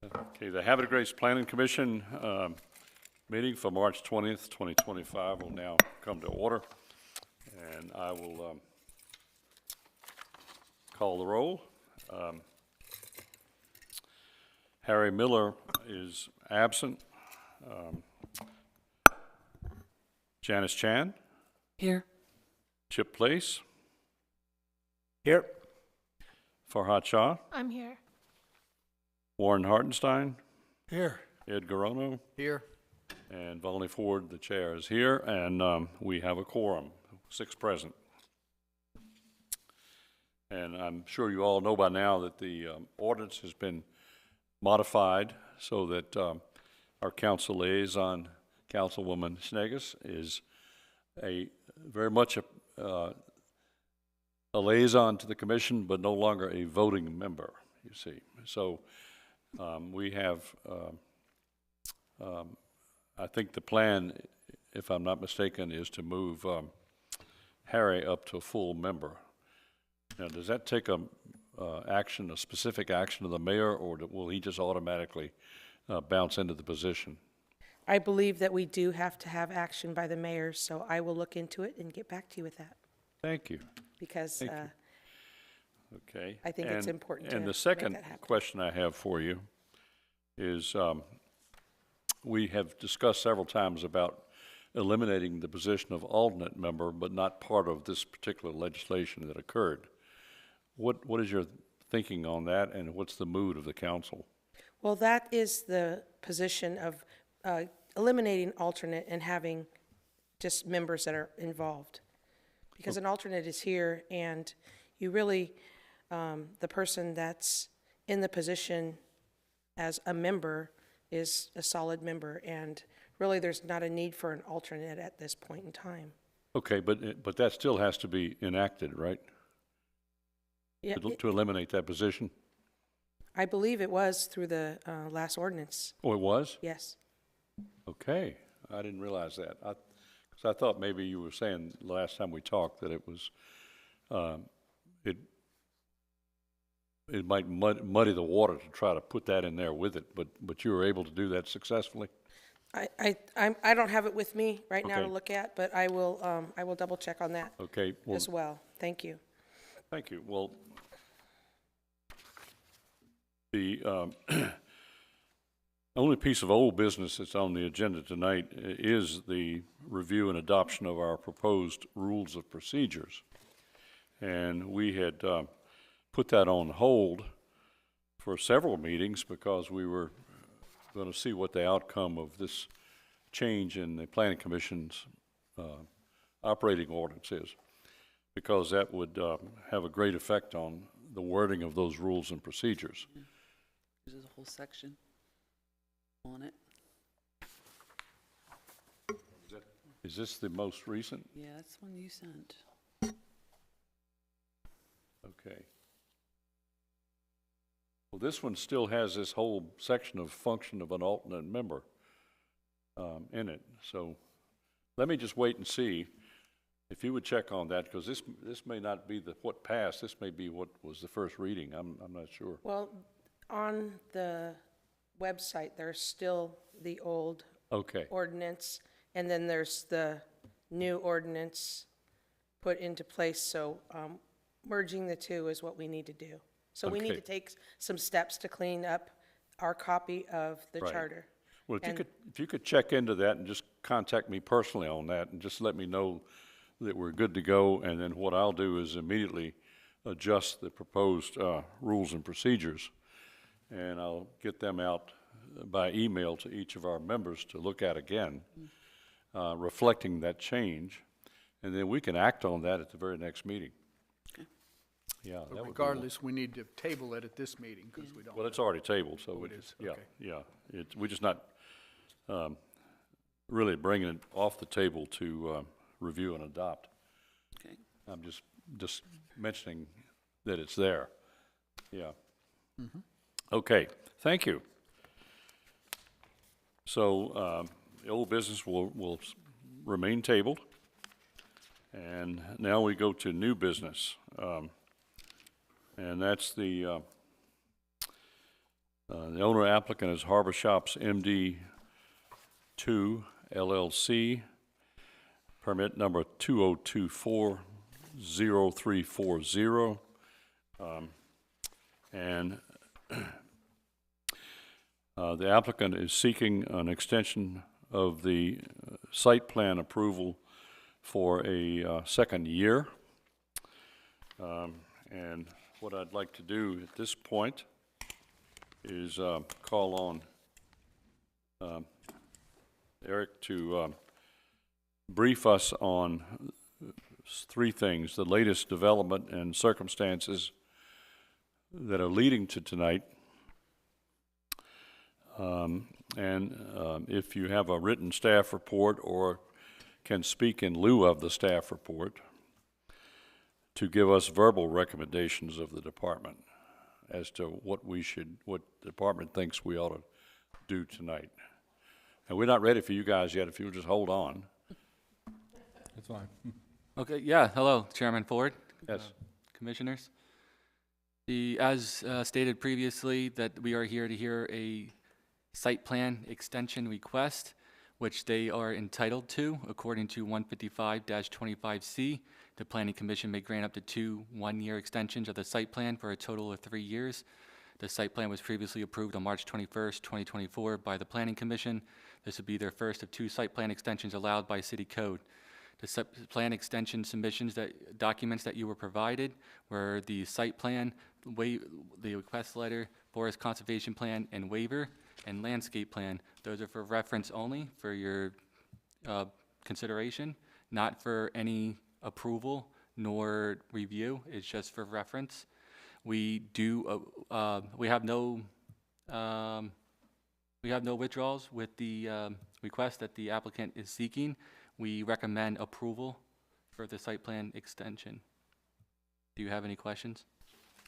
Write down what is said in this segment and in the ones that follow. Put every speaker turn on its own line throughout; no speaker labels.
Okay, the Havre Grace Planning Commission meeting for March 20th, 2025 will now come to order. And I will call the roll. Harry Miller is absent. Janice Chan?
Here.
Chip Place?
Here.
Farhad Shah?
I'm here.
Warren Hartenstein?
Here.
Ed Garono?
Here.
And Volney Ford, the chair, is here, and we have a quorum, 6 present. And I'm sure you all know by now that the ordinance has been modified so that our council liaison, Councilwoman Snegas, is very much a liaison to the commission, but no longer a voting member, you see. So we have, I think the plan, if I'm not mistaken, is to move Harry up to a full member. Now, does that take a specific action of the mayor, or will he just automatically bounce into the position?
I believe that we do have to have action by the mayor, so I will look into it and get back to you with that.
Thank you.
Because
Thank you. Okay.
I think it's important to
And the
make
second
that happen.
question I have for you is we have discussed several times about eliminating the position of alternate member, but not part of this particular legislation that occurred. What is your thinking on that, and what's the mood of the council?
Well, that is the position of eliminating alternate and having just members that are involved. Because an alternate is here, and you really, the person that's in the position as a member is a solid member, and really there's not a need for an alternate at this point in time.
Okay, but that still has to be enacted, right?
Yeah,
To eliminate that position?
I believe it was through the last ordinance,
Oh, it was?
yes.
Okay, I didn't realize that. Because I thought maybe you were saying last time we talked that it was, it might muddy the water to try to put that in there with it, but you were able to do that successfully?
I don't have it with me right now to
Okay.
look at, but I will double check on that
Okay, well,
as well. Thank you.
thank you. Well, the only piece of old business that's on the agenda tonight is the review and adoption of our proposed rules of procedures. And we had put that on hold for several meetings because we were going to see what the outcome of this change in the Planning Commission's operating ordinance is, because that would have a great effect on the wording of those rules and procedures.
There's a whole section on it.
Is this the most recent?
Yeah, that's one you sent.
Okay. Well, this one still has this whole section of function of an alternate member in it. So let me just wait and see if you would check on that, because this may not be what passed. This may be what was the first reading. I'm not sure.
Well, on the website, there's still the old
Okay.
ordinance, and then there's the new ordinance put into place. So merging the two is what we need to do. So we need
Okay.
to take some steps to clean up our copy of the
Right.
charter.
Well,
And-
if you could check into that and just contact me personally on that and just let me know that we're good to go, and then what I'll do is immediately adjust the proposed rules and procedures, and I'll get them out by email to each of our members to look at again, reflecting that change, and then we can act on that at the very next meeting. Yeah, that
But
would be
regardless, we need to table it at this meeting because we don't.
well, it's already tabled, so
Oh,
we
it
just,
is? Okay.
yeah. We're just not really bringing it off the table to review and adopt.
Okay.
I'm just mentioning that it's there. Yeah. Okay, thank you. So the old business will remain tabled. And now we go to new business. And that's the The owner applicant is Harbor Shops MD 2 LLC, permit number 2024-0340. And the applicant is seeking an extension of the site plan approval for a second year. And what I'd like to do at this point is call on Eric to brief us on three things: the latest development and circumstances that are leading to tonight, and if you have a written staff report or can speak in lieu of the staff report, to give us verbal recommendations of the department as to what the department thinks we ought to do tonight. And we're not ready for you guys yet, if you'll just hold on.
That's fine.
Okay, yeah, hello, Chairman Ford.
Yes.
Commissioners. As stated previously, that we are here to hear a site plan extension request, which they are entitled to according to 155-25C. The Planning Commission may grant up to 2 one-year extensions of the site plan for a total of 3 years. The site plan was previously approved on March 21st, 2024 by the Planning Commission. This would be their first of 2 site plan extensions allowed by City Code. The plan extension submissions, documents that you were provided were the site plan, the request letter, forest conservation plan, and waiver, and landscape plan. Those are for reference only, for your consideration, not for any approval nor review. It's just for reference. We have no withdrawals with the request that the applicant is seeking. We recommend approval for the site plan extension. Do you have any questions?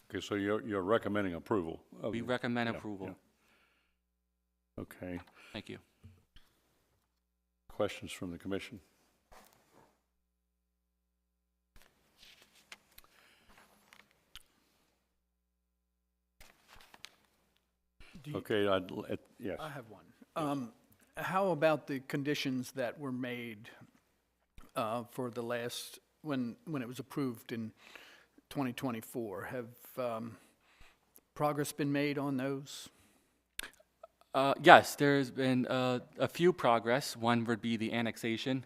Okay, so you're recommending approval?
We recommend approval.
Yeah. Okay.
Thank you.
Questions from the commission? Okay, yes.
I have one. How about the conditions that were made for the last, when it was approved in 2024? Have progress been made on those?
Yes, there's been a few progress. One would be the annexation.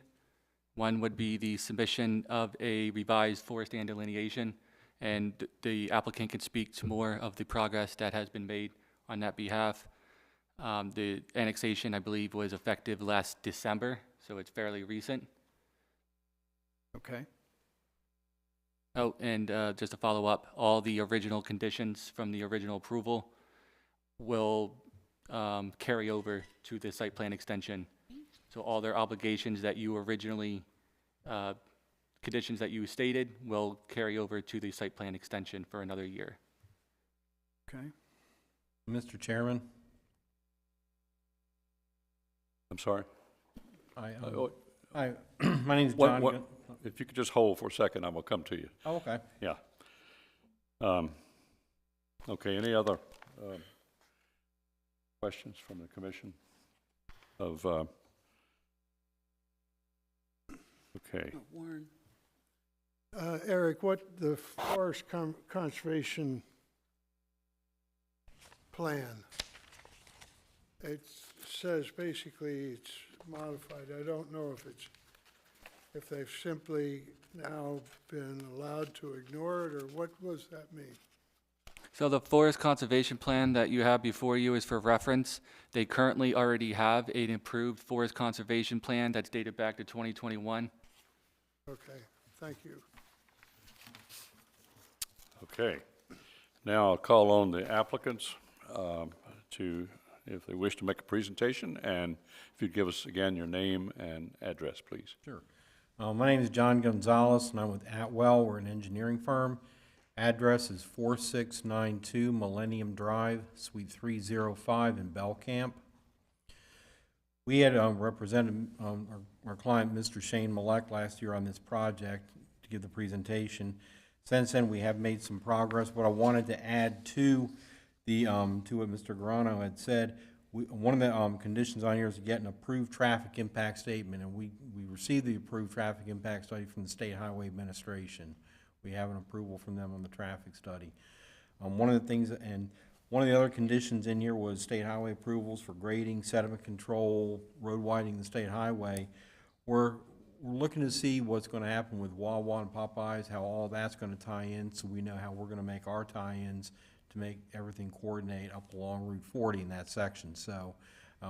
One would be the submission of a revised forest land delineation, and the applicant can speak to more of the progress that has been made on that behalf. The annexation, I believe, was effective last December, so it's fairly recent.
Okay.
Oh, and just to follow up, all the original conditions from the original approval will carry over to the site plan extension. So all their obligations that you originally, conditions that you stated, will carry over to the site plan extension for another year.
Okay.
Mr. Chairman,
I'm sorry?
my name is John.
If you could just hold for a second, I will come to you.
Oh, okay.
Yeah. Okay, any other questions from the commission? Okay.
Warren.
Eric, what the forest conservation plan, it says basically it's modified. I don't know if they've simply now been allowed to ignore it, or what does that mean?
So the forest conservation plan that you have before you is for reference. They currently already have an approved forest conservation plan that's dated back to 2021.
Okay, thank you.
Okay. Now I'll call on the applicants if they wish to make a presentation, and if you'd give us again your name and address, please.
Sure. My name is John Gonzalez, and I'm with Atwell. We're an engineering firm. Address is 4692 Millennium Drive, Suite 305 in Belcamp. We had represented our client, Mr. Shane Malek, last year on this project to give the presentation. Since then, we have made some progress. What I wanted to add to To what Mr. Grano had said, one of the, conditions on here is to get an approved traffic impact statement, and we received the approved traffic impact study from the State Highway Administration. We have an approval from them on the traffic study. One of the things, and one of the other conditions in here was state highway approvals for grading, sediment control, road widening the state highway. We're looking to see what's gonna happen with Wawa and Popeyes, how all that's gonna tie in, so we know how we're gonna make our tie-ins to make everything coordinate up along Route 40 in that section. So,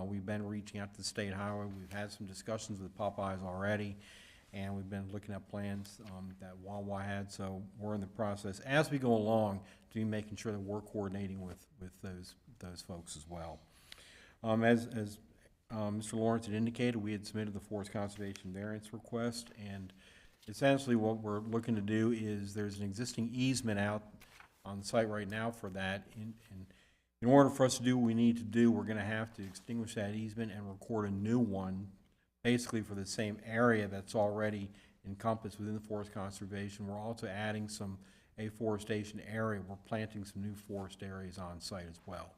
we've been reaching out to the state highway. We've had some discussions with Popeyes already, and we've been looking at plans, that Wawa had. So we're in the process, as we go along, to be making sure that we're coordinating with those folks as well. As Mr. Lawrence had indicated, we had submitted the forest conservation variance request, and essentially what we're looking to do is there's an existing easement out on the site right now for that. In order for us to do what we need to do, we're gonna have to extinguish that easement and record a new one, basically for the same area that's already encompassed within the forest conservation. We're also adding some afforestation area. We're planting some new forest areas on site as well.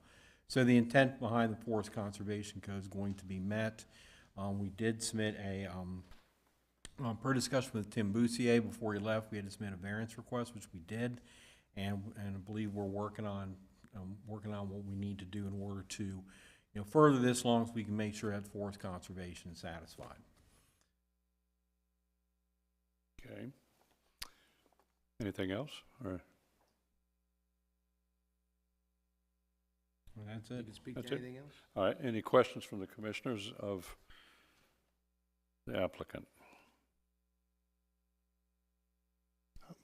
So the intent behind the Forest Conservation Code is going to be met. We did submit per discussion with Tim Boussier before he left, we had to submit a variance request, which we did, and I believe we're working on what we need to do in order to, further this, long as we can make sure that forest conservation is satisfied.
Okay. Anything else? Or
Well, that's it.
You can speak
That's
to
it?
anything else?
all right, any questions from the commissioners of the applicant?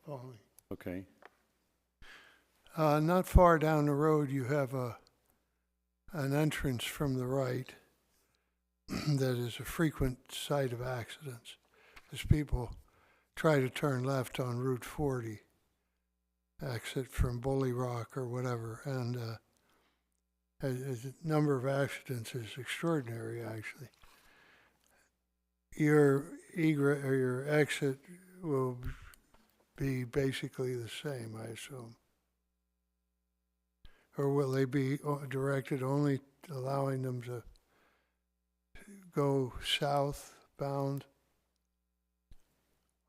Following.
Okay.
Not far down the road, you have an entrance from the right that is a frequent site of accidents, as people try to turn left on Route 40, exit from Bully Rock or whatever, and the number of accidents is extraordinary, actually. Your egret or your exit will be basically the same, I assume. Or will they be directed only allowing them to go southbound?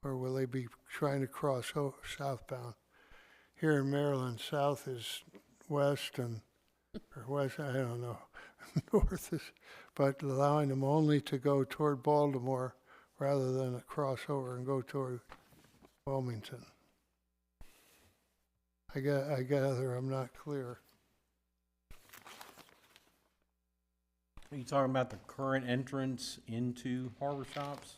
Or will they be trying to cross southbound? Here in Maryland, south is west or west, I don't know, north is, but allowing them only to go toward Baltimore rather than a crossover and go toward Wilmington. I gather I'm not clear.
Are you talking about the current entrance into Harbor Shops?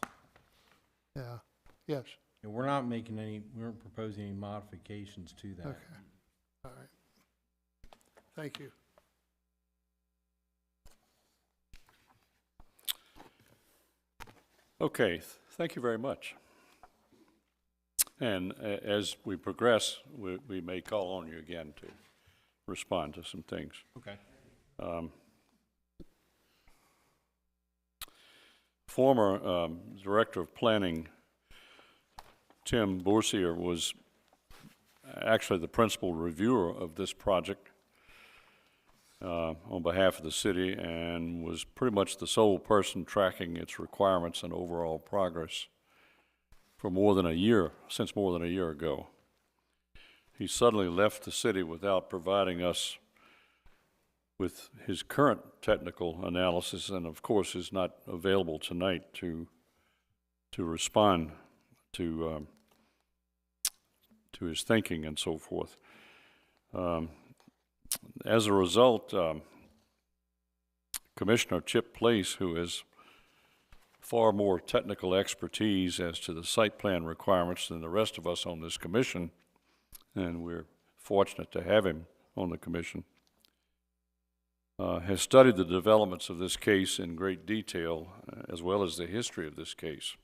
Yeah, yes,
Yeah, we aren't proposing any modifications to that.
okay, all right. Thank you.
Okay, thank you very much. And as we progress, we may call on you again to respond to some things.
Okay.
Former Director of Planning, Tim Boussier, was actually the principal reviewer of this project on behalf of the city, and was pretty much the sole person tracking its requirements and overall progress for more than a year, since more than a year ago. He suddenly left the city without providing us with his current technical analysis, and of course is not available tonight to respond to his thinking and so forth. As a result, Commissioner Chip Place, who has far more technical expertise as to the site plan requirements than the rest of us on this commission, and we're fortunate to have him on the commission, has studied the developments of this case in great detail, as well as the history of this case.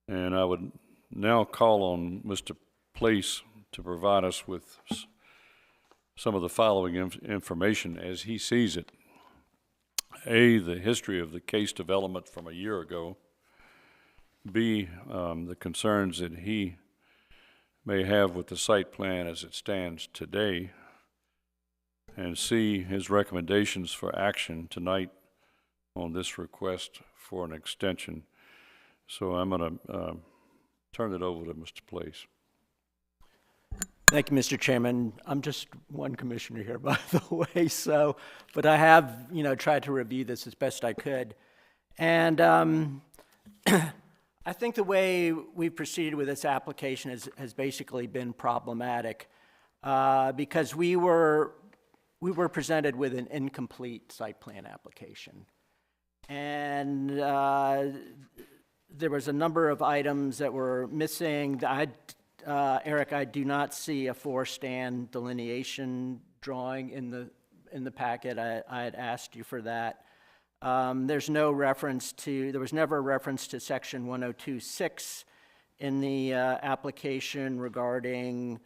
And I would now call on Mr. Place to provide us with some of the following information as he sees it. A, the history of the case development from a year ago. B, the concerns that he may have with the site plan as it stands today. and C, his recommendations for action tonight on this request for an extension. So I'm going to turn it over to Mr. Place.
Thank you, Mr. Chairman. I'm just one commissioner here, by the way, but I have, tried to review this as best I could. And I think the way we proceeded with this application has basically been problematic because we were presented with an incomplete site plan application. And there was a number of items that were missing. Eric, I do not see a four-stand delineation drawing in the packet. I had asked you for that. There was never a reference to section 102.6 in the application regarding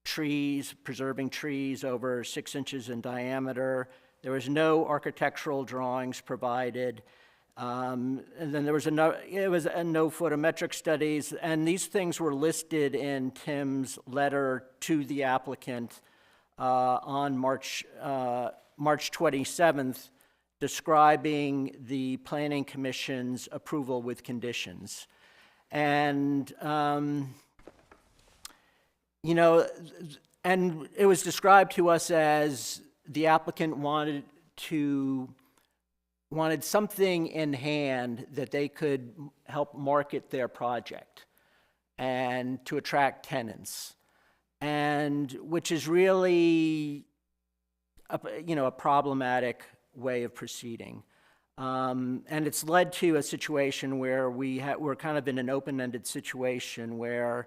trees, preserving trees over 6 inches in diameter. There was no architectural drawings provided. And then there was no photometric studies, and these things were listed in Tim's letter to the applicant on March 27th, describing the Planning Commission's approval with conditions. And, and it was described to us as the applicant wanted something in hand that they could help market their project and to attract tenants, and which is really a problematic way of proceeding. And it's led to a situation where we're kind of in an open-ended situation where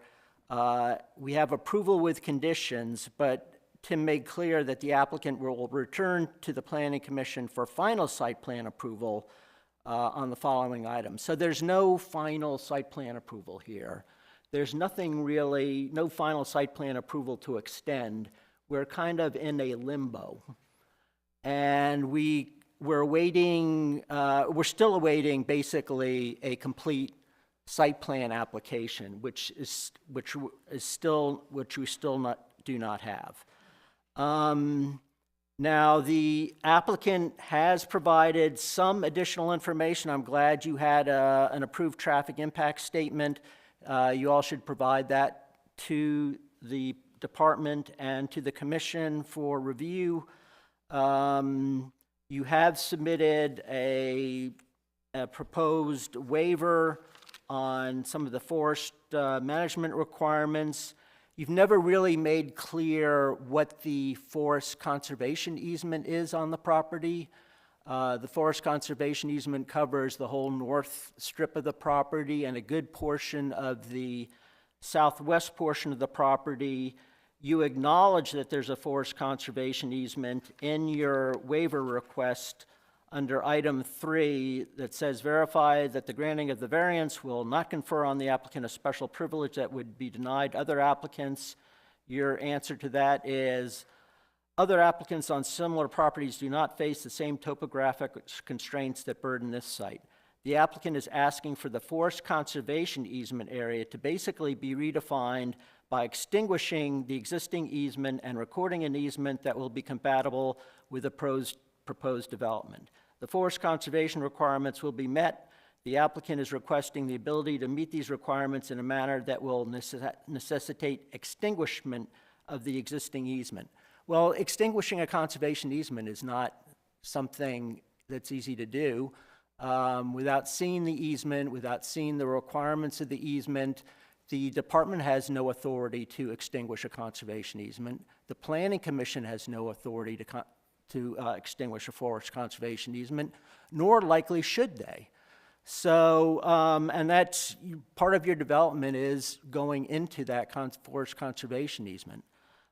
we have approval with conditions, but Tim made clear that the applicant will return to the Planning Commission for final site plan approval on the following items. So there's no final site plan approval here. There's nothing really, no final site plan approval to extend. We're kind of in a limbo. And we're still awaiting basically a complete site plan application, which we still do not have. Now, the applicant has provided some additional information. I'm glad you had an approved traffic impact statement. You all should provide that to the department and to the commission for review. You have submitted a proposed waiver on some of the forest management requirements. You've never really made clear what the forest conservation easement is on the property. The forest conservation easement covers the whole north strip of the property and a good portion of the southwest portion of the property. You acknowledge that there's a forest conservation easement in your waiver request under item 3 that says verify that the granting of the variance will not confer on the applicant a special privilege that would be denied other applicants. Your answer to that is other applicants on similar properties do not face the same topographic constraints that burden this site. The applicant is asking for the forest conservation easement area to basically be redefined by extinguishing the existing easement and recording an easement that will be compatible with the proposed development. The forest conservation requirements will be met. The applicant is requesting the ability to meet these requirements in a manner that will necessitate extinguishment of the existing easement. Well, extinguishing a conservation easement is not something that's easy to do. Without seeing the easement, without seeing the requirements of the easement, the department has no authority to extinguish a conservation easement. The Planning Commission has no authority to extinguish a forest conservation easement, nor likely should they. So, and that's part of your development is going into that forest conservation easement.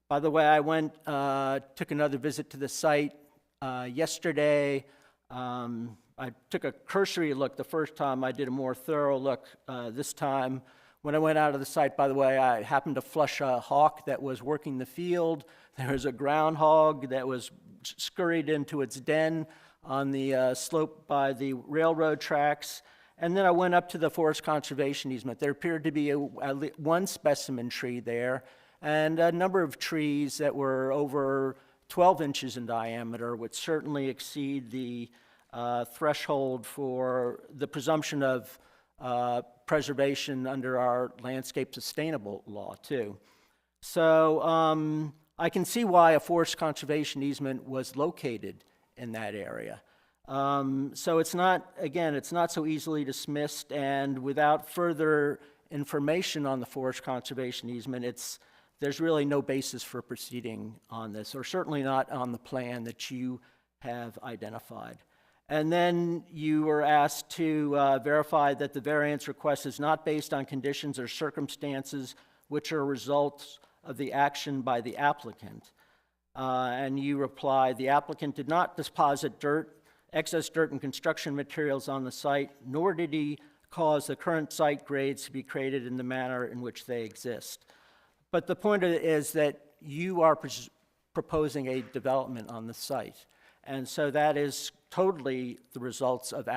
By the way, I took another visit to the site yesterday. I took a cursory look the first time. I did a more thorough look this time. When I went out of the site, by the way, I happened to flush a hawk that was working the field. There was a groundhog that was scurried into its den on the slope by the railroad tracks. And then I went up to the forest conservation easement. There appeared to be one specimen tree there and a number of trees that were over 12 inches in diameter would certainly exceed the threshold for the presumption of preservation under our landscape sustainable law, too. So I can see why a forest conservation easement was located in that area. So it's not, again, it's not so easily dismissed, and without further information on the forest conservation easement, there's really no basis for proceeding on this, or certainly not on the plan that you have identified. And then you were asked to verify that the variance request is not based on conditions or circumstances which are results of the action by the applicant. And you replied, the applicant did not deposit excess dirt and construction materials on the site, nor did he cause the current site grades to be created in the manner in which they exist. But the point of it is that you are proposing a development on the site. And so that is totally the results of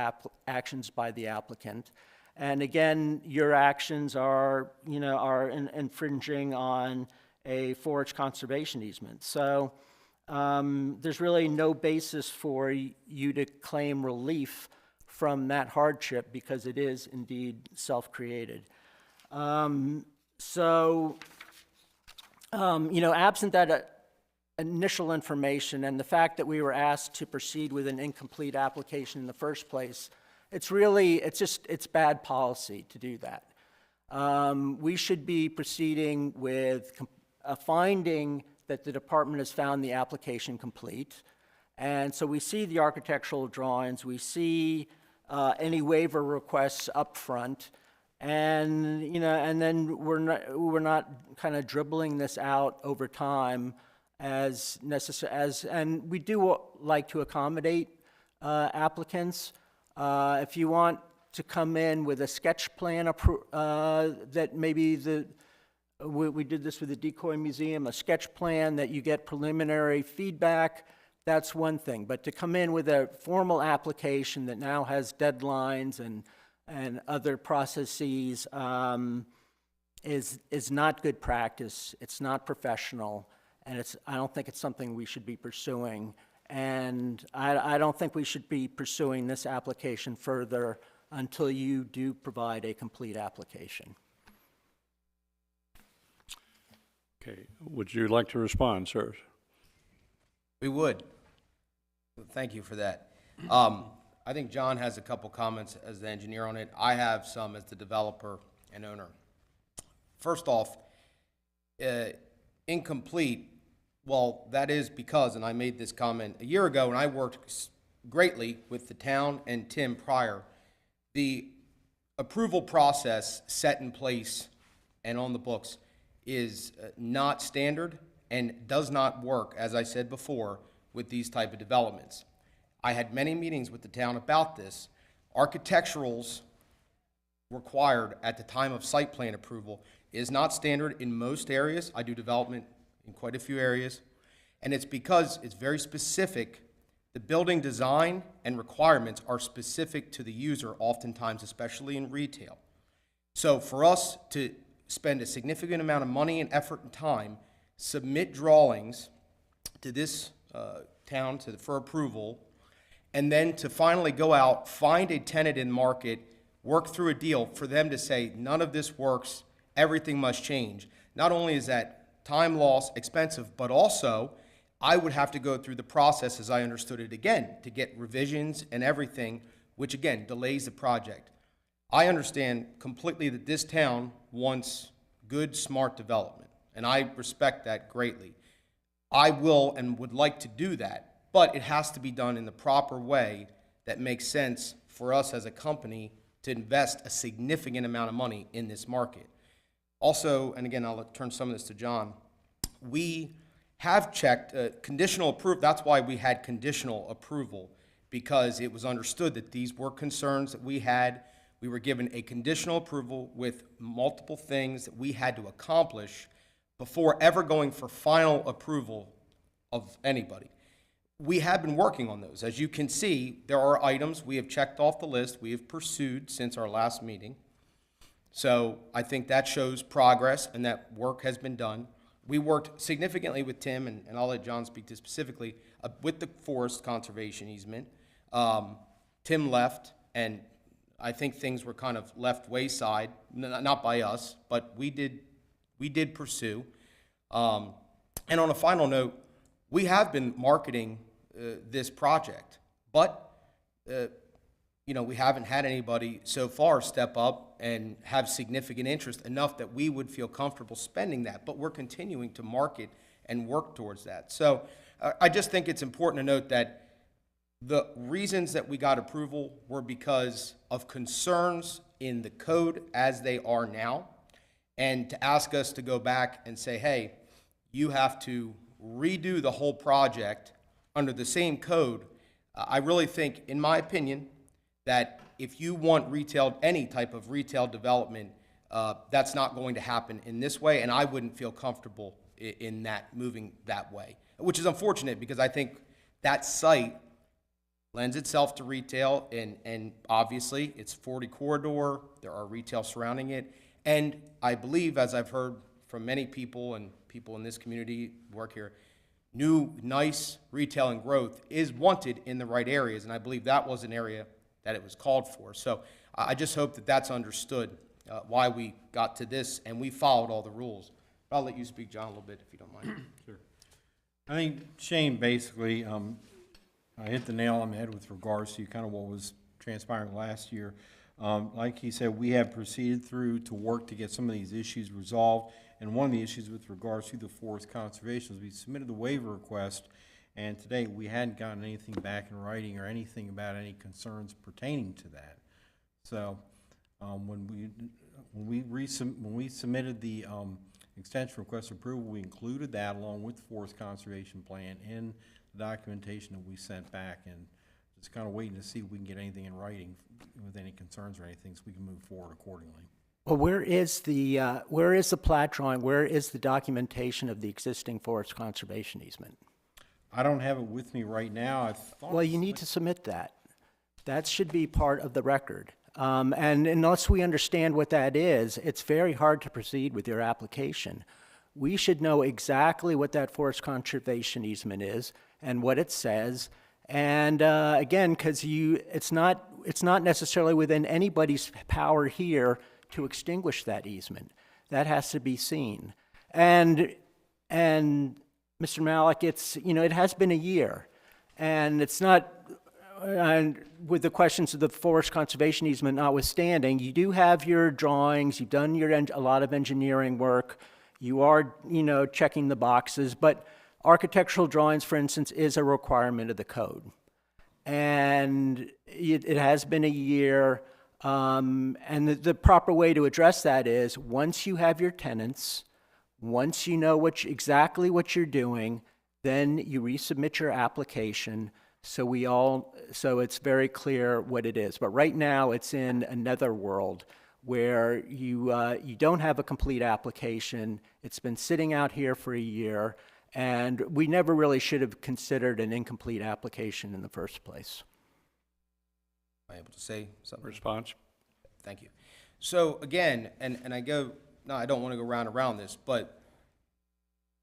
actions by the applicant. And again, your actions are, infringing on a forest conservation easement. So there's really no basis for you to claim relief from that hardship because it is indeed self-created. Absent that initial information and the fact that we were asked to proceed with an incomplete application in the first place, it's bad policy to do that. We should be proceeding with a finding that the department has found the application complete. And so we see the architectural drawings, we see any waiver requests up front, and then we're not kind of dribbling this out over time as necessary. And we do like to accommodate applicants. If you want to come in with a sketch plan that maybe we did this with the Decoy Museum, a sketch plan that you get preliminary feedback, that's one thing. But to come in with a formal application that now has deadlines and other processes is not good practice. It's not professional, and I don't think it's something we should be pursuing. And I don't think we should be pursuing this application further until you do provide a complete application.
Okay, would you like to respond, sir?
We would. Thank you for that. I think John has a couple comments as the engineer on it. I have some as the developer and owner. First off, incomplete, well, that is because, and I made this comment a year ago, and I worked greatly with the town and Tim prior, the approval process set in place and on the books is not standard and does not work, as I said before, with these type of developments. I had many meetings with the town about this. Architecturals required at the time of site plan approval is not standard in most areas. I do development in quite a few areas, and it's because it's very specific. The building design and requirements are specific to the user, oftentimes, especially in retail. So for us to spend a significant amount of money and effort and time, submit drawings to this town for approval, and then to finally go out, find a tenant in market, work through a deal for them to say, none of this works, everything must change. Not only is that time loss, expensive, but also I would have to go through the process as I understood it again to get revisions and everything, which again delays the project. I understand completely that this town wants good, smart development, and I respect that greatly. I will and would like to do that, but it has to be done in the proper way that makes sense for us as a company to invest a significant amount of money in this market. Also, and again, I'll turn some of this to John, we have checked conditional approval. That's why we had conditional approval, because it was understood that these were concerns that we had. We were given a conditional approval with multiple things that we had to accomplish before ever going for final approval of anybody. We have been working on those. As you can see, there are items we have checked off the list, we have pursued since our last meeting. So I think that shows progress and that work has been done. we worked significantly with Tim, and I'll let John speak to specifically, with the forest conservation easement. Tim left, and I think things were kind of left wayside, not by us, but we did pursue. And on a final note, we have been marketing this project, but we haven't had anybody so far step up and have significant interest enough that we would feel comfortable spending that, but we're continuing to market and work towards that. So I just think it's important to note that the reasons that we got approval were because of concerns in the code as they are now, and to ask us to go back and say, hey, you have to redo the whole project under the same code. I really think, in my opinion, that if you want retail, any type of retail development, that's not going to happen in this way, and I wouldn't feel comfortable in that, moving that way, which is unfortunate because I think that site lends itself to retail, and obviously it's 40 corridor, there are retail surrounding it, and I believe, as I've heard from many people and people in this community who work here, new, nice retail and growth is wanted in the right areas, and I believe that was an area that it was called for. So I just hope that that's understood, why we got to this, and we followed all the rules. But I'll let you speak, John, a little bit, if you don't mind.
Sure. I think Shane basically hit the nail on the head with regards to kind of what was transpiring last year. Like he said, we have proceeded through to work to get some of these issues resolved. And one of the issues with regards to the forest conservation is we submitted the waiver request, and today we hadn't gotten anything back in writing or anything about any concerns pertaining to that. So when we submitted the extension request approval, we included that along with the forest conservation plan in the documentation that we sent back, and just kind of waiting to see if we can get anything in writing with any concerns or anything so we can move forward accordingly.
Well, where is the plat drawing? Where is the documentation of the existing forest conservation easement?
I don't have it with me right now. I thought.
Well, you need to submit that. That should be part of the record. And unless we understand what that is, it's very hard to proceed with your application. We should know exactly what that forest conservation easement is and what it says. And again, because it's not necessarily within anybody's power here to extinguish that easement. That has to be seen. And Mr. Malik, it has been a year, and it's not. And with the questions of the forest conservation easement notwithstanding, you do have your drawings. You've done a lot of engineering work. You are, checking the boxes. But architectural drawings, for instance, is a requirement of the code, and it has been a year. And the proper way to address that is once you have your tenants, once you know exactly what you're doing, then you resubmit your application so it's very clear what it is. But right now it's in another world where you don't have a complete application. It's been sitting out here for a year, and we never really should have considered an incomplete application in the first place.
Am I able to say something?
Response?
Thank you. So again, and I don't want to go round and around this, but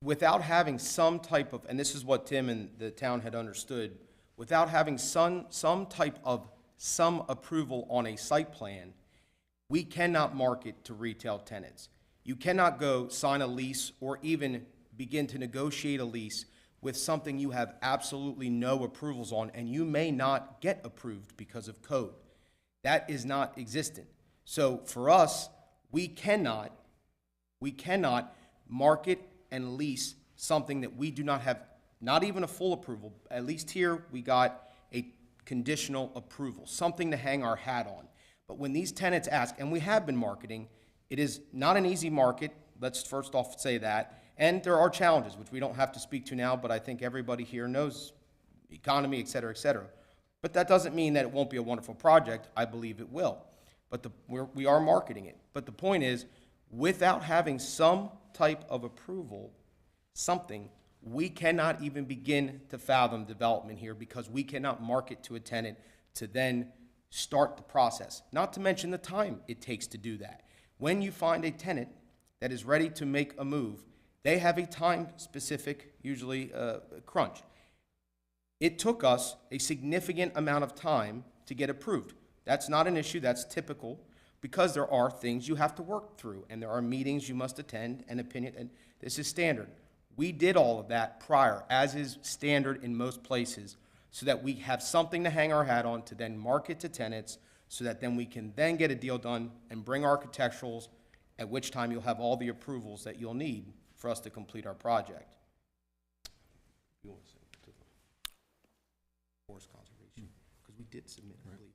without having some type of, and this is what Tim and the town had understood, without having some type of approval on a site plan, we cannot market to retail tenants. You cannot go sign a lease or even begin to negotiate a lease with something you have absolutely no approvals on, and you may not get approved because of code. That is not existent. So for us, we cannot market and lease something that we do not have, not even a full approval. At least here, we got a conditional approval, something to hang our hat on. But when these tenants ask, and we have been marketing, it is not an easy market. Let's first off say that. And there are challenges, which we don't have to speak to now, but I think everybody here knows economy, et cetera, et cetera. But that doesn't mean that it won't be a wonderful project. I believe it will. But we are marketing it. But the point is, without having some type of approval, we cannot even begin to fathom development here because we cannot market to a tenant to then start the process. Not to mention the time it takes to do that. When you find a tenant that is ready to make a move, They have a time-specific, usually, crunch. It took us a significant amount of time to get approved. That's not an issue, that's typical, because there are things you have to work through, and there are meetings you must attend, and opinion, and this is standard. We did all of that prior, as is standard in most places, so that we have something to hang our hat on to then market to tenants, so that then we can then get a deal done and bring architecturals, at which time you'll have all the approvals that you'll need for us to complete our project. You want to say to the forest conservation, because we did submit, I believe.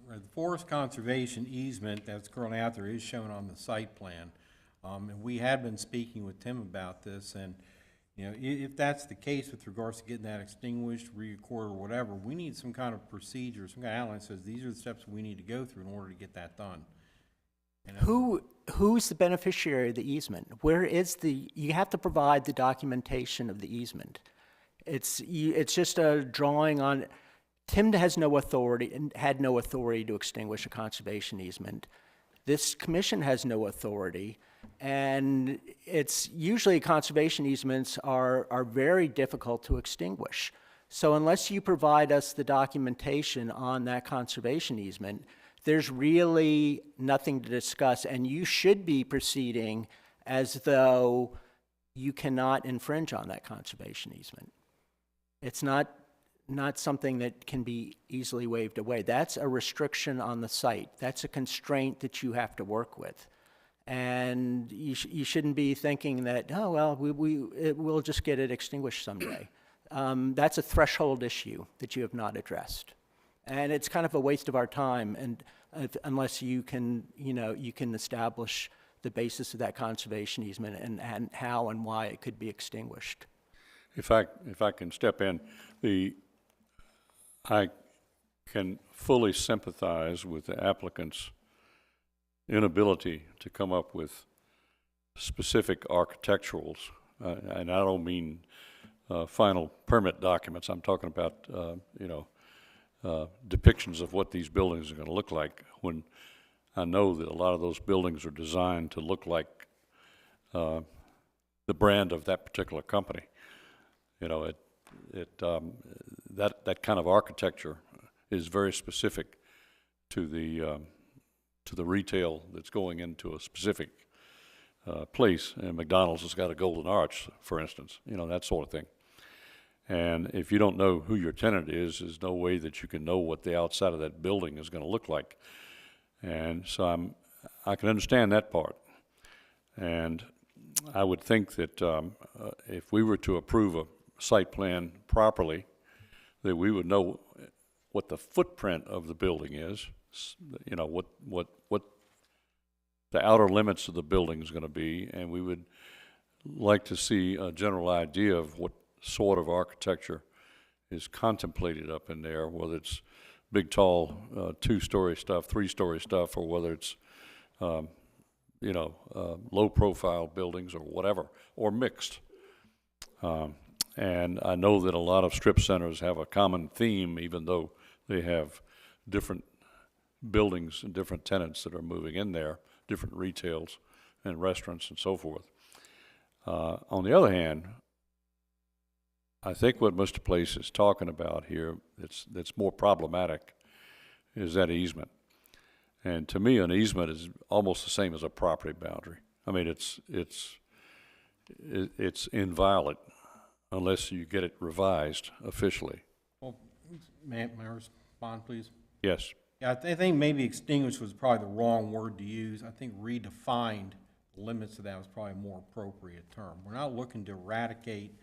Right, the forest conservation easement that's currently out there is shown on the site plan. And we had been speaking with Tim about this, and, you know, if that's the case with regards to getting that extinguished, re-recorded, or whatever, we need some kind of procedure, some kind of outline that says these are the steps we need to go through in order to get that done. You know?
Who's the beneficiary of the easement? Where is you have to provide the documentation of the easement. It's just a drawing on, Tim has no authority, and had no authority to extinguish a conservation easement. This commission has no authority, and it's usually conservation easements are very difficult to extinguish. So unless you provide us the documentation on that conservation easement, there's really nothing to discuss, and you should be proceeding as though you cannot infringe on that conservation easement. It's not something that can be easily waved away. That's a restriction on the site. That's a constraint that you have to work with. And you shouldn't be thinking that, oh, well, we'll just get it extinguished someday. That's a threshold issue that you have not addressed. And it's kind of a waste of our time, and unless you can establish the basis of that conservation easement and how and why it could be extinguished.
If I can step in, I can fully sympathize with the applicant's inability to come up with specific architecturals, and I don't mean final permit documents. I'm talking about depictions of what these buildings are going to look like, when I know that a lot of those buildings are designed to look like the brand of that particular company. You know, that kind of architecture is very specific to the retail that's going into a specific place. And McDonald's has got a golden arch, for instance, you know, that sort of thing. And if you don't know who your tenant is, there's no way that you can know what the outside of that building is going to look like. And so I can understand that part. And I would think that if we were to approve a site plan properly, that we would know what the footprint of the building is, you know, what the outer limits of the building is going to be, and we would like to see a general idea of what sort of architecture is contemplated up in there, whether it's big, tall, two-story stuff, three-story stuff, or whether it's, low-profile buildings or whatever, or mixed. And I know that a lot of strip centers have a common theme, even though they have different buildings and different tenants that are moving in there, different retails and restaurants and so forth. On the other hand, I think what Mr. Place is talking about here that's more problematic is that easement. And to me, an easement is almost the same as a property boundary. I mean, it's inviolate unless you get it revised officially.
Well, may I respond, please?
Yes.
Yeah, I think maybe extinguished was probably the wrong word to use. I think redefined the limits of that was probably a more appropriate term. We're not looking to eradicate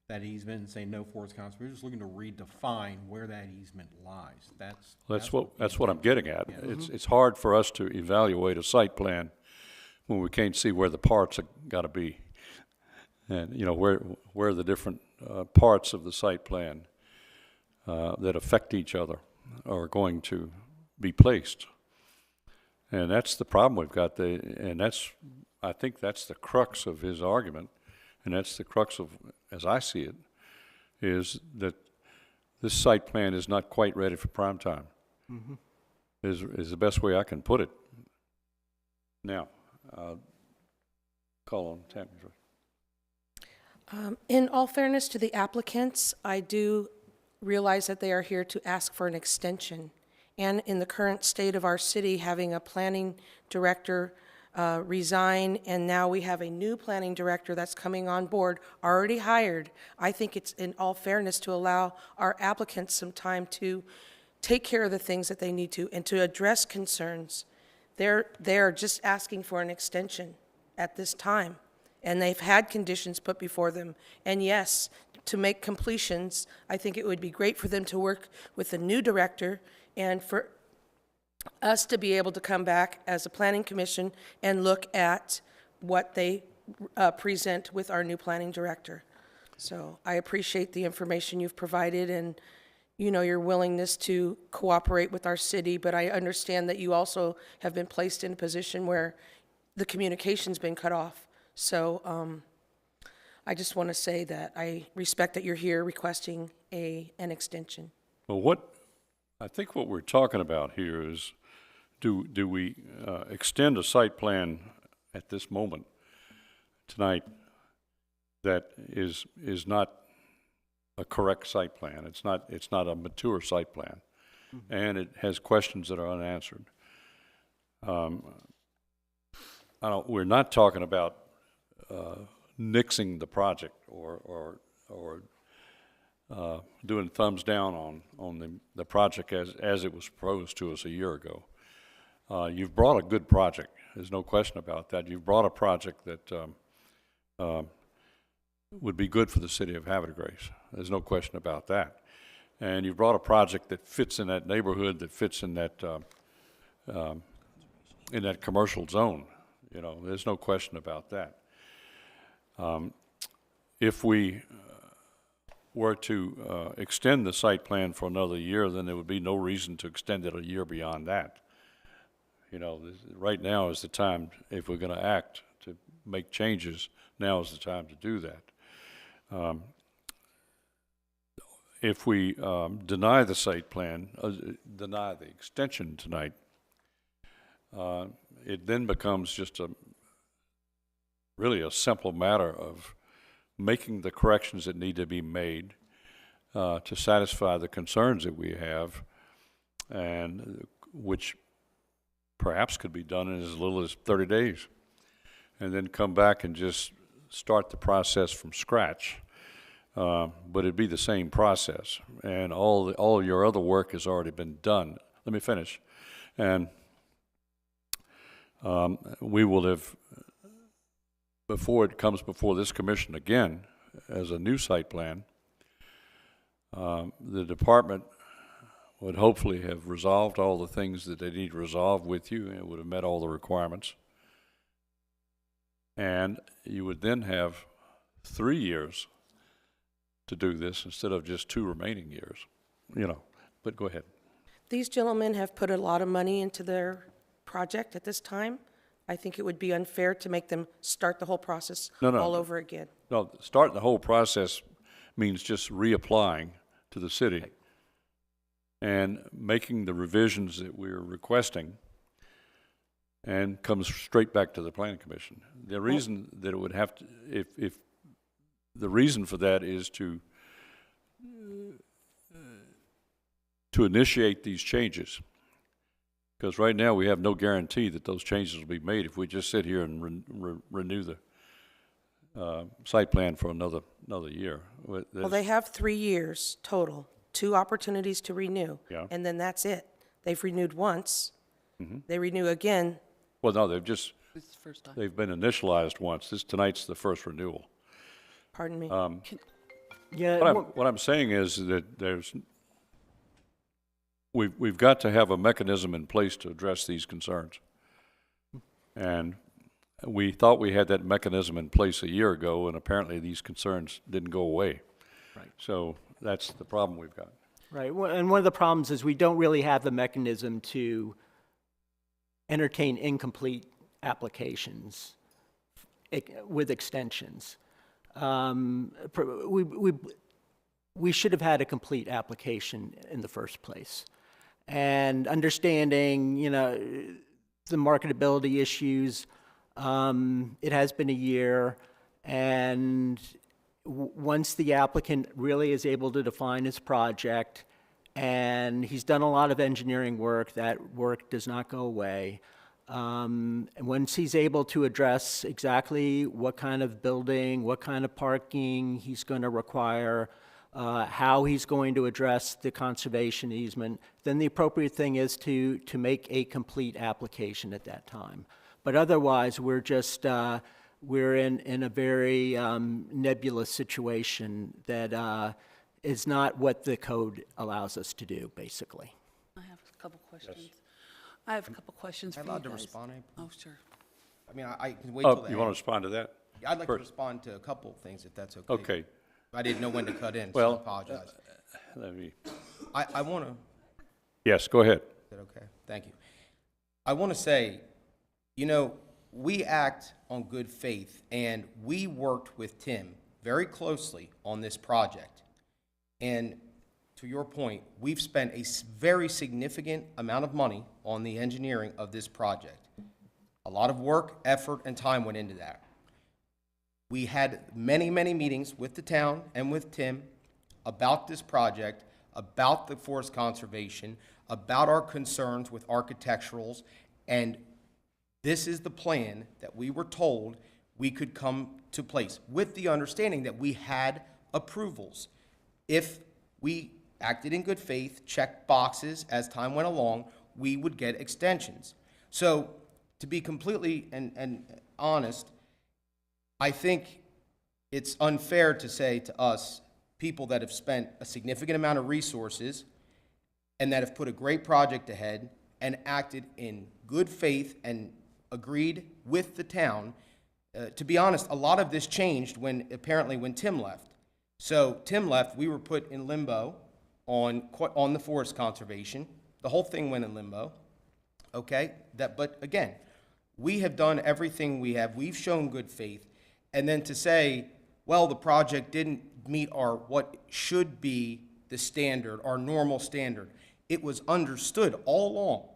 that easement and say no forest conservation. We're just looking to redefine where that easement lies. That's
what I'm getting at.
Yeah.
It's hard for us to evaluate a site plan when we can't see where the parts have got to be, and you know where the different parts of the site plan that affect each other are going to be placed. And that's the problem we've got. I think that's the crux of his argument, and that's the crux of, as I see it, is that this site plan is not quite ready for prime time. Mm-hmm. Is the best way I can put it. Now, call on Tammy.
In all fairness to the applicants, I do realize that they are here to ask for an extension. And in the current state of our city, having a planning director resign, and now we have a new planning director that's coming on board, already hired, I think it's in all fairness to allow our applicants some time to take care of the things that they need to and to address concerns. They're just asking for an extension at this time. And they've had conditions put before them. And yes, to make completions, I think it would be great for them to work with the new director and for us to be able to come back as a planning commission and look at what they present with our new planning director. So I appreciate the information you've provided and, you know, your willingness to cooperate with our city, but I understand that you also have been placed in a position where the communication's been cut off. So I just want to say that I respect that you're here requesting an extension.
Well, I think what we're talking about here is, do we extend a site plan at this moment, tonight, that is not a correct site plan? It's not a mature site plan, and it has questions that are unanswered. We're not talking about nixing the project or doing thumbs down on the project as it was proposed to us a year ago. You've brought a good project. There's no question about that. You've brought a project that would be good for the city of Havre de Grace. There's no question about that. And you've brought a project that fits in that neighborhood, that fits in that commercial zone. You know, there's no question about that. If we were to extend the site plan for another year, then there would be no reason to extend it a year beyond that. You know, right now is the time, if we're going to act to make changes, now is the time to do that. If we deny the site plan, deny the extension tonight, it then becomes just really a simple matter of making the corrections that need to be made to satisfy the concerns that we have, and which perhaps could be done in as little as 30 days, and then come back and just start the process from scratch. But it'd be the same process, and all your other work has already been done. Let me finish. And we will have, before it comes before this commission again as a new site plan, the department would hopefully have resolved all the things that they need to resolve with you, and it would have met all the requirements. And you would then have 3 years to do this instead of just 2 remaining years, you know, but go ahead.
These gentlemen have put a lot of money into their project at this time. I think it would be unfair to make them start the whole process all over again.
No, starting the whole process means just reapplying to the city and making the revisions that we're requesting, and comes straight back to the planning commission. The reason that it would have to, if the reason for that is to initiate these changes, because right now we have no guarantee that those changes will be made if we just sit here and renew the site plan for another year.
Well, they have 3 years total, 2 opportunities to renew, and then that's it. They've renewed once. They renew again.
Well, no, they've just,
This is the first time.
they've been initialized once. Tonight's the first renewal.
Pardon me.
Yeah,
What I'm saying is that we've got to have a mechanism in place to address these concerns. And we thought we had that mechanism in place a year ago, and apparently these concerns didn't go away.
Right.
So that's the problem we've got.
right. And one of the problems is we don't really have the mechanism to entertain incomplete applications with extensions. We should have had a complete application in the first place. And understanding, you know, the marketability issues, it has been a year, and once the applicant really is able to define his project, and he's done a lot of engineering work, that work does not go away. And once he's able to address exactly what kind of building, what kind of parking he's going to require, how he's going to address the conservation easement, then the appropriate thing is to make a complete application at that time. But otherwise, we're just, we're in a very nebulous situation that is not what the code allows us to do, basically.
I have a couple questions. I have a couple questions for
Am
you
I
guys.
allowed to respond?
Oh, sure.
I mean, I can wait till
Oh,
the
you want to
end.
respond to that?
I'd like to
first?
respond to a couple of things, if that's okay.
Okay,
I didn't know when to cut in, so
Well,
I apologize.
let me,
I want to,
yes, go ahead.
is that okay? Thank you. I want to say, you know, we act on good faith, and we worked with Tim very closely on this project. And to your point, we've spent a very significant amount of money on the engineering of this project. A lot of work, effort, and time went into that. We had many, many meetings with the town and with Tim about this project, about the forest conservation, about our concerns with architecturals, and this is the plan that we were told we could come to place, with the understanding that we had approvals. If we acted in good faith, checked boxes as time went along, we would get extensions. So, to be completely and honest, I think it's unfair to say to us, people that have spent a significant amount of resources and that have put a great project ahead and acted in good faith and agreed with the town. To be honest, a lot of this changed apparently when Tim left. So Tim left, we were put in limbo on the forest conservation. The whole thing went in limbo, okay? But again, we have done everything we've shown good faith, and then to say, well, the project didn't meet what should be the standard, our normal standard. It was understood all along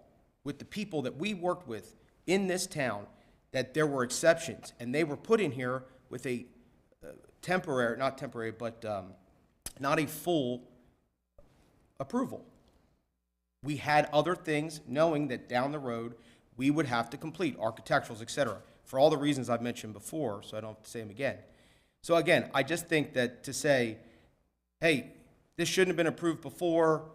with the people that we worked with in this town that there were exceptions, and they were put in here with a not a full approval. We had other things, knowing that down the road we would have to complete architecturals, et cetera, for all the reasons I've mentioned before, so I don't have to say them again. So again, I just think that to say, hey, this shouldn't have been approved before,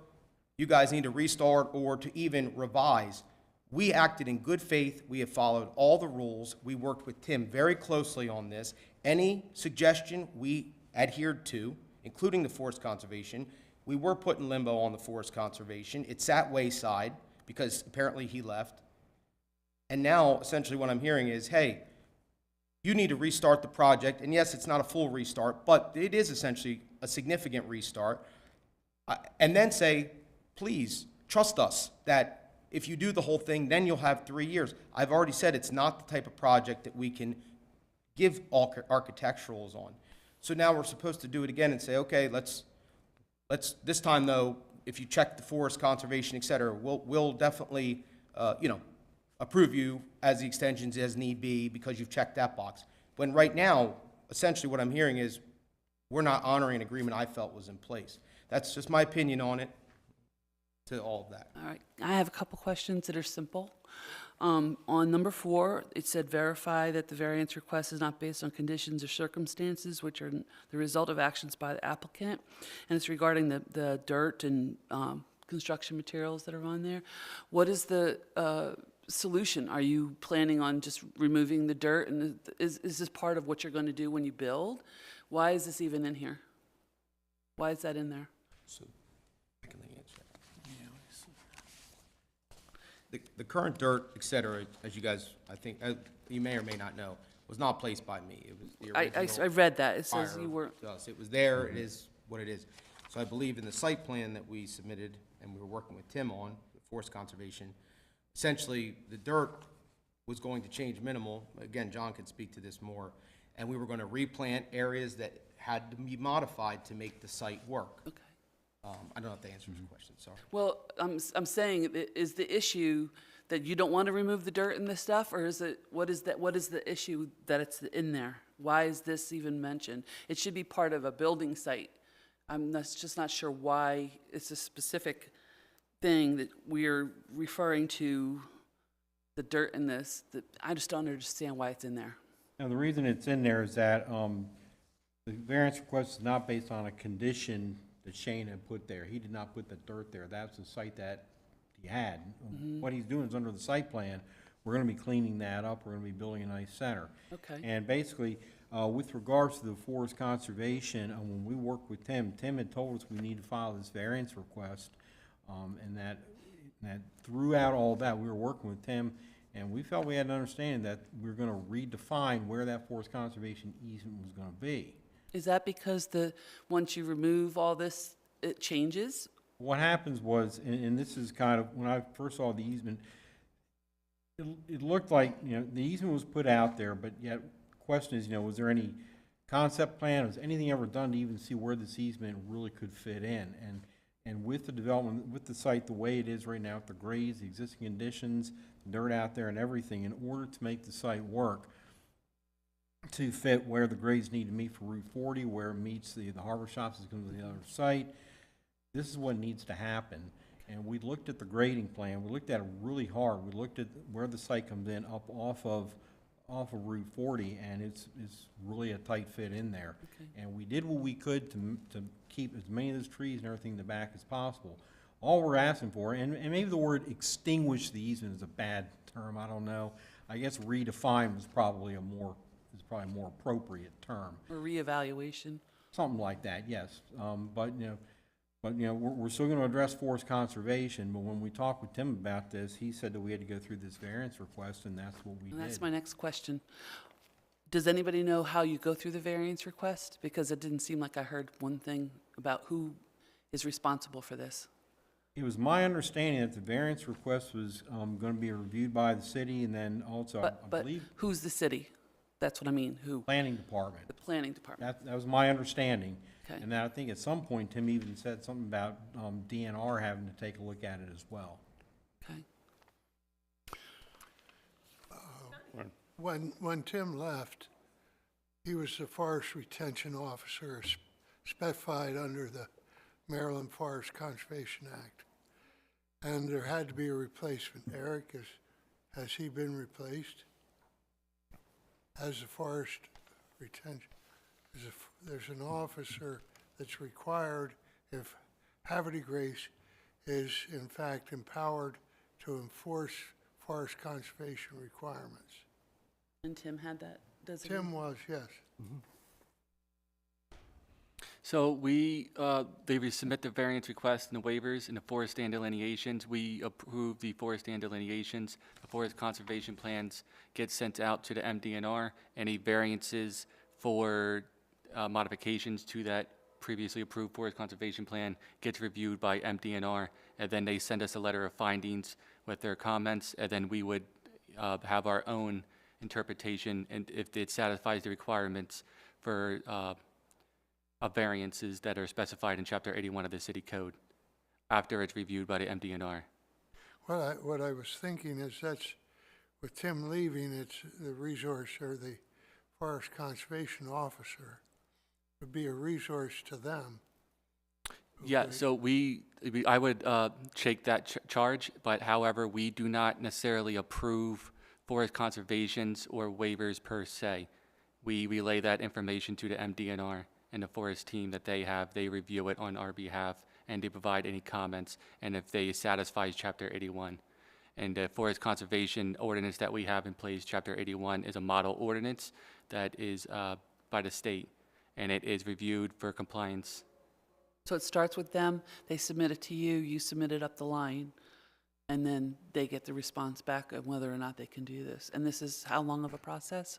you guys need to restart or to even revise. We acted in good faith. We have followed all the rules. We worked with Tim very closely on this. Any suggestion we adhered to, including the forest conservation. We were put in limbo on the forest conservation. It sat wayside because apparently he left. And now, essentially what I'm hearing is, hey, you need to restart the project. And yes, it's not a full restart, but it is essentially a significant restart. And then say, please, trust us that if you do the whole thing, then you'll have 3 years. I've already said it's not the type of project that we can give architecturals on. So now we're supposed to do it again and say, okay, let's this time though, if you check the forest conservation, et cetera, we'll definitely, approve you as the extensions as need be because you've checked that box. When right now, essentially what I'm hearing is we're not honoring an agreement I felt was in place. That's just my opinion on it, to all of that.
All right, I have a couple questions that are simple. On number 4, it said verify that the variance request is not based on conditions or circumstances which are the result of actions by the applicant, and it's regarding the dirt and construction materials that are on there. What is the solution? Are you planning on just removing the dirt, and is this part of what you're going to do when you build? Why is this even in here? Why is that in there?
So, I can answer. The current dirt, et cetera, as you guys, I think, you may or may not know, was not placed by me. It was the original.
I read that. It says
prior
you were.
to us. It was there, it is what it is. So I believe in the site plan that we submitted, and we were working with Tim on, the forest conservation, essentially, the dirt was going to change minimal. Again, John can speak to this more. And we were going to replant areas that had to be modified to make the site work.
Okay.
I don't know if that answers your question, sorry.
Well, I'm saying, is the issue that you don't want to remove the dirt and this stuff, or is it, what is the issue that it's in there? Why is this even mentioned? It should be part of a building site. Just not sure why it's a specific thing that we're referring to the dirt in this. I just don't understand why it's in there.
Now, the reason it's in there is that the variance request is not based on a condition that Shane had put there. He did not put the dirt there. That's the site that he had. What he's doing is under the site plan, we're gonna be cleaning that up. We're gonna be building a nice center.
Okay.
And basically, with regards to the forest conservation, when we worked with Tim had told us we need to file this variance request, and that throughout all that, we were working with Tim, and we felt we had an understanding that we were gonna redefine where that forest conservation easement was gonna be.
Is that because once you remove all this, it changes?
What happens was, and this is kind of, when I first saw the easement, it looked like, the easement was put out there, but yet, the question is, was there any concept plan, was anything ever done to even see where this easement really could fit in? And with the development, with the site the way it is right now, with the grades, the existing conditions, dirt out there and everything, in order to make the site work, to fit where the grades need to meet for Route 40, where it meets the harbor shops is going to the other site. This is what needs to happen. And we looked at the grading plan. We looked at it really hard. We looked at where the site comes in up off of Route 40, and it's really a tight fit in there.
Okay.
And we did what we could to keep as many of those trees and everything in the back as possible. All we're asking for, and maybe the word extinguish the easement is a bad term, I don't know. I guess redefine is probably a more appropriate term.
Or reevaluation?
Something like that, yes. But we're still going to address forest conservation, but when we talked with Tim about this, he said that we had to go through this variance request, and that's what we
And
did.
that's my next question. Does anybody know how you go through the variance request? Because it didn't seem like I heard one thing about who is responsible for this.
It was my understanding that the variance request was going to be reviewed by the city, and then also, I
But
believe,
who's the city? That's what I mean, who?
planning department.
The planning department.
That was my understanding.
Okay.
And then I think at some point, Tim even said something about DNR having to take a look at it as well.
Okay.
When Tim left, he was the forest retention officer specified under the Maryland Forest Conservation Act. And there had to be a replacement. Eric, has he been replaced as a forest retention? There's an officer that's required if Havre Grace is in fact empowered to enforce forest conservation requirements.
And Tim had that designated?
Tim was, yes.
So they resubmit the variance request and the waivers and the forest stand delineations. We approve the forest stand delineations. The forest conservation plans get sent out to the MDNR. Any variances for modifications to that previously approved forest conservation plan gets reviewed by MDNR, and then they send us a letter of findings with their comments, and then we would have our own interpretation, and if it satisfies the requirements for variances that are specified in Chapter 81 of the City Code, after it's reviewed by the MDNR.
What I was thinking is that's, with Tim leaving, it's the resource or the forest conservation officer would be a resource to them.
Yeah, so I would take that charge, but however, we do not necessarily approve forest conservations or waivers per se. We relay that information to the MDNR and the forest team that they have. They review it on our behalf, and they provide any comments, and if they satisfy Chapter 81. And the forest conservation ordinance that we have in place, Chapter 81, is a model ordinance that is by the state, and it is reviewed for compliance.
So it starts with them, they submit it to you, you submit it up the line, and then they get the response back of whether or not they can do this. And this is how long of a process?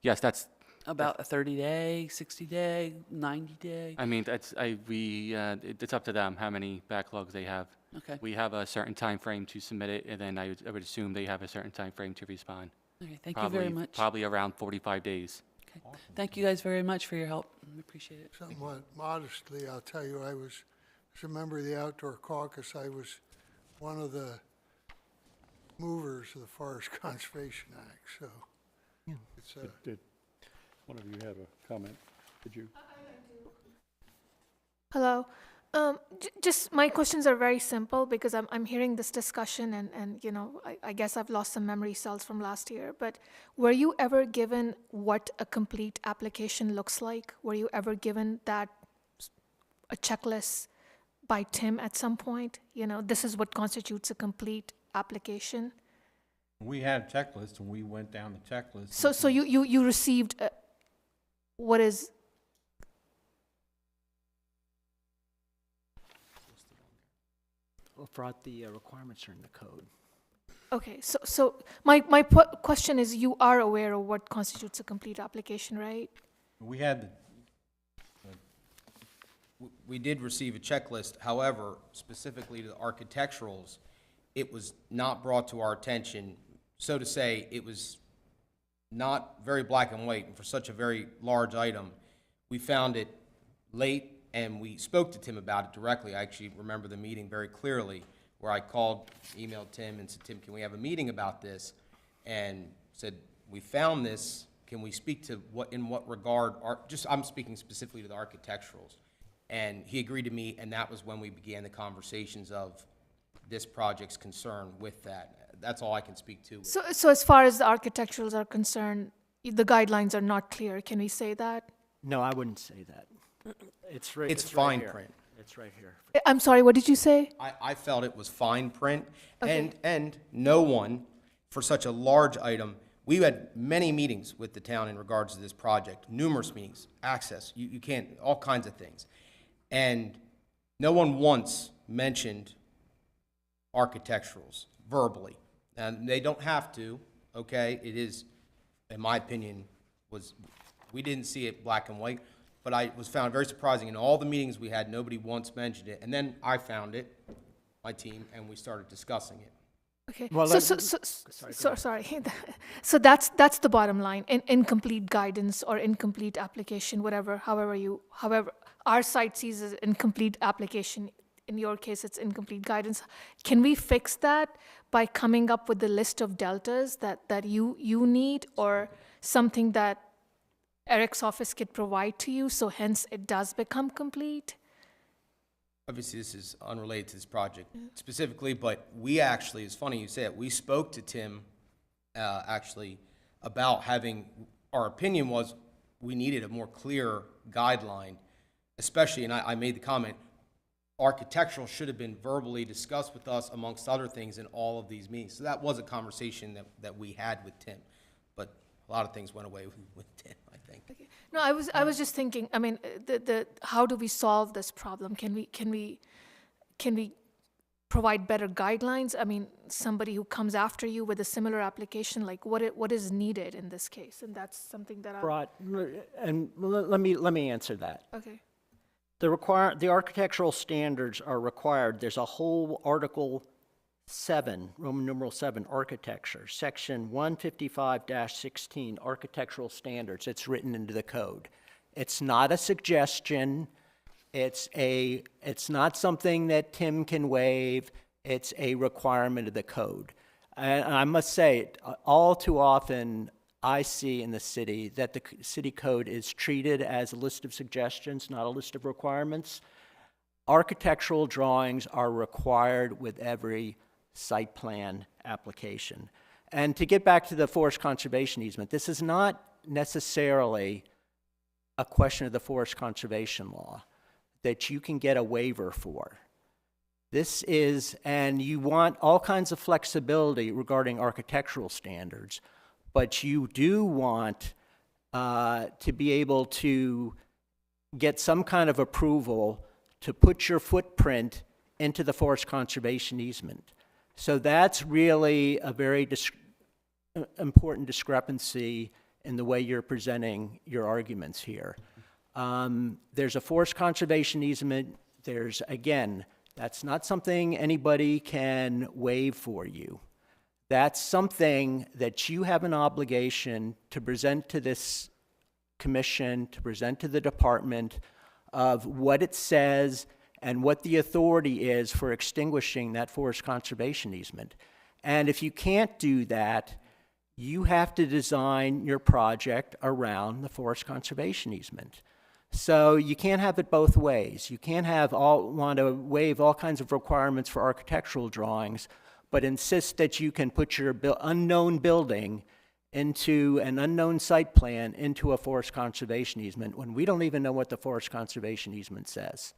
Yes, that's,
About a 30-day, 60-day, 90-day?
I mean, it's up to them how many backlogs they have.
Okay.
We have a certain time frame to submit it, and then I would assume they have a certain time frame to respond.
Okay, thank you very much.
Probably around 45 days.
Thank you guys very much for your help. We appreciate it.
Somewhat modestly, I'll tell you, as a member of the Outdoor Caucus, I was one of the movers of the Forest Conservation Act, so it's
Did one of you have a comment? Did you?
Hello. Just my questions are very simple because I'm hearing this discussion and you know, I guess I've lost some memory cells from last year, but were you ever given what a complete application looks like? Were you ever given that, a checklist by Tim at some point? You know, this is what constitutes a complete application?
We had a checklist and we went down the checklist.
So you received what is,
Brought the requirements are in the code.
okay, so my question is, you are aware of what constitutes a complete application, right?
We had,
We did receive a checklist, however, specifically to the architecturals, it was not brought to our attention. So to say, it was not very black and white, and for such a very large item, we found it late, and we spoke to Tim about it directly. I actually remember the meeting very clearly, where I called, emailed Tim, and said, Tim, can we have a meeting about this? And said, we found this, can we speak to in what regard, I'm speaking specifically to the architecturals. And he agreed to meet, and that was when we began the conversations of this project's concern with that. That's all I can speak to.
So as far as the architecturals are concerned, the guidelines are not clear. Can we say that?
No, I wouldn't say that. It's right.
It's
right
fine
here.
print.
It's right here.
I'm sorry, what did you say?
I felt it was fine print,
Okay.
and no one, for such a large item, we had many meetings with the town in regards to this project, numerous meetings, access, you can't, all kinds of things. And no one once mentioned architecturals verbally. And they don't have to, okay? It is, in my opinion, we didn't see it black and white, but I was found very surprising. In all the meetings we had, nobody once mentioned it. And then I found it, my team, and we started discussing it.
Okay,
Well,
sorry. So that's the bottom line, incomplete guidance or incomplete application, however our site sees as incomplete application. In your case, it's incomplete guidance. Can we fix that by coming up with the list of deltas that you need, or something that Eric's office could provide to you, so hence it does become complete?
Obviously, this is unrelated to this project specifically, but we actually, it's funny you say it, we spoke to Tim, actually, about having, our opinion was we needed a more clear guideline, especially, and I made the comment, architectural should have been verbally discussed with us amongst other things in all of these meetings. So that was a conversation that we had with Tim, but a lot of things went away with Tim, I think.
Okay. No, I was just thinking, I mean, how do we solve this problem? Can we provide better guidelines? I mean, somebody who comes after you with a similar application, like what is needed in this case? And that's something that
Let me answer that.
okay.
The architectural standards are required. There's a whole Article 7, Roman numeral 7, architecture, section 155-16, architectural standards. It's written into the code. It's not a suggestion. It's not something that Tim can waive. It's a requirement of the code. And I must say, all too often, I see in the city that the city code is treated as a list of suggestions, not a list of requirements. Architectural drawings are required with every site plan application. And to get back to the forest conservation easement, this is not necessarily a question of the forest conservation law that you can get a waiver for. This is, and you want all kinds of flexibility regarding architectural standards, but you do want to be able to get some kind of approval to put your footprint into the forest conservation easement. So that's really a very important discrepancy in the way you're presenting your arguments here. There's a forest conservation easement. Again, that's not something anybody can waive for you. That's something that you have an obligation to present to this commission to present to the department of what it says and what the authority is for extinguishing that forest conservation easement. And if you can't do that, you have to design your project around the forest conservation easement. So you can't have it both ways. You can't want to waive all kinds of requirements for architectural drawings, but insist that you can put your unknown building into an unknown site plan into a forest conservation easement when we don't even know what the forest conservation easement says.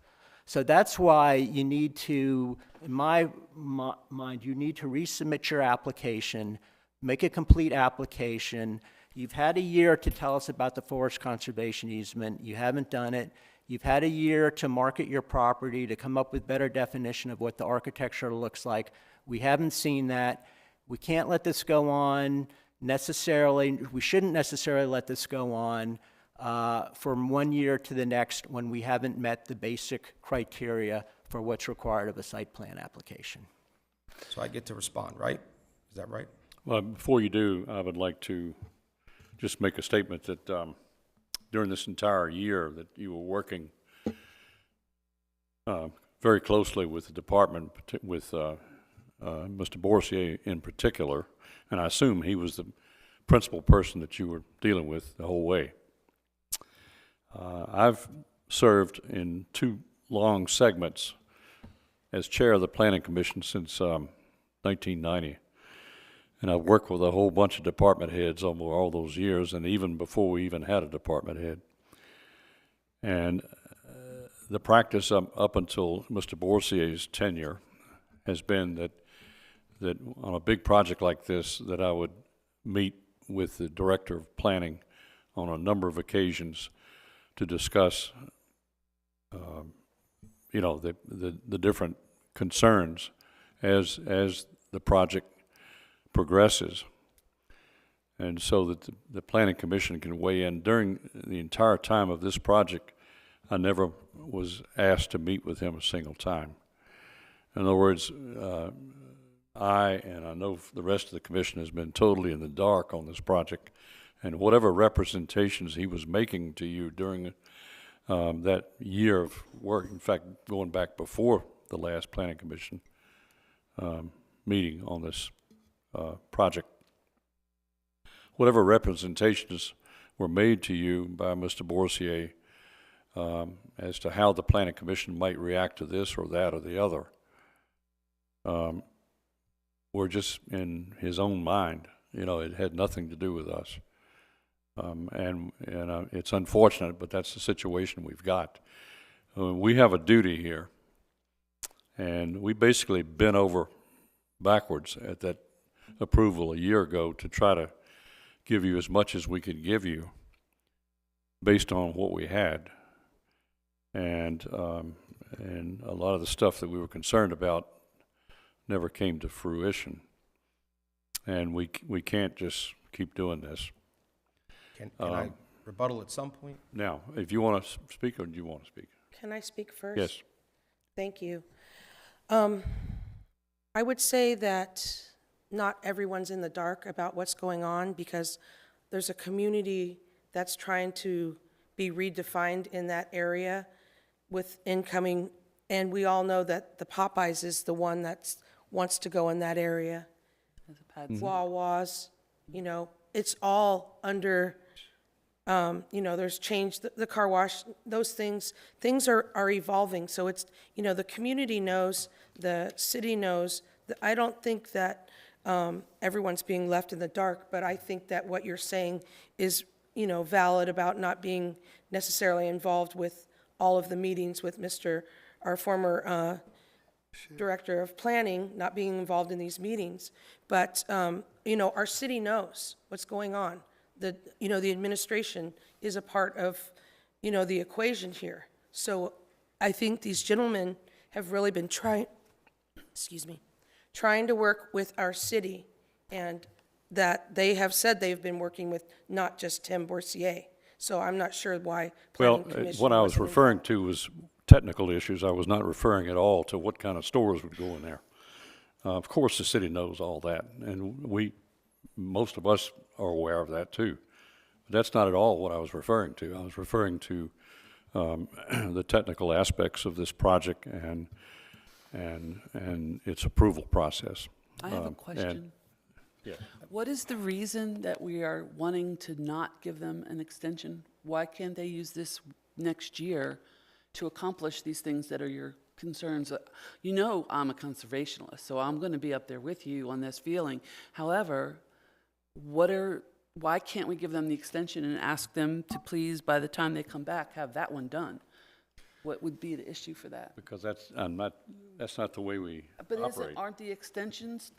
So that's why you need to, in my mind, you need to resubmit your application, make a complete application. You've had a year to tell us about the forest conservation easement. You haven't done it. You've had a year to market your property, to come up with better definition of what the architecture looks like. We haven't seen that. We can't let this go on necessarily. We shouldn't necessarily let this go on from 1 year to the next when we haven't met the basic criteria for what's required of a site plan application.
So I get to respond, right? Is that right?
Well, before you do, I would like to just make a statement that during this entire year that you were working very closely with the department, with Mr. Borsier in particular, and I assume he was the principal person that you were dealing with the whole way. I've served in 2 long segments as chair of the Planning Commission since 1990. And I've worked with a whole bunch of department heads over all those years, and even before we even had a department head. And the practice up until Mr. Borsier's tenure has been that on a big project like this, that I would meet with the director of planning on a number of occasions to discuss, the different concerns as the project progresses, and so that the Planning Commission can weigh in. During the entire time of this project, I never was asked to meet with him a single time. In other words, I know the rest of the commission has been totally in the dark on this project, and whatever representations he was making to you during that year of work, in fact, going back before the last Planning Commission meeting on this project, whatever representations were made to you by Mr. Borsier as to how the Planning Commission might react to this or that or the other, were just in his own mind. It had nothing to do with us. And it's unfortunate, but that's the situation we've got. We have a duty here, and we basically bent over backwards at that approval a year ago to try to give you as much as we could give you based on what we had. And a lot of the stuff that we were concerned about never came to fruition. And we can't just keep doing this.
Can I rebuttal at some point?
Now, if you want to speak, or do you want to speak?
Can I speak first?
Yes.
Thank you. I would say that not everyone's in the dark about what's going on, because there's a community that's trying to be redefined in that area with incoming, and we all know that the Popeyes is the one that wants to go in that area. Wawa's, it's all under, there's change, the car wash, those things are evolving. So it's, the community knows, the city knows. I don't think that everyone's being left in the dark, but I think that what you're saying is, valid about not being necessarily involved with all of the meetings with our former director of planning, not being involved in these meetings. But, our city knows what's going on. The administration is a part of, the equation here. So I think these gentlemen have really been trying to work with our city, and that they have said they've been working with not just Tim Borsier. So I'm not sure why Planning Commission
what I was
wasn't
referring to was technical issues. I was not referring at all to what kind of stores would go in there. Of course, the city knows all that, and most of us are aware of that too. That's not at all what I was referring to. I was referring to the technical aspects of this project and its approval process.
I have a
and-
question.
Yeah.
What is the reason that we are wanting to not give them an extension? Why can't they use this next year to accomplish these things that are your concerns? You know I'm a conservationist, so I'm going to be up there with you on this feeling. However, why can't we give them the extension and ask them to please, by the time they come back, have that one done? What would be the issue for that?
Because that's not the way we
But
operate.
aren't the extensions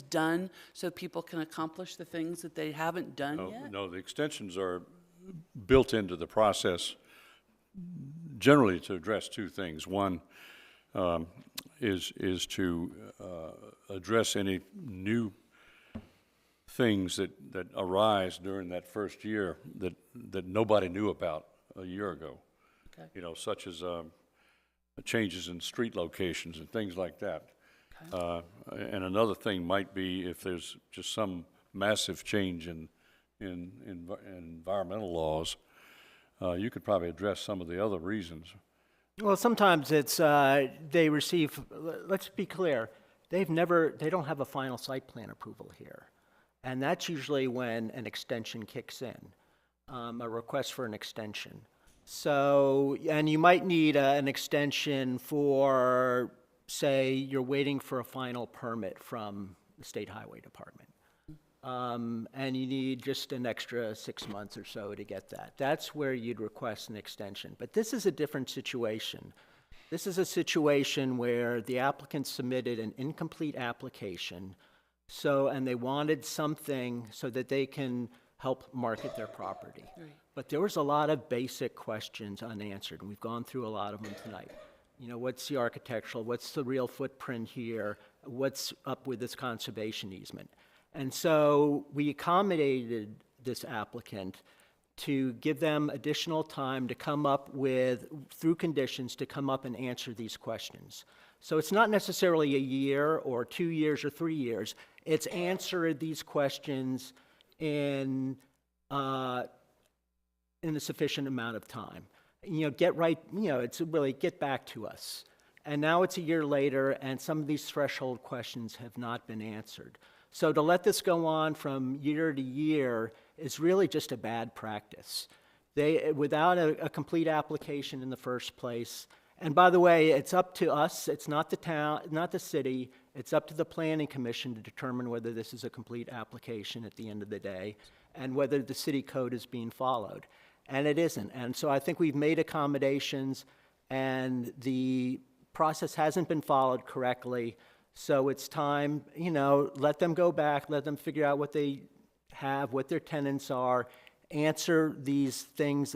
done so people can accomplish the things that they haven't done yet?
No, the extensions are built into the process generally to address two things. One is to address any new things that arise during that first year that nobody knew about a year ago.
Okay.
You know, such as changes in street locations and things like that. And another thing might be if there's just some massive change in environmental laws, you could probably address some of the other reasons.
Well, sometimes it's, they receive, let's be clear, they don't have a final site plan approval here. And that's usually when an extension kicks in, a request for an extension. So, and you might need an extension for, say, you're waiting for a final permit from the State Highway Department. And you need just an extra 6 months or so to get that. That's where you'd request an extension. But this is a different situation. This is a situation where the applicant submitted an incomplete application, and they wanted something so that they can help market their property.
Right.
But there was a lot of basic questions unanswered, and we've gone through a lot of them tonight. You know, what's the architectural, what's the real footprint here, what's up with this conservation easement? And so we accommodated this applicant to give them additional time to come up with, through conditions, to come up and answer these questions. So it's not necessarily a year or 2 years or 3 years. It's answered these questions in a sufficient amount of time. You know, it's really get back to us. And now it's a year later, and some of these threshold questions have not been answered. So to let this go on from year to year is really just a bad practice. Without a complete application in the first place, and by the way, it's up to us, it's not the town, not the city, it's up to the Planning Commission to determine whether this is a complete application at the end of the day, and whether the city code is being followed. And it isn't. And so I think we've made accommodations, and the process hasn't been followed correctly. So it's time, you know, let them go back, let them figure out what they have, what their tenants are, answer these things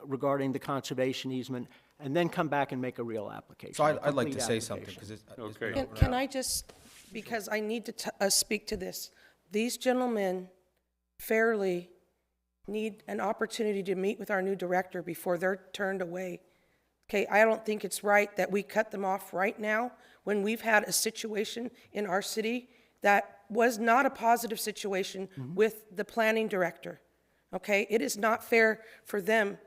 regarding the conservation easement, and then come back and make a real application.
So
a
I'd like to
complete
say something,
application.
because
Okay.
Can I just, because I need to speak to this. These gentlemen fairly need an opportunity to meet with our new director before they're turned away. Okay, I don't think it's right that we cut them off right now when we've had a situation in our city that was not a positive situation with the planning director. Okay, it is not fair for them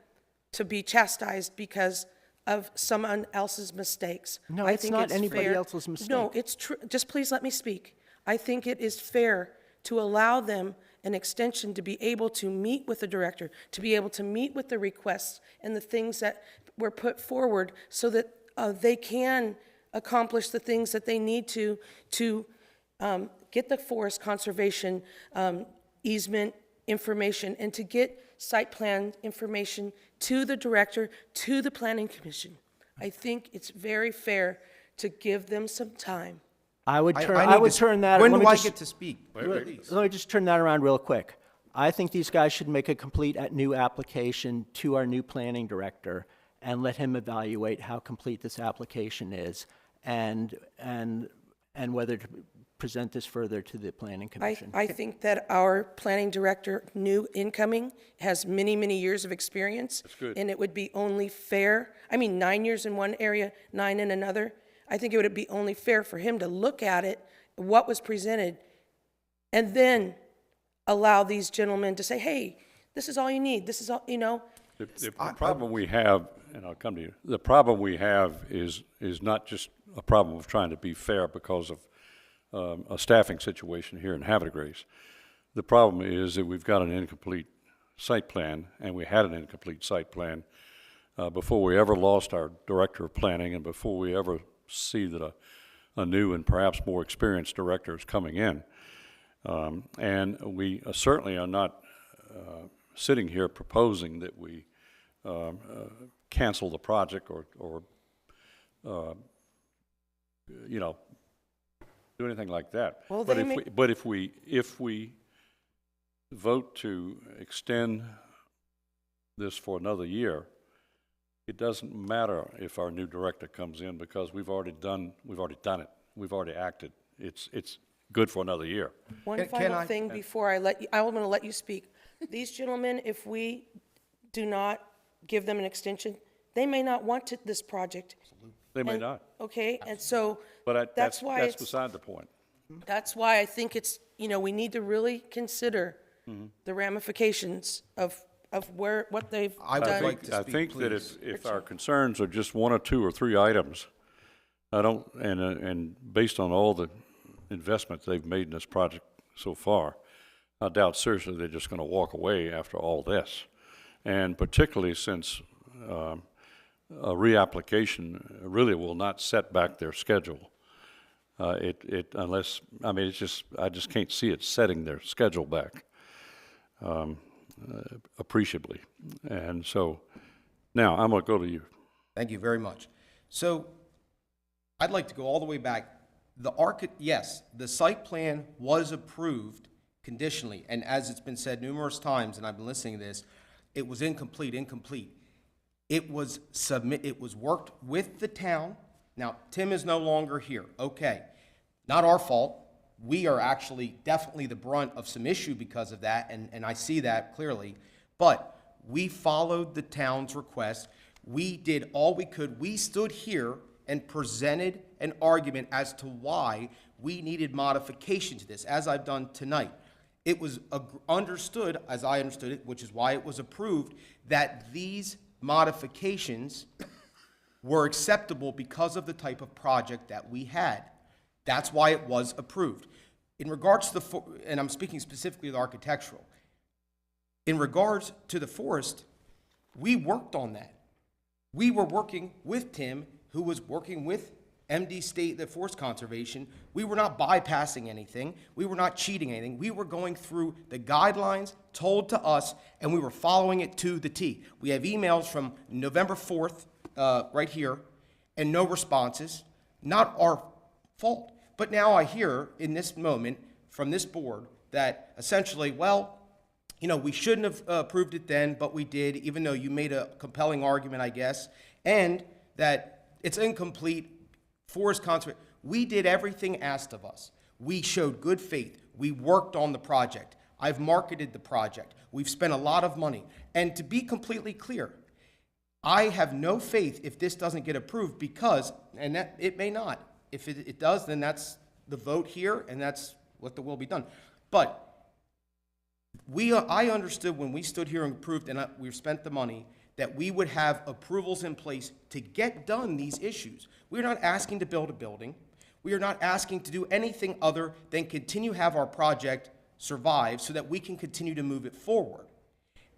to be chastised because of someone else's mistakes.
No,
I
it's
think
not anybody
fair-
else's mistake.
No, it's true. Just please let me speak. I think it is fair to allow them an extension to be able to meet with the director, to be able to meet with the requests and the things that were put forward so that they can accomplish the things that they need to get the forest conservation easement information and to get site plan information to the director, to the planning commission. I think it's very fair to give them some time.
I would
I
turn, turn that.
When
let
do
me
I
just-
get to speak? Please.
Let me just turn that around real quick. I think these guys should make a complete new application to our new planning director and let him evaluate how complete this application is and whether to present this further to the planning commission.
I think that our planning director, new incoming, has many, many years of experience.
That's good.
And it would be only fair, 9 years in one area, 9 in another. I think it would be only fair for him to look at it, what was presented, and then allow these gentlemen to say, hey, this is all you need, this is all, you know?
The problem we have, and I'll come to you, the problem we have is not just a problem of trying to be fair because of a staffing situation here in Havre. The problem is that we've got an incomplete site plan, and we had an incomplete site plan before we ever lost our director of planning and before we ever see that a new and perhaps more experienced director is coming in. And we certainly are not sitting here proposing that we cancel the project or you know, do anything like that.
Well,
But
they
if
may-
we, but if we vote to extend this for another year, it doesn't matter if our new director comes in because we've already done it. We've already acted. It's good for another year.
One
Can
final
I-
thing before I let you, I want to let you speak. These gentlemen, if we do not give them an extension, they may not want this project.
They may
And-
not,
Okay, and so
but
that's why
that's
it's,
beside the point.
that's why I think it's, you know, we need to really consider
Mm-hmm.
the ramifications of what they've
I would
done.
like to
I
speak,
think that
please.
if our concerns are just one or two or three items, I don't, and based on all the investment they've made in this project so far, I doubt seriously they're just going to walk away after all this. And particularly since a reapplication really will not set back their schedule. Unless, I mean, I just can't see it setting their schedule back appreciably. And so, now, I'm going to go to you.
Thank you very much. So I'd like to go all the way back. Yes, the site plan was approved conditionally, and as it's been said numerous times, and I've been listening to this, it was incomplete. It was worked with the town. Now, Tim is no longer here. Okay, not our fault. We are actually definitely the brunt of some issue because of that, and I see that clearly. But we followed the town's request. We did all we could. We stood here and presented an argument as to why we needed modification to this, as I've done tonight. It was understood, as I understood it, which is why it was approved, that these modifications were acceptable because of the type of project that we had. That's why it was approved. In regards to and I'm speaking specifically of the architectural, in regards to the forest, we worked on that. We were working with Tim, who was working with MD State, the Forest Conservation. We were not bypassing anything. We were not cheating anything. We were going through the guidelines told to us, and we were following it to the T. We have emails from November 4th, right here, and no responses. Not our fault. But now I hear in this moment from this board that essentially, well, you know, we shouldn't have approved it then, but we did, even though you made a compelling argument, I guess, and that it's incomplete, forest conservation. We did everything asked of us. We showed good faith. We worked on the project. I've marketed the project. We've spent a lot of money. And to be completely clear, I have no faith if this doesn't get approved because, and that it may not. If it does, then that's the vote here, and that's what will be done. But I understood when we stood here and approved, and we spent the money, that we would have approvals in place to get done these issues. We're not asking to build a building. We are not asking to do anything other than continue have our project survive so that we can continue to move it forward.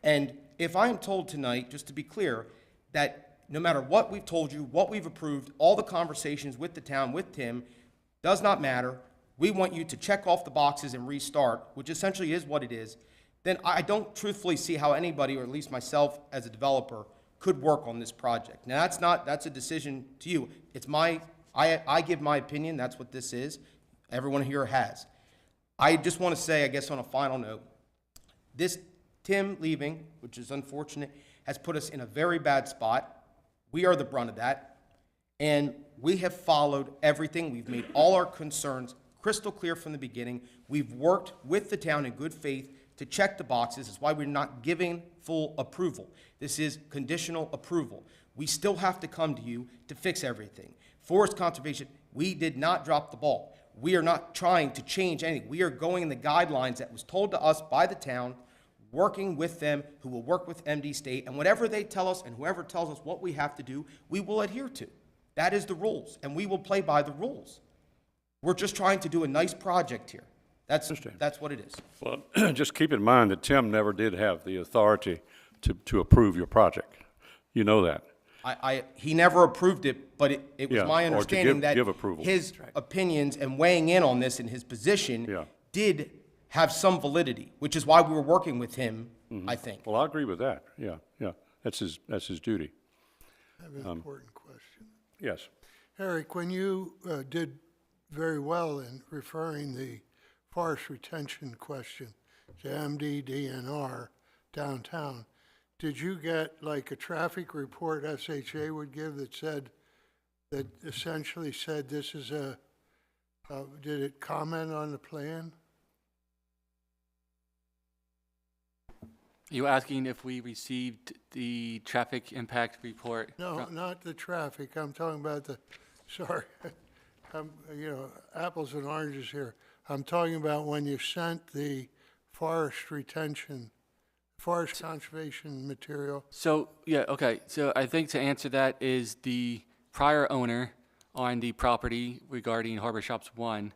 And if I am told tonight, just to be clear, that no matter what we've told you, what we've approved, all the conversations with the town, with Tim, does not matter. We want you to check off the boxes and restart, which essentially is what it is. Then I don't truthfully see how anybody, or at least myself as a developer, could work on this project. Now, that's a decision to you. It's I give my opinion, that's what this is. Everyone here has. I just want to say, I guess on a final note, this Tim leaving, which is unfortunate, has put us in a very bad spot. We are the brunt of that. And we have followed everything. We've made all our concerns crystal clear from the beginning. We've worked with the town in good faith to check the boxes. That's why we're not giving full approval. This is conditional approval. We still have to come to you to fix everything. Forest conservation, we did not drop the ball. We are not trying to change anything. We are going in the guidelines that was told to us by the town, working with them, who will work with MD State, and whatever they tell us and whoever tells us what we have to do, we will adhere to. That is the rules, and we will play by the rules. We're just trying to do a nice project here. That's what it is.
Well, just keep in mind that Tim never did have the authority to approve your project. You know that.
He never approved it, but it was
Yeah,
my
or to
understanding that
give approval.
his opinions and weighing in on this and his position
Yeah.
did have some validity, which is why we were working with him, I think.
Well, I agree with that. Yeah, yeah. That's his duty.
I have an important question.
Yes.
Eric, when you did very well in referring the forest retention question to MDDNR downtown, did you get like a traffic report SHA would give that essentially said this is did it comment on the plan?
You asking if we received the traffic impact report?
No, not the traffic, I'm talking about sorry, apples and oranges here. I'm talking about when you sent the forest conservation material.
So, yeah, okay. So I think to answer that is the prior owner on the property regarding Harbor Shops 1,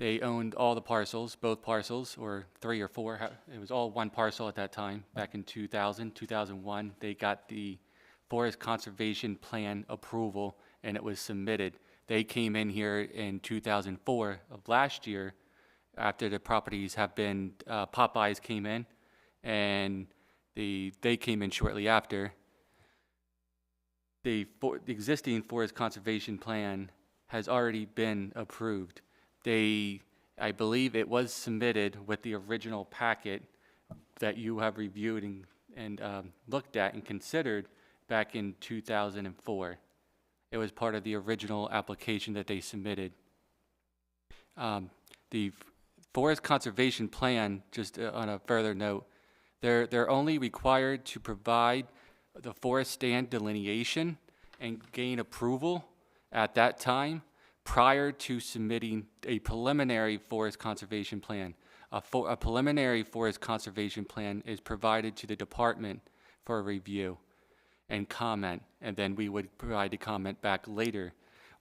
they owned all the parcels, both parcels, or 3 or 4. It was all one parcel at that time, back in 2000, 2001. They got the Forest Conservation Plan approval, and it was submitted. They came in here in 2004 of last year, after the properties have been, Popeyes came in, and they came in shortly after. The existing Forest Conservation Plan has already been approved. I believe it was submitted with the original packet that you have reviewed and looked at and considered back in 2004. It was part of the original application that they submitted. The Forest Conservation Plan, just on a further note, they're only required to provide the forest stand delineation and gain approval at that time prior to submitting a preliminary forest conservation plan. A preliminary forest conservation plan is provided to the department for review and comment, and then we would provide the comment back later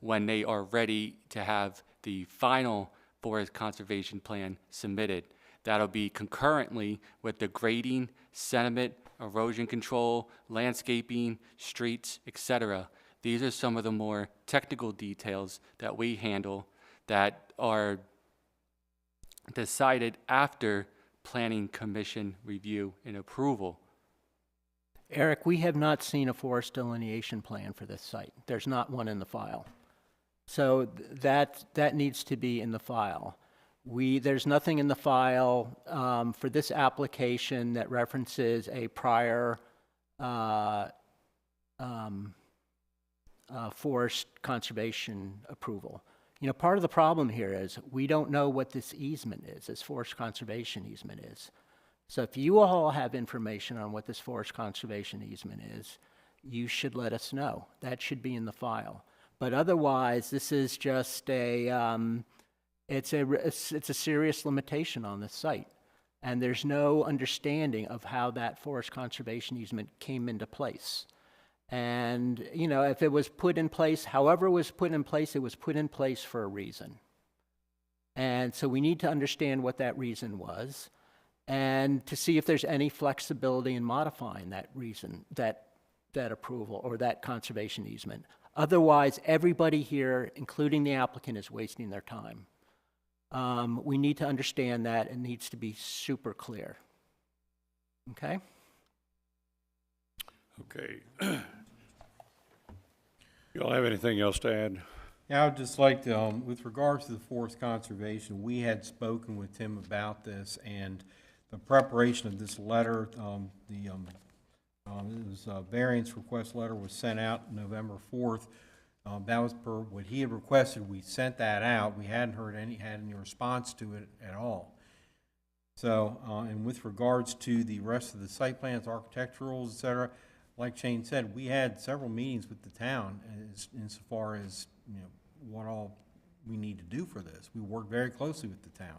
when they are ready to have the final forest conservation plan submitted. That'll be concurrently with the grading, sediment, erosion control, landscaping, streets, etc. These are some of the more technical details that we handle that are decided after Planning Commission review and approval.
Eric, we have not seen a forest delineation plan for this site. There's not one in the file. So that needs to be in the file. There's nothing in the file for this application that references a prior forest conservation approval. You know, part of the problem here is we don't know what this easement is, this forest conservation easement is. So if you all have information on what this forest conservation easement is, you should let us know. That should be in the file. But otherwise, this is just it's a serious limitation on this site. And there's no understanding of how that forest conservation easement came into place. And, you know, if it was put in place, however it was put in place, it was put in place for a reason. And so we need to understand what that reason was and to see if there's any flexibility in modifying that reason, that approval or that conservation easement. Otherwise, everybody here, including the applicant, is wasting their time. We need to understand that. It needs to be super clear. Okay?
Okay. Y'all have anything else to add?
Yeah, I would just like to, with regards to the forest conservation, we had spoken with Tim about this, and the preparation of this letter, his variance request letter was sent out November 4th. That was per what he had requested. We sent that out. We hadn't had any response to it at all. So, and with regards to the rest of the site plans, architecturals, et cetera, like Shane said, we had several meetings with the town insofar as, you know, what all we need to do for this. We worked very closely with the town.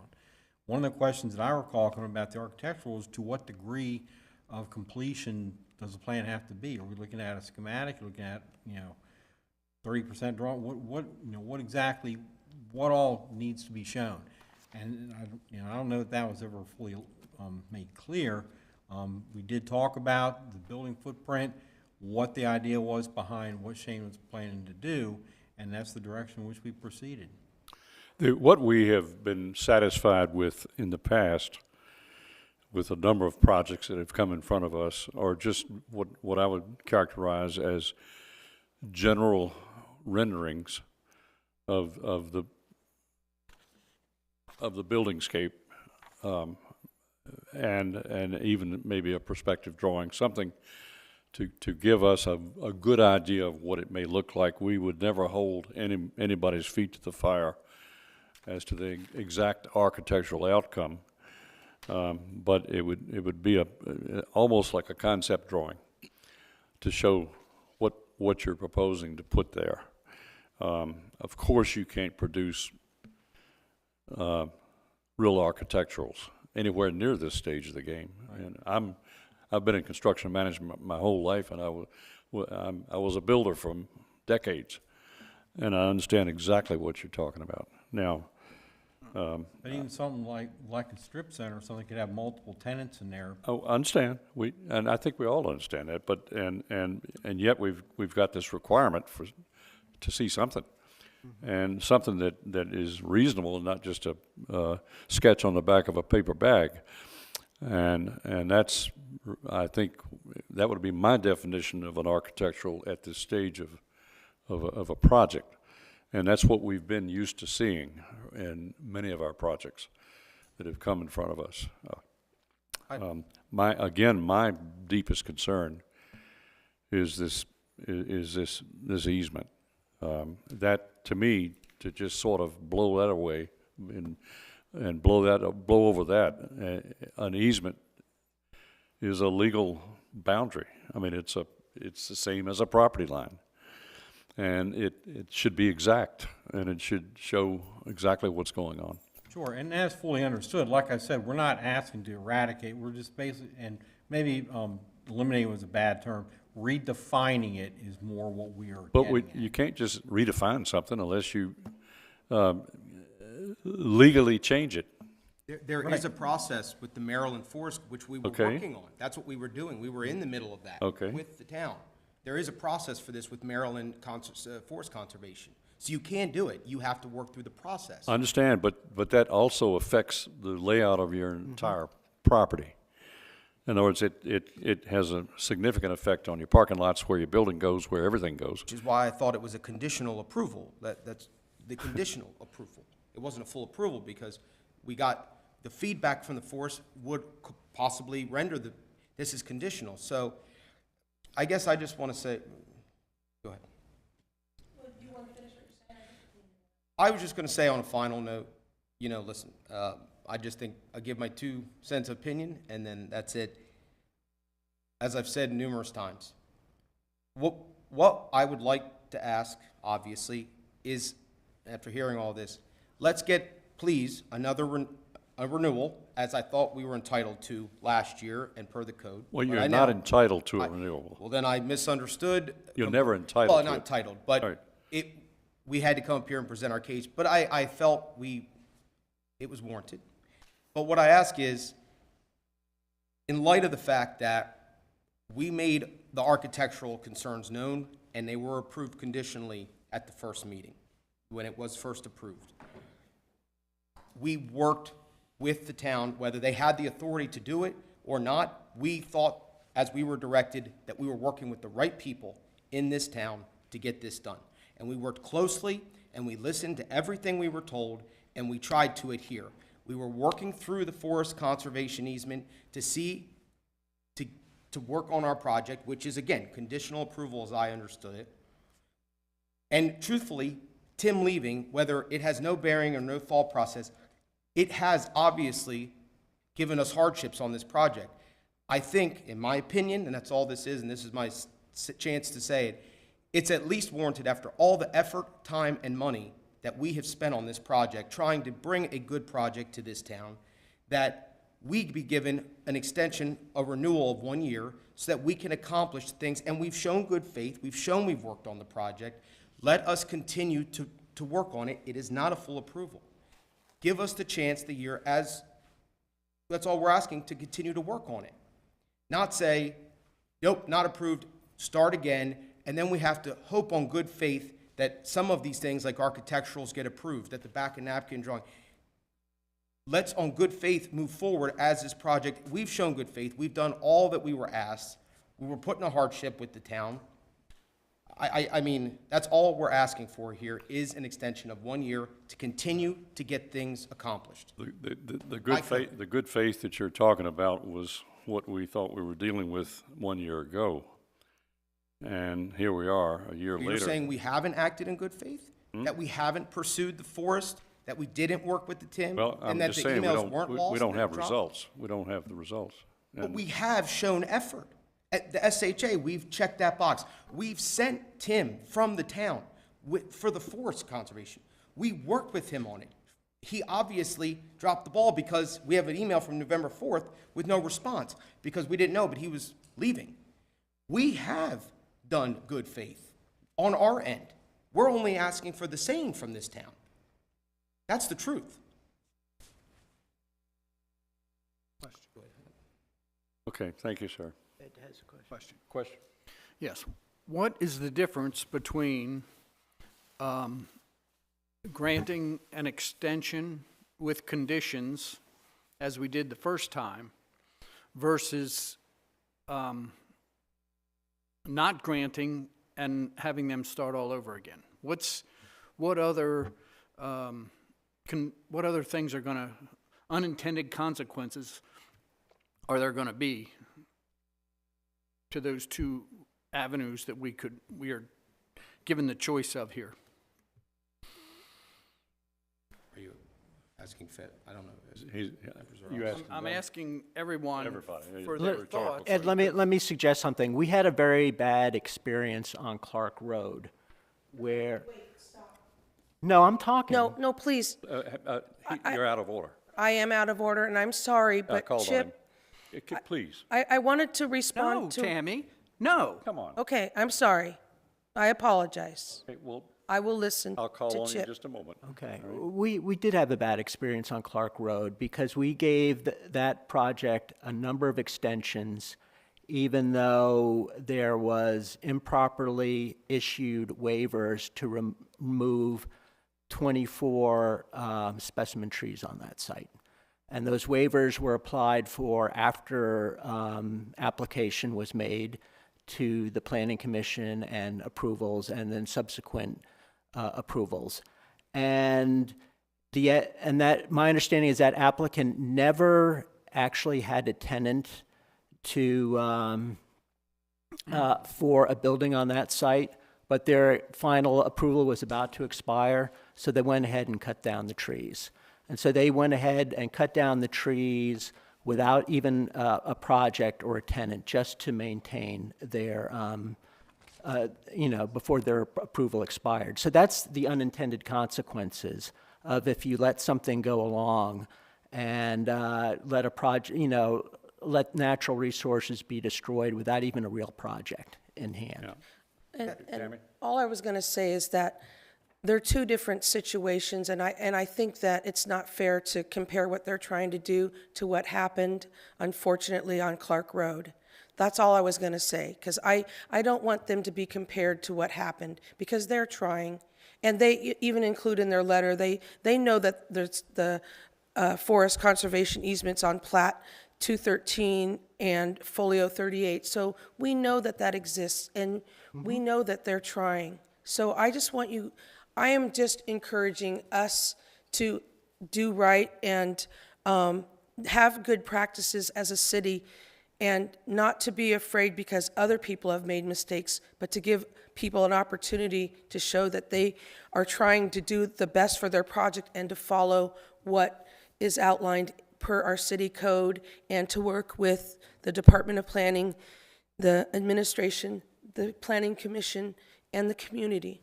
One of the questions that I recall coming about the architectural is to what degree of completion does the plan have to be? Are we looking at a schematic, looking at, 30% drawing? What exactly, what all needs to be shown? And I don't know that that was ever fully made clear. We did talk about the building footprint, what the idea was behind what Shane was planning to do, and that's the direction in which we proceeded.
What we have been satisfied with in the past, with a number of projects that have come in front of us, are just what I would characterize as general renderings of the buildingscape, and even maybe a perspective drawing, something to give us a good idea of what it may look like. We would never hold anybody's feet to the fire as to the exact architectural outcome, but it would be almost like a concept drawing to show what you're proposing to put there. Of course, you can't produce real architecturals anywhere near this stage of the game. And I've been in construction management my whole life, and I was a builder for decades, and I understand exactly what you're talking about. Now,
But even something like a strip center, something could have multiple tenants in there.
I understand. And I think we all understand that. But and yet we've got this requirement to see something, and something that is reasonable and not just a sketch on the back of a paper bag. And that's, I think that would be my definition of an architectural at this stage of a project. And that's what we've been used to seeing in many of our projects that have come in front of us. My deepest concern is this easement. That, to me, to just sort of blow that away and blow over that, an easement is a legal boundary. I mean, it's the same as a property line. And it should be exact, and it should show exactly what's going on.
Sure, and that's fully understood. Like I said, we're not asking to eradicate, we're just basically, and maybe eliminating was a bad term, redefining it is more what we are
But
getting at.
you can't just redefine something unless you legally change it.
There is a process with the Maryland Forest, which we were
Okay.
working on. That's what we were doing. We were in the middle of that
Okay.
with the town. There is a process for this with Maryland Forest Conservation. So you can do it. You have to work through the process.
I understand, but that also affects the layout of your entire property. In other words, it has a significant effect on your parking lots, where your building goes, where everything goes.
Which is why I thought it was a conditional approval. That's the conditional approval. It wasn't a full approval because we got the feedback from the forest would possibly render this is conditional. So I guess I just want to say, go ahead. Well, do you want to finish what you're saying? I was just going to say on a final note, listen, I just think I'll give my 2 cents opinion, and then that's it. As I've said numerous times, what I would like to ask, obviously, is, after hearing all this, let's get, please, a renewal, as I thought we were entitled to last year and per the code.
Well,
But
you're
I
not
now-
entitled to a renewal.
Well, then I misunderstood.
You're never entitled
Well,
to
not
it.
entitled,
All right.
but we had to come up here and present our case, but I felt it was warranted. But what I ask is, in light of the fact that we made the architectural concerns known and they were approved conditionally at the first meeting, when it was first approved, we worked with the town, whether they had the authority to do it or not. We thought, as we were directed, that we were working with the right people in this town to get this done. And we worked closely, and we listened to everything we were told, and we tried to adhere. We were working through the forest conservation easement to work on our project, which is, again, conditional approval as I understood it. And truthfully, Tim leaving, whether it has no bearing or no fault process, it has obviously given us hardships on this project. I think, in my opinion, and that's all this is, and this is my chance to say it, it's at least warranted after all the effort, time, and money that we have spent on this project, trying to bring a good project to this town, that we be given an extension, a renewal of 1 year, so that we can accomplish things. And we've shown good faith. We've shown we've worked on the project. Let us continue to work on it. It is not a full approval. Give us the chance, the year, that's all we're asking, to continue to work on it. Not say, nope, not approved, start again, and then we have to hope on good faith that some of these things, like architecturals, get approved, that the back of napkin drawing. Let's, on good faith, move forward as this project. We've shown good faith. We've done all that we were asked. We were put in a hardship with the town. I mean, that's all we're asking for here, is an extension of 1 year to continue to get things accomplished.
The good faith that you're talking about was what we thought we were dealing with 1 year ago. And here we are, a year later.
You're saying we haven't acted in good faith? That we haven't pursued the forest? That we didn't work with the TIM?
Well, I'm
and that
just
the
saying,
emails weren't lost?
we don't
and
have
dropped?
results. We don't have the results.
But
And
we have shown effort. At the SHA, we've checked that box. We've sent Tim from the town for the forest conservation. We worked with him on it. He obviously dropped the ball because we have an email from November 4th with no response because we didn't know, but he was leaving. We have done good faith on our end. We're only asking for the same from this town. That's the truth.
okay, thank you, sir.
Ed has a question.
Question?
Yes. What is the difference between granting an extension with conditions, as we did the first time, versus not granting and having them start all over again? What other things are going to, unintended consequences are there going to be to those two avenues that we are given the choice of here?
Are you asking Fit? I don't know.
You asked
I'm asking everyone
everybody.
for
Yeah,
their
rhetorical
thoughts.
Ed, let me suggest something. We had a very bad experience on Clark Road where... No, I'm talking.
No, please,
You're out of order.
I am out of order, and I'm sorry,
I
but
called on him.
Chip,
Please,
I wanted to
No,
respond to...
Tammy, no.
come on.
Okay, I'm sorry. I apologize.
Okay, well,
I will listen
I'll call
to
on you in
Chip.
just a moment.
Okay, we did have a bad experience on Clark Road because we gave that project a number of extensions, even though there was improperly issued waivers to remove 24 specimen trees on that site. And those waivers were applied for after application was made to the Planning Commission and approvals, and then subsequent approvals. And that my understanding is that applicant never actually had a tenant to for a building on that site, but their final approval was about to expire, so they went ahead and cut down the trees. And so they went ahead and cut down the trees without even a project or a tenant, just to maintain their, before their approval expired. So that's the unintended consequences of if you let something go along and let a project, let natural resources be destroyed without even a real project in hand.
Yeah.
And all I was going to say is that they're two different situations, and I think that it's not fair to compare what they're trying to do to what happened, unfortunately, on Clark Road. That's all I was going to say, because I don't want them to be compared to what happened, because they're trying, and they even include in their letter, they know that there's the forest conservation easements on Plat 213 and Folio 38, so we know that that exists, and we know that they're trying. So I am just encouraging us to do right and have good practices as a city, and not to be afraid because other people have made mistakes, but to give people an opportunity to show that they are trying to do the best for their project and to follow what is outlined per our city code, and to work with the Department of Planning, the administration, the Planning Commission, and the community.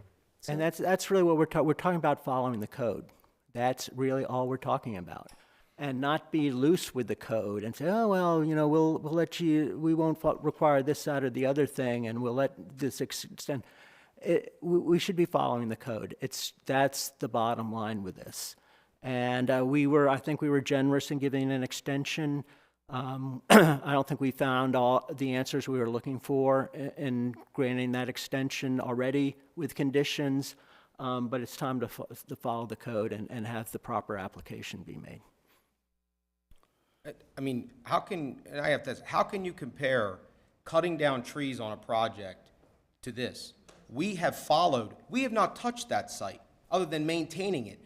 And that's really what we're talking about, following the code. That's really all we're talking about. And not be loose with the code and say, oh, well, you know, we'll let you, we won't require this, that, or the other thing, and we'll let this extend. We should be following the code. That's the bottom line with this. And I think we were generous in giving an extension. I don't think we found all the answers we were looking for in granting that extension already with conditions, but it's time to follow the code and have the proper application be made.
I mean, how can you compare cutting down trees on a project to this? We have not touched that site other than maintaining it.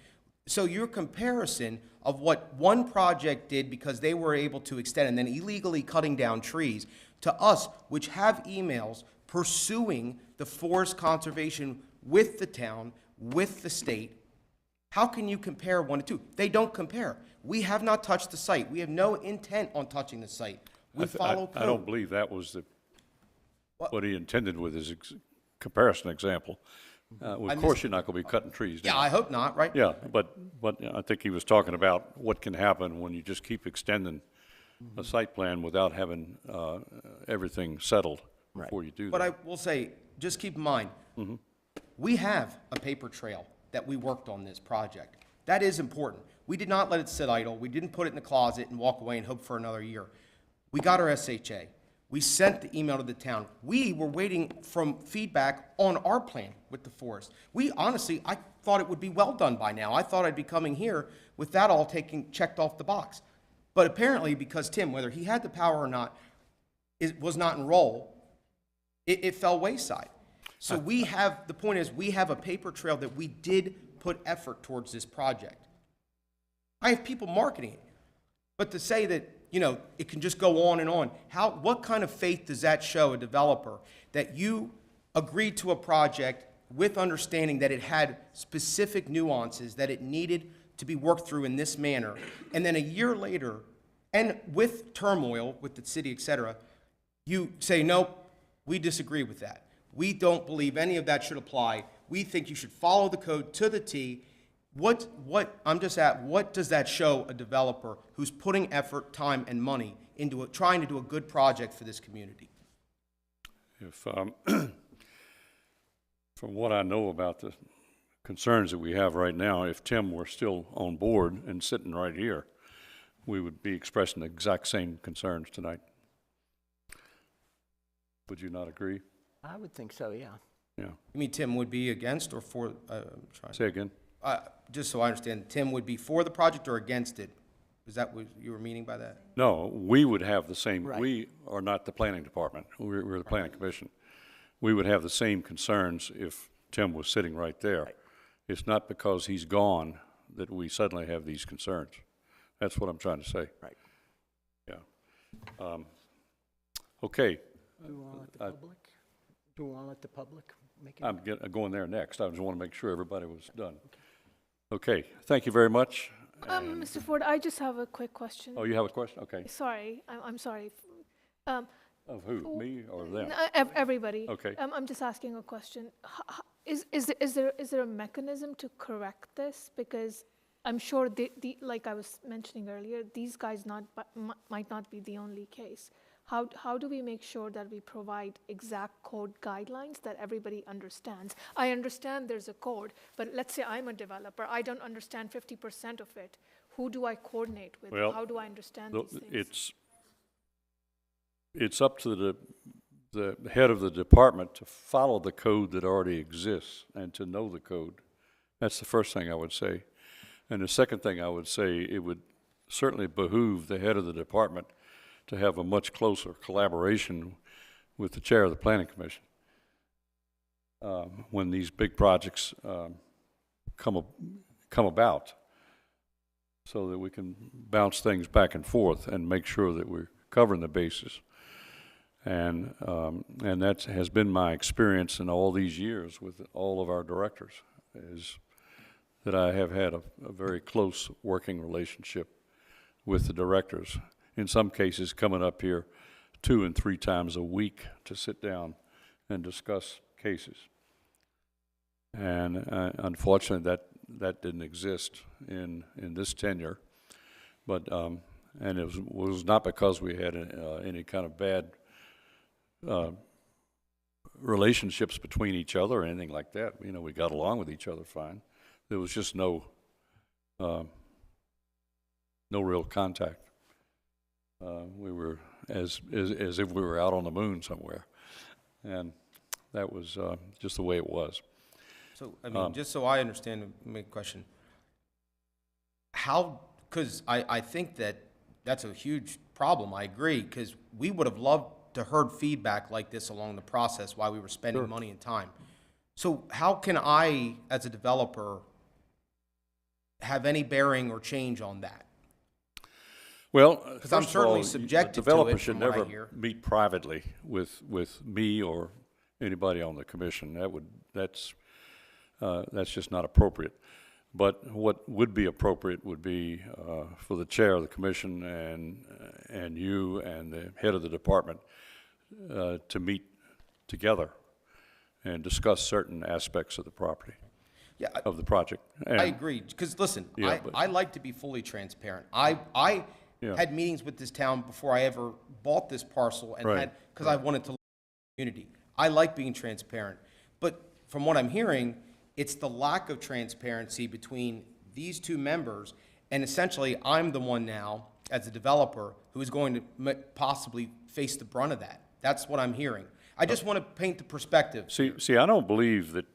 So your comparison of what one project did because they were able to extend and then illegally cutting down trees to us, which have emails pursuing the forest conservation with the town, with the state, how can you compare one to two? They don't compare. We have not touched the site. We have no intent on touching the site. We follow code.
I don't believe that was what he intended with his comparison example. Of course, you're not going to be cutting trees down.
Yeah, I hope not, right?
Yeah, but I think he was talking about what can happen when you just keep extending a site plan without having everything settled before you do that.
But I will say, just keep in mind, we have a paper trail that we worked on this project. That is important. We did not let it sit idle. We didn't put it in the closet and walk away and hope for another year. We got our SHA. We sent the email to the town. We were waiting from feedback on our plan with the forest. I thought it would be well done by now. I thought I'd be coming here with that all checked off the box. But apparently, because Tim, whether he had the power or not, was not in role, it fell wayside. So the point is, we have a paper trail that we did put effort towards this project. I have people marketing it. But to say that, you know, it can just go on and on, what kind of faith does that show a developer that you agreed to a project with understanding that it had specific nuances that it needed to be worked through in this manner, and then a year later, and with turmoil with the city, et cetera, you say, nope, we disagree with that. We don't believe any of that should apply. We think you should follow the code to the T. What does that show a developer who's putting effort, time, and money into trying to do a good project for this community?
If, from what I know about the concerns that we have right now, if Tim were still on board and sitting right here, we would be expressing the exact same concerns tonight. Would you not agree?
I would think so, yeah.
Yeah.
You mean Tim would be against or for?
Say again?
Just so I understand, Tim would be for the project or against it? Is that what you were meaning by that?
No, we would have the same,
Right.
we are not the planning department. We're the planning commission. We would have the same concerns if Tim was sitting right there.
Right.
It's not because he's gone that we suddenly have these concerns. That's what I'm trying to say.
Right.
Yeah. Okay.
Do we want to let the public make it?
I'm going there next. I just want to make sure everybody was done. Okay, thank you very much.
Mr. Ford, I just have a quick question.
Oh, you have a question? Okay.
Sorry, I'm sorry.
Of who, me or them?
Everybody.
Okay.
I'm just asking a question. Is there a mechanism to correct this? Because I'm sure like I was mentioning earlier, these guys might not be the only case. How do we make sure that we provide exact code guidelines that everybody understands? I understand there's a code, but let's say I'm a developer, I don't understand 50% of it. Who do I coordinate with?
Well,
How do I understand these things?
It's up to the head of the department to follow the code that already exists and to know the code. That's the first thing I would say. And the second thing I would say, it would certainly behoove the head of the department to have a much closer collaboration with the chair of the planning commission when these big projects come about, so that we can bounce things back and forth and make sure that we're covering the bases. And that has been my experience in all these years with all of our directors, is that I have had a very close working relationship with the directors. In some cases, coming up here 2 and 3 times a week to sit down and discuss cases. And unfortunately, that didn't exist in this tenure. But, and it was not because we had any kind of bad relationships between each other or anything like that. You know, we got along with each other fine. There was just no real contact. We were as if we were out on the moon somewhere, and that was just the way it was.
So, I mean, just so I understand, my question, how, because I think that's a huge problem, I agree, because we would have loved to heard feedback like this along the process while we were spending money and time. So how can I, as a developer, have any bearing or change on that?
Well,
Because I'm certainly subjected to it
developers should
from what I
never
hear.
meet privately with me or anybody on the commission. That's just not appropriate. But what would be appropriate would be for the chair of the commission and you and the head of the department to meet together and discuss certain aspects of the property,
Yeah,
of the project. And,
I agree, because listen,
Yeah, but-
I like to be fully transparent. I
Yeah.
had meetings with this town before I ever bought this parcel and
Right,
because I wanted to live in the community. I like being transparent. But from what I'm hearing, it's the lack of transparency between these two members, and essentially, I'm the one now, as a developer, who is going to possibly face the brunt of that. That's what I'm hearing. I just want to paint the perspective.
See, I don't believe that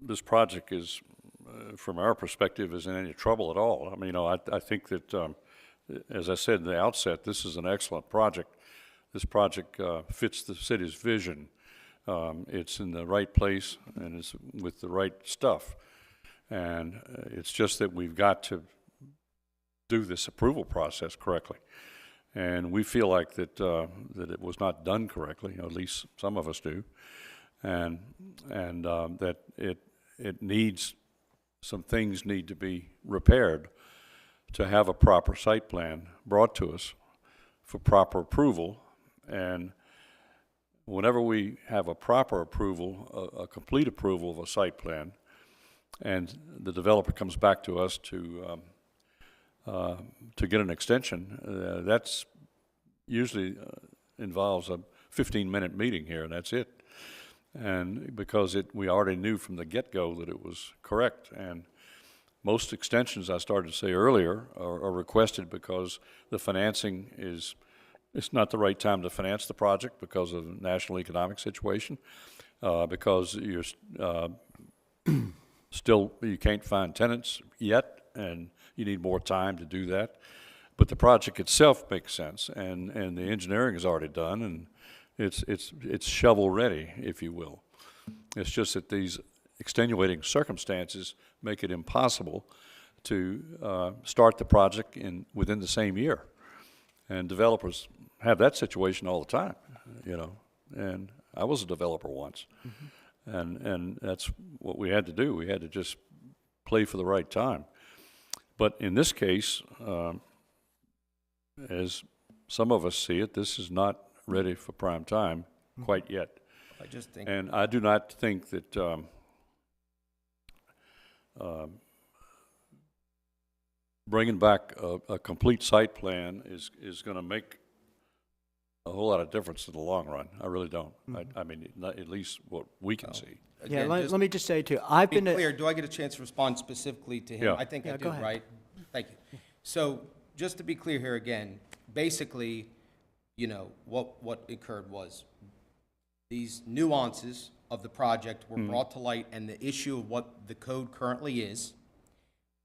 this project is, from our perspective, is in any trouble at all. I mean, you know, I think that, as I said in the outset, this is an excellent project. This project fits the city's vision. It's in the right place and it's with the right stuff. And it's just that we've got to do this approval process correctly. And we feel like that it was not done correctly, or at least some of us do, and that it needs, some things need to be repaired to have a proper site plan brought to us for proper approval. And whenever we have a proper approval, a complete approval of a site plan, and the developer comes back to us to get an extension, that's usually involves a 15-minute meeting here, and that's it. And because we already knew from the get-go that it was correct. And most extensions, I started to say earlier, are requested because the financing it's not the right time to finance the project because of the national economic situation, because you're still, you can't find tenants yet, and you need more time to do that. But the project itself makes sense, and the engineering is already done, and it's shovel-ready, if you will. It's just that these extenuating circumstances make it impossible to start the project within the same year. And developers have that situation all the time, you know. And I was a developer once, and that's what we had to do. We had to just play for the right time. But in this case, as some of us see it, this is not ready for prime time quite yet.
I just think,
And I do not think that bringing back a complete site plan is going to make a whole lot of difference in the long run. I really don't. I mean, not, at least what we can see.
Yeah,
again,
let me just say too, I've
be
been,
clear, do I get a chance to respond specifically to him?
Yeah.
I think I
Yeah,
do,
go ahead.
right? Thank you. So, just to be clear here again, basically, you know, what occurred was these nuances of the project were brought to light, and the issue of what the code currently is,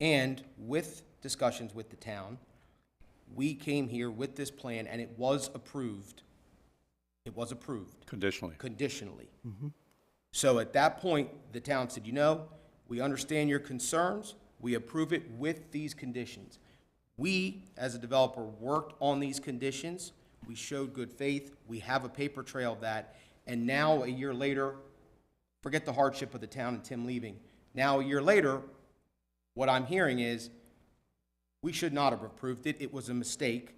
and with discussions with the town, we came here with this plan, and it was approved. It was approved
Conditionally.
conditionally. So at that point, the town said, you know, we understand your concerns, we approve it with these conditions. We, as a developer, worked on these conditions, we showed good faith, we have a paper trail of that, and now, a year later, forget the hardship of the town and Tim leaving. Now, a year later, what I'm hearing is, we should not have approved it, it was a mistake.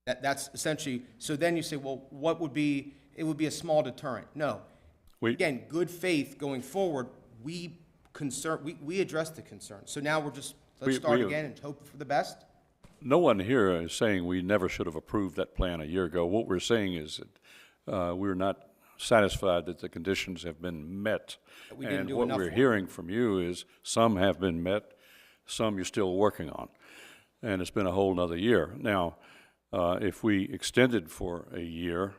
That's essentially, so then you say, well, what would be, it would be a small deterrent. No, again, good faith going forward, we addressed the concern. So now we're just, let's start again and hope for the best?
No one here is saying we never should have approved that plan a year ago. What we're saying is that we're not satisfied that the conditions have been met.
we didn't do
And what
enough
we're
for.
hearing from you is some have been met, some you're still working on. And it's been a whole nother year. Now, if we extended for a year,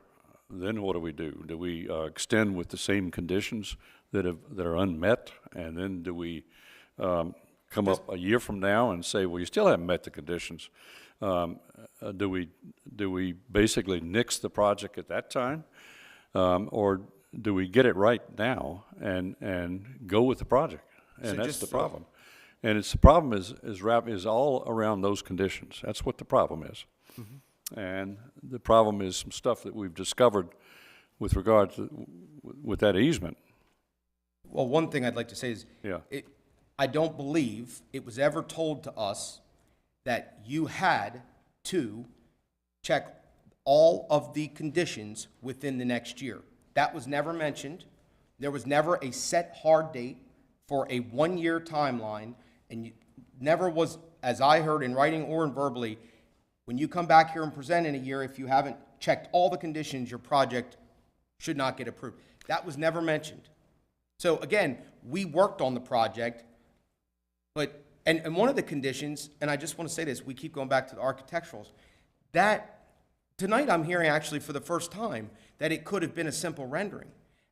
then what do? Do we extend with the same conditions that are unmet? And then do we come up a year from now and say, well, you still haven't met the conditions? Do we basically nix the project at that time? Or do we get it right now and go with the project? And
So
that's
just
the
so-
problem. And it's the problem is all around those conditions. That's what the problem is. And the problem is some stuff that we've discovered with regard to, with that easement.
Well, one thing I'd like to say is,
Yeah.
I don't believe it was ever told to us that you had to check all of the conditions within the next year. That was never mentioned. There was never a set hard date for a one-year timeline, and never was, as I heard in writing or in verbally, when you come back here and present in a year, if you haven't checked all the conditions, your project should not get approved. That was never mentioned. So again, we worked on the project, but, and one of the conditions, and I just want to say this, we keep going back to the architecturals, that tonight I'm hearing actually for the first time that it could have been a simple rendering.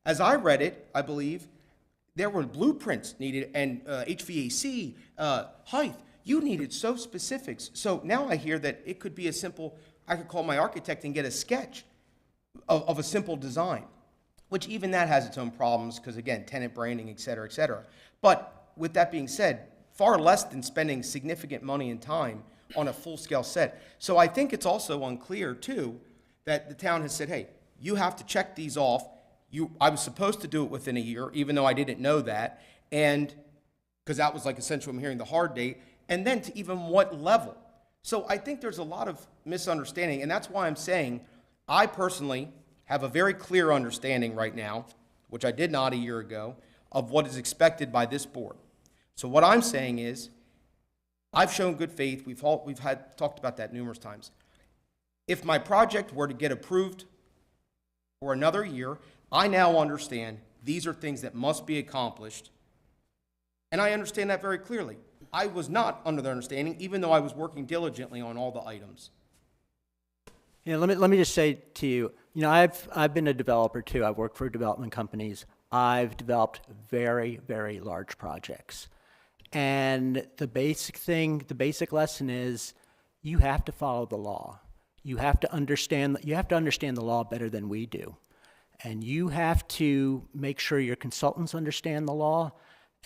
As I read it, I believe, there were blueprints needed and HVAC, height. You needed so specifics. So now I hear that it could be a simple, I could call my architect and get a sketch of a simple design, which even that has its own problems because, again, tenant branding, et cetera, et cetera. But with that being said, far less than spending significant money and time on a full-scale set. So I think it's also unclear, too, that the town has said, hey, you have to check these off. I was supposed to do it within a year, even though I didn't know that, and because that was like essentially I'm hearing the hard date, and then to even what level. So I think there's a lot of misunderstanding, and that's why I'm saying I personally have a very clear understanding right now, which I did not a year ago, of what is expected by this board. So what I'm saying is, I've shown good faith. We've talked about that numerous times. If my project were to get approved for another year, I now understand these are things that must be accomplished, and I understand that very clearly. I was not under the understanding, even though I was working diligently on all the items.
Yeah, let me just say to you, you know, I've been a developer too. I've worked for development companies. I've developed very, very large projects. And the basic lesson is you have to follow the law. You have to understand the law better than we do. And you have to make sure your consultants understand the law,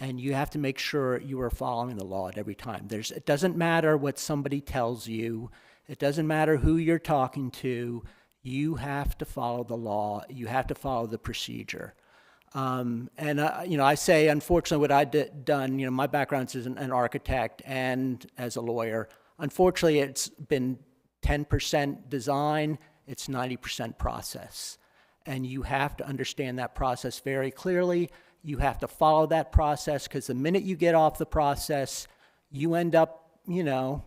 and you have to make sure you are following the law at every time. It doesn't matter what somebody tells you. It doesn't matter who you're talking to. You have to follow the law. You have to follow the procedure. I say, unfortunately, what I've done, you know, my background is an architect and as a lawyer. Unfortunately, it's been 10% design, it's 90% process. And you have to understand that process very clearly. You have to follow that process, because the minute you get off the process, you end up, you know,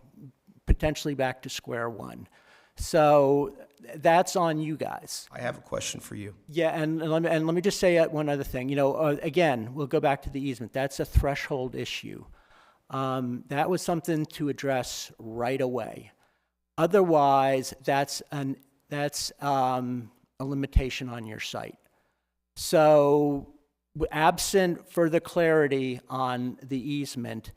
potentially back to square one. So that's on you guys.
I have a question for you.
Yeah, and let me just say one other thing. You know, again, we'll go back to the easement. That's a threshold issue. That was something to address right away. Otherwise, that's a limitation on your site. So, absent further clarity on the easement,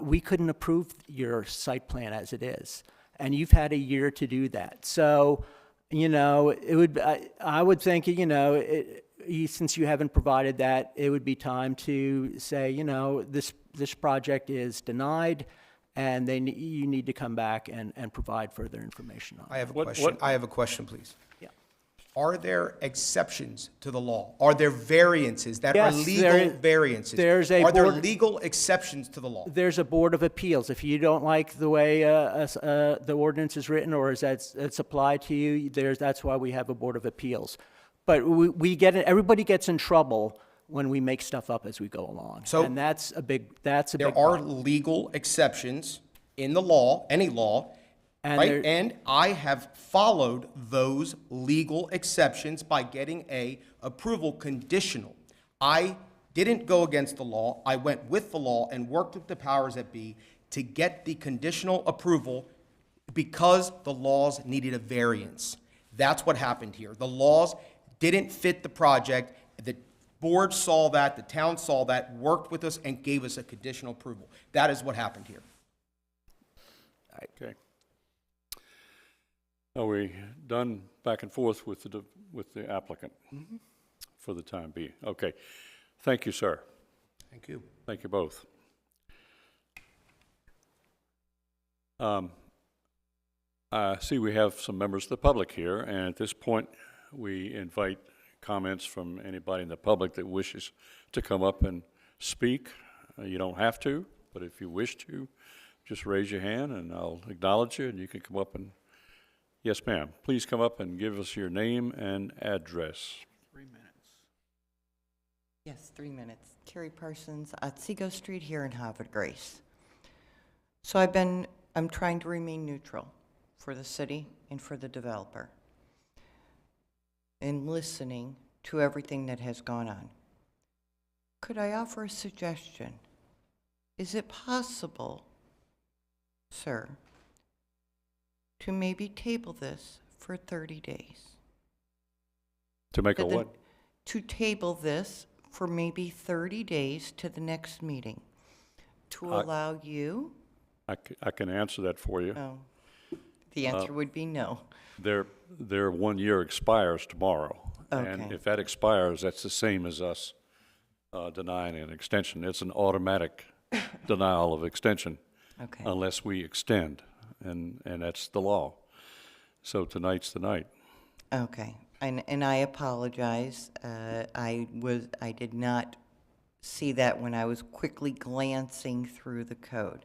we couldn't approve your site plan as it is. And you've had a year to do that. So, you know, I would think, you know, since you haven't provided that, it would be time to say, you know, this project is denied, and you need to come back and provide further information on it.
I have a question. I have a question, please.
Yeah.
Are there exceptions to the law? Are there variances that are
Yes,
legal variances? Are there
board-
legal exceptions to the law?
There's a Board of Appeals. If you don't like the way the ordinance is written, or as it's applied to you, that's why we have a Board of Appeals. But we get it, everybody gets in trouble when we make stuff up as we go along.
So-
And that's a big
There are
problem.
legal exceptions in the law, any law,
And
right?
there-
And I have followed those legal exceptions by getting a approval conditional. I didn't go against the law. I went with the law and worked with the powers that be to get the conditional approval because the laws needed a variance. That's what happened here. The laws didn't fit the project. The board saw that, the town saw that, worked with us, and gave us a conditional approval. That is what happened here.
Okay. Are we done back and forth with the applicant for the time being? Okay. Thank you, sir.
Thank you.
Thank you both. I see we have some members of the public here, and at this point, we invite comments from anybody in the public that wishes to come up and speak. You don't have to, but if you wish to, just raise your hand and I'll acknowledge you and you can come up and, yes ma'am, please come up and give us your name and address.
3 minutes.
Yes, 3 minutes. Carrie Parsons, Otsego Street here in Havre, Grace. So I'm trying to remain neutral for the city and for the developer in listening to everything that has gone on. Could I offer a suggestion? Is it possible, sir, to maybe table this for 30 days?
To make a
To the-
what?
To table this for maybe 30 days to the next meeting, to allow you,
I can answer that for you.
no. The answer would be no.
Their 1 year expires tomorrow. And
Okay.
if that expires, that's the same as us denying an extension. It's an automatic denial of extension
Okay.
unless we extend, and that's the law. So tonight's the night.
Okay. And I apologize. I did not see that when I was quickly glancing through the code.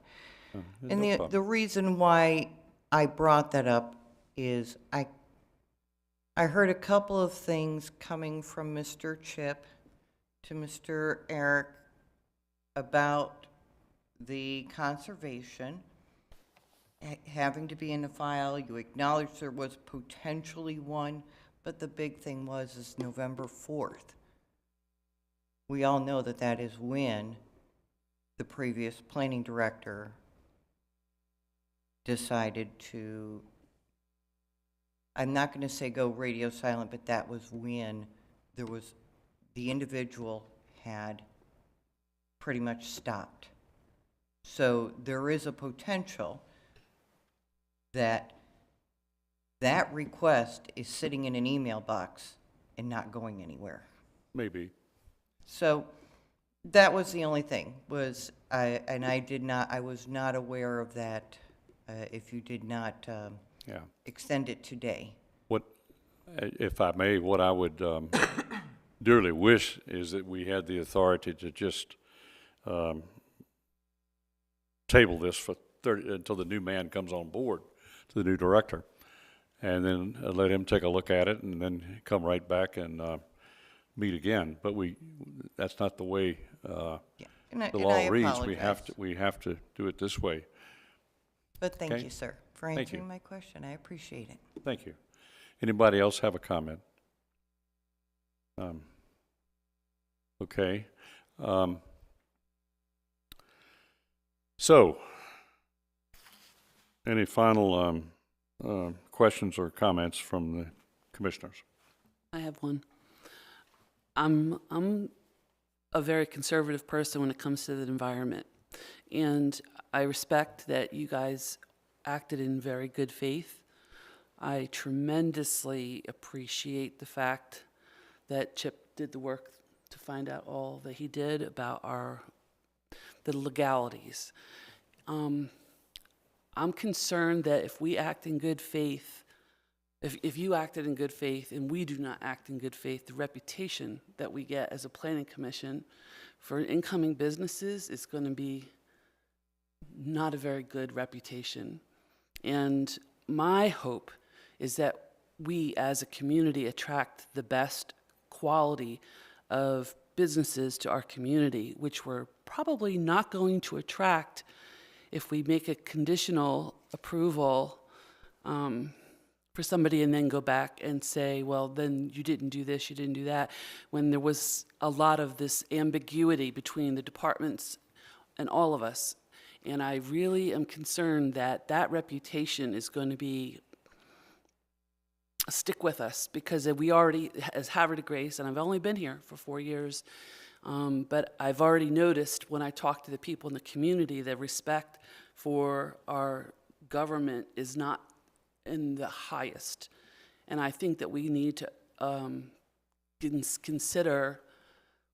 And
no
the
problem.
reason why I brought that up is I heard a couple of things coming from Mr. Chip to Mr. Eric about the conservation having to be in the file. You acknowledged there was potentially one, but the big thing is November 4th. We all know that that is when the previous planning director decided to, I'm not going to say go radio silent, but that was when the individual had pretty much stopped. So there is a potential that that request is sitting in an email box and not going anywhere.
Maybe.
So that was the only thing, I was not aware of that, if you did not
Yeah.
extend it today.
What, if I may, what I would dearly wish is that we had the authority to just table this for 30, until the new man comes on board, to the new director, and then let him take a look at it and then come right back and meet again. But that's not the way
Yeah.
the
And
law
I
reads.
apologize.
We have to do it this way.
But thank
Okay.
you, sir, for
Thank you.
answering my question. I appreciate it.
Thank you. Anybody else have a comment? Okay. So, any final questions or comments from the commissioners?
I have one. I'm a very conservative person when it comes to the environment, and I respect that you guys acted in very good faith. I tremendously appreciate the fact that Chip did the work to find out all that he did about the legalities. I'm concerned that if we act in good faith, if you acted in good faith and we do not act in good faith, the reputation that we get as a planning commission for incoming businesses is going to be not a very good reputation. And my hope is that we as a community attract the best quality of businesses to our community, which we're probably not going to attract if we make a conditional approval for somebody and then go back and say, well, then you didn't do this, you didn't do that, when there was a lot of this ambiguity between the departments and all of us. And I really am concerned that that reputation is going to be stick with us, because we already, as Havre de Grace, and I've only been here for 4 years, but I've already noticed when I talk to the people in the community, the respect for our government is not in the highest. And I think that we need to consider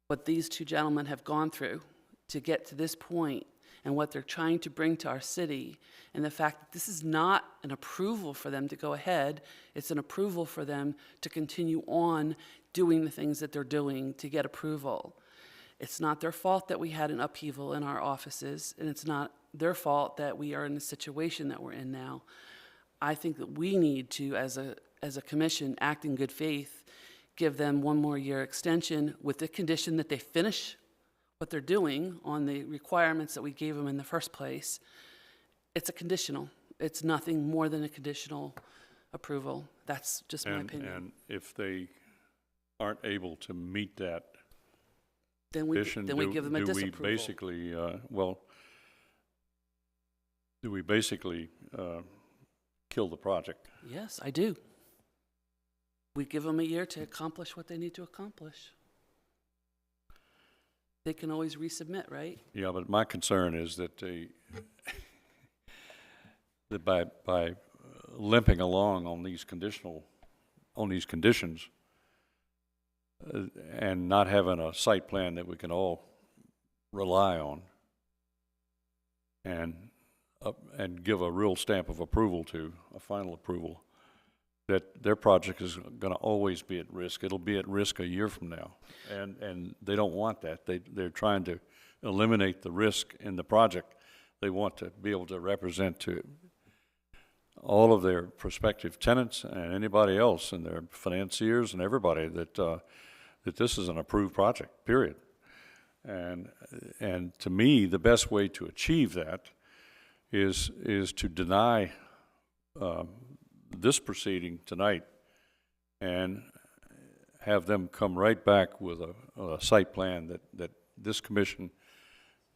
what these two gentlemen have gone through to get to this point and what they're trying to bring to our city, and the fact that this is not an approval for them to go ahead, it's an approval for them to continue on doing the things that they're doing to get approval. It's not their fault that we had an upheaval in our offices, and it's not their fault that we are in the situation that we're in now. I think that we need to, as a commission, act in good faith, give them 1 more year extension with the condition that they finish what they're doing on the requirements that we gave them in the first place. It's a conditional. It's nothing more than a conditional approval. That's just my opinion.
And if they aren't able to meet that
Then we
condition,
give them a
do we
disapproval.
basically, do we basically kill the project?
Yes, I do. We give them a year to accomplish what they need to accomplish. They can always resubmit, right?
Yeah, but my concern is that that by limping along on these conditions, and not having a site plan that we can all rely on, and give a real stamp of approval to, a final approval, that their project is going to always be at risk. It'll be at risk a year from now, and they don't want that. They're trying to eliminate the risk in the project. They want to be able to represent to all of their prospective tenants and anybody else and their financiers and everybody that that this is an approved project, period. And to me, the best way to achieve that is to deny this proceeding tonight and have them come right back with a site plan that this commission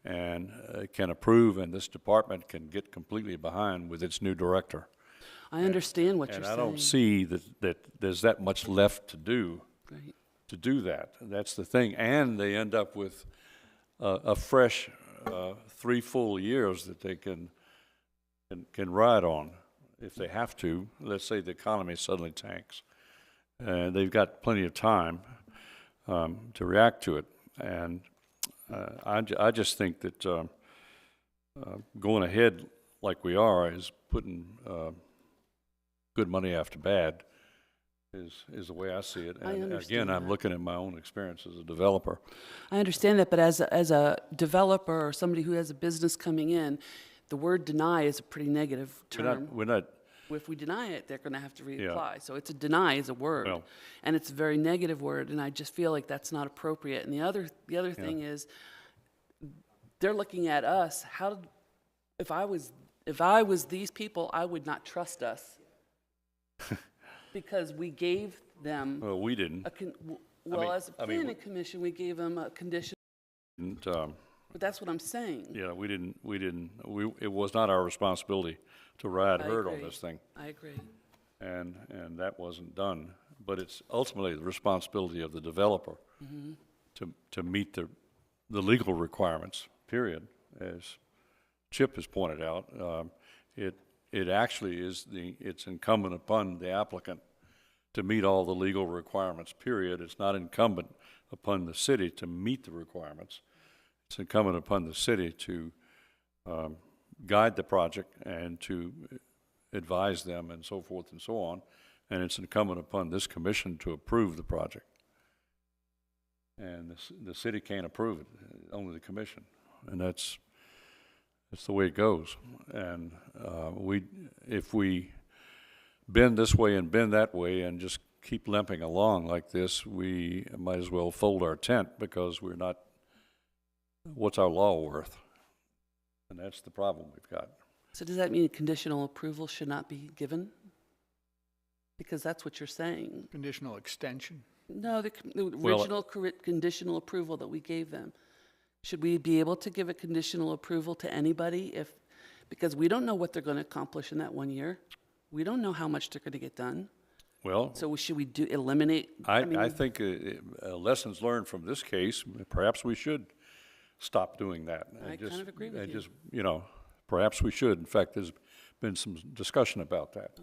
and can approve, and this department can get completely behind with its new director.
I understand what you're
And
saying.
I don't see that there's that much left to do
Right.
to do that. That's the thing. And they end up with a fresh 3 full years that they can ride on if they have to. Let's say the economy suddenly tanks. They've got plenty of time to react to it. And I just think that going ahead like we are is putting good money after bad is the way I see it.
I
And
understand
again, I'm
that.
looking at my own experience as a developer.
I understand that, but as a developer or somebody who has a business coming in, the word deny is a pretty negative term.
We're not,
If we deny it, they're going to have to reapply. So it's a deny is a word, and it's a very negative word, and I just feel like that's not appropriate. And the other thing is, they're looking at us. If I was these people, I would not trust us because we gave them
well, we didn't.
as a planning commission, we gave them a condition. But that's what I'm saying.
Yeah, it was not our responsibility to ride
I
herd on
agree.
this thing.
I agree.
And that wasn't done. But it's ultimately the responsibility of the developer to meet the legal requirements, period. As Chip has pointed out, it actually it's incumbent upon the applicant to meet all the legal requirements, period. It's not incumbent upon the city to meet the requirements. It's incumbent upon the city to guide the project and to advise them and so forth and so on. And it's incumbent upon this commission to approve the project. And the city can't approve it, only the commission. And that's the way it goes. And if we bend this way and bend that way and just keep limping along like this, we might as well fold our tent, because we're not, what's our law worth? And that's the problem we've got.
So does that mean conditional approval should not be given? Because that's what you're saying.
Conditional extension.
No, the original conditional approval that we gave them. Should we be able to give a conditional approval to anybody because we don't know what they're going to accomplish in that 1 year? We don't know how much they're going to get done.
Well,
So should we eliminate?
I think lessons learned from this case, perhaps we should stop doing that.
I kind of agree with
and
you.
just, perhaps we should. In fact, there's been some discussion about that.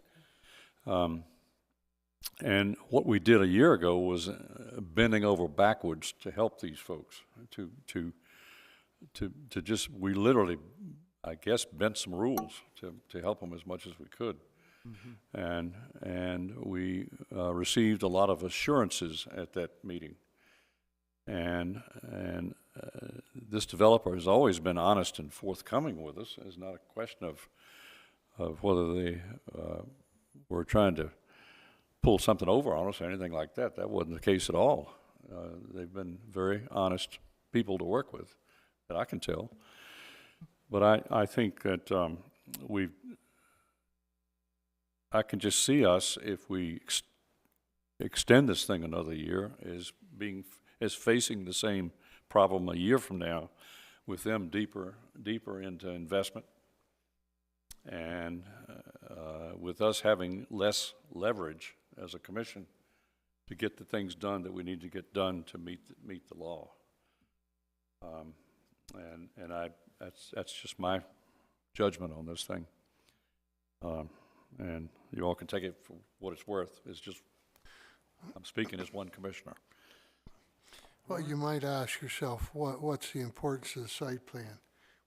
And what we did a year ago was bending over backwards to help these folks, to just, we literally, I guess, bent some rules to help them as much as we could. And we received a lot of assurances at that meeting. And this developer has always been honest and forthcoming with us. It's not a question of whether they were trying to pull something over on us or anything like that. That wasn't the case at all. They've been very honest people to work with, that I can tell. But I think that I can just see us, if we extend this thing another year, as facing the same problem a year from now, with them deeper into investment, and with us having less leverage as a commission to get the things done that we need to get done to meet the law. That's just my judgment on this thing. And you all can take it for what it's worth. It's just, I'm speaking as one commissioner.
Well, you might ask yourself, what's the importance of the site plan?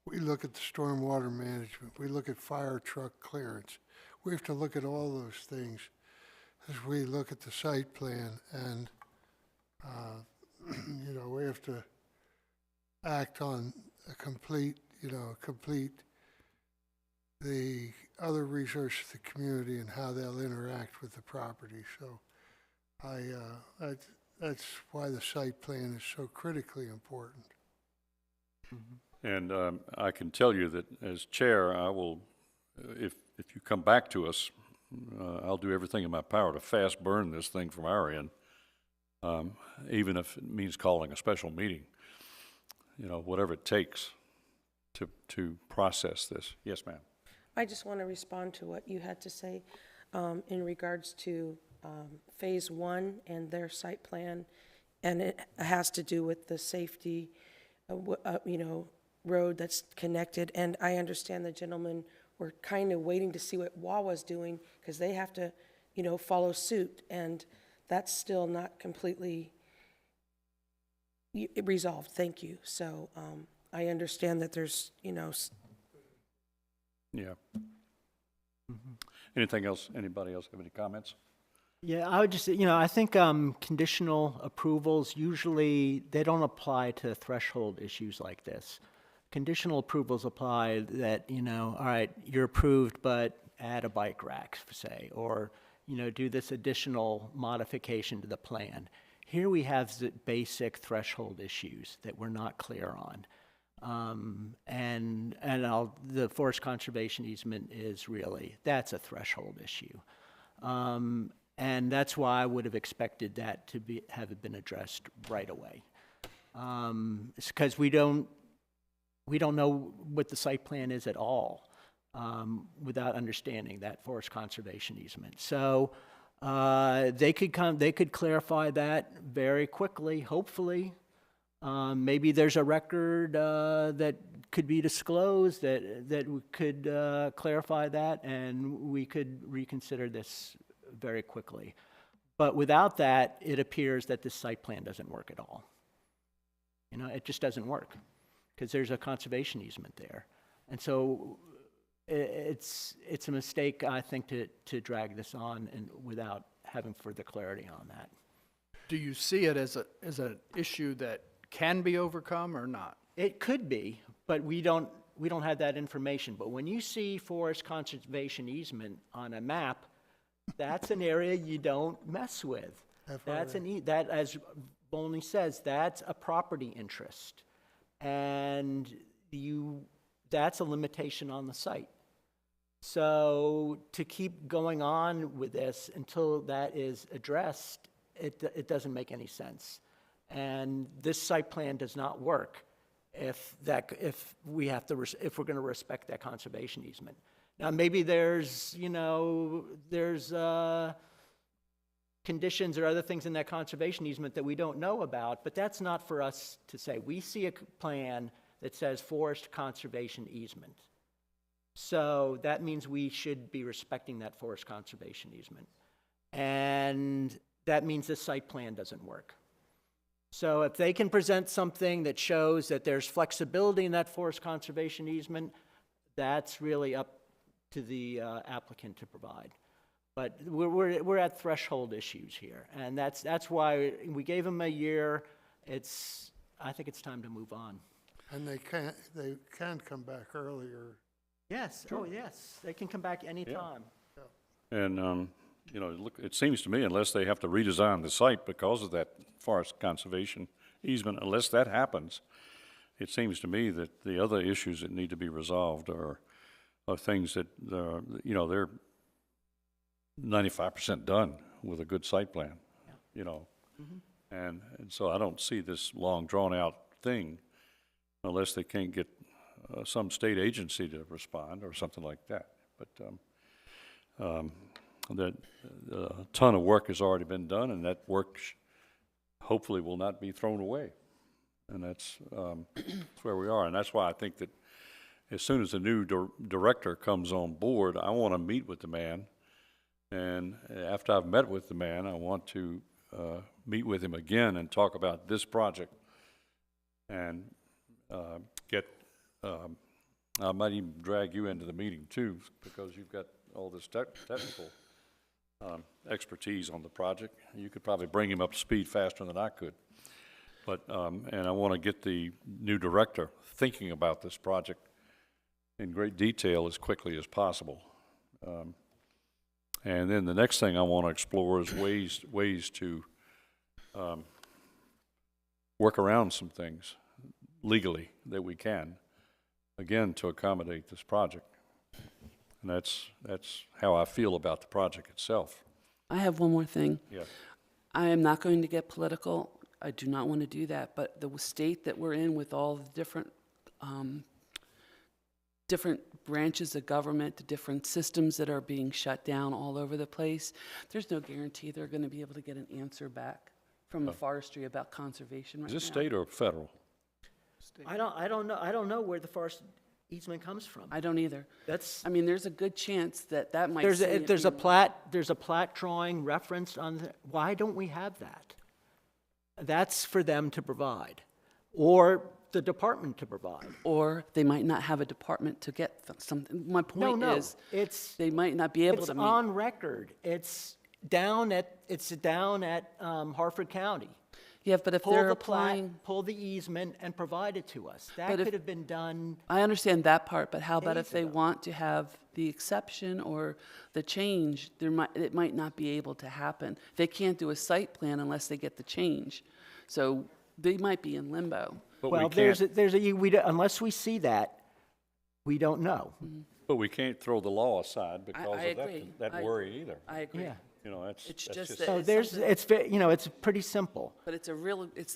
We look at the stormwater management, we look at fire truck clearance. We have to look at all those things as we look at the site plan, and, we have to act on complete the other resources of the community and how they'll interact with the property. So that's why the site plan is so critically important.
And I can tell you that as chair, I will, if you come back to us, I'll do everything in my power to fast burn this thing from our end, even if it means calling a special meeting, whatever it takes to process this. Yes, ma'am.
I just want to respond to what you had to say in regards to Phase 1 and their site plan, and it has to do with the safety, road that's connected. And I understand the gentlemen were kind of waiting to see what Wawa's doing, because they have to, follow suit, and that's still not completely resolved. Thank you. So I understand that there's,
Yeah. Anything else? Anybody else have any comments?
Yeah, I would just, I think conditional approvals, usually they don't apply to threshold issues like this. Conditional approvals apply that, all right, you're approved, but add a bike rack, say, or, do this additional modification to the plan. Here we have the basic threshold issues that we're not clear on. The forest conservation easement is really, that's a threshold issue. And that's why I would have expected that to have been addressed right away. It's because we don't know what the site plan is at all, without understanding that forest conservation easement. So they could clarify that very quickly, hopefully. Maybe there's a record that could be disclosed that could clarify that, and we could reconsider this very quickly. But without that, it appears that this site plan doesn't work at all. It just doesn't work, because there's a conservation easement there. And so it's a mistake, I think, to drag this on and without having further clarity on that.
Do you see it as an issue that can be overcome or not?
It could be, but we don't have that information. But when you see forest conservation easement on a map, That's an area you don't mess with. That's that, as Boney says, that's a property interest. And that's a limitation on the site. So to keep going on with this until that is addressed, it doesn't make any sense. And this site plan does not work if we're going to respect that conservation easement. Now, maybe there's conditions or other things in that conservation easement that we don't know about, but that's not for us to say. We see a plan that says forest conservation easement. So that means we should be respecting that forest conservation easement. And that means the site plan doesn't work. So if they can present something that shows that there's flexibility in that forest conservation easement, that's really up to the applicant to provide. But we're at threshold issues here, and that's why we gave them a year. I think it's time to move on.
And they can come back earlier.
Yes, oh, yes, they can come back anytime.
And, look, it seems to me unless they have to redesign the site because of that forest conservation easement, unless that happens, it seems to me that the other issues that need to be resolved are things that, they're 95% done with a good site plan, And so I don't see this long drawn-out thing unless they can't get some state agency to respond or something like that. But that a ton of work has already been done, and that work hopefully will not be thrown away. And that's where we are. And that's why I think that as soon as the new director comes on board, I want to meet with the man. And after I've met with the man, I want to meet with him again and talk about this project and get, I might even drag you into the meeting too, because you've got all this technical expertise on the project. You could probably bring him up to speed faster than I could. But, and I want to get the new director thinking about this project in great detail as quickly as possible. And then the next thing I want to explore is ways to work around some things legally that we can, again, to accommodate this project. And that's how I feel about the project itself.
I have one more thing.
Yes.
I am not going to get political. I do not want to do that. But the state that we're in with all the different branches of government, the different systems that are being shut down all over the place, there's no guarantee they're going to be able to get an answer back from the forestry about conservation right now.
Is this state or federal?
I don't know where the forest easement comes from.
I don't either.
That's
I mean, there's a good chance that might.
there's
say it
a
being-
plat drawing referenced on why don't we have that? That's for them to provide, or the department to provide.
Or they might not have a department to get something. My point
No,
is,
it's
they might not be able
it's
to meet.
on record. It's down at Harford County.
Yeah, but if
Pull
they're
the plat,
applying,
pull the easement, and provide it to us. That
But if-
could have been done.
I understand that part, but how about if
days
they
ago.
want to have the exception or the change, it might not be able to happen. They can't do a site plan unless they get the change. So they might be in limbo.
But
Well,
we can't,
unless we see that, we don't know.
but we can't throw the law aside because
I
of
agree.
that worry either.
I agree.
Yeah.
That's
It's
that's
just
just.
that-
So
It's something-
it's pretty simple.
But it's the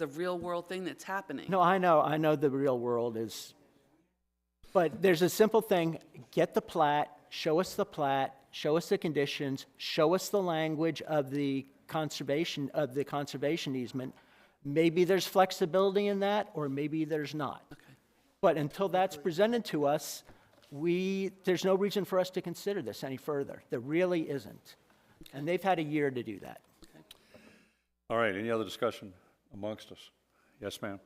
real world thing that's happening.
No, I know the real world is, but there's a simple thing, get the plat, show us the conditions, show us the language of the conservation easement. Maybe there's flexibility in that, or maybe there's not. But until that's presented to us, there's no reason for us to consider this any further. There really isn't. And they've had a year to do that.
All right, any other discussion amongst us? Yes, ma'am?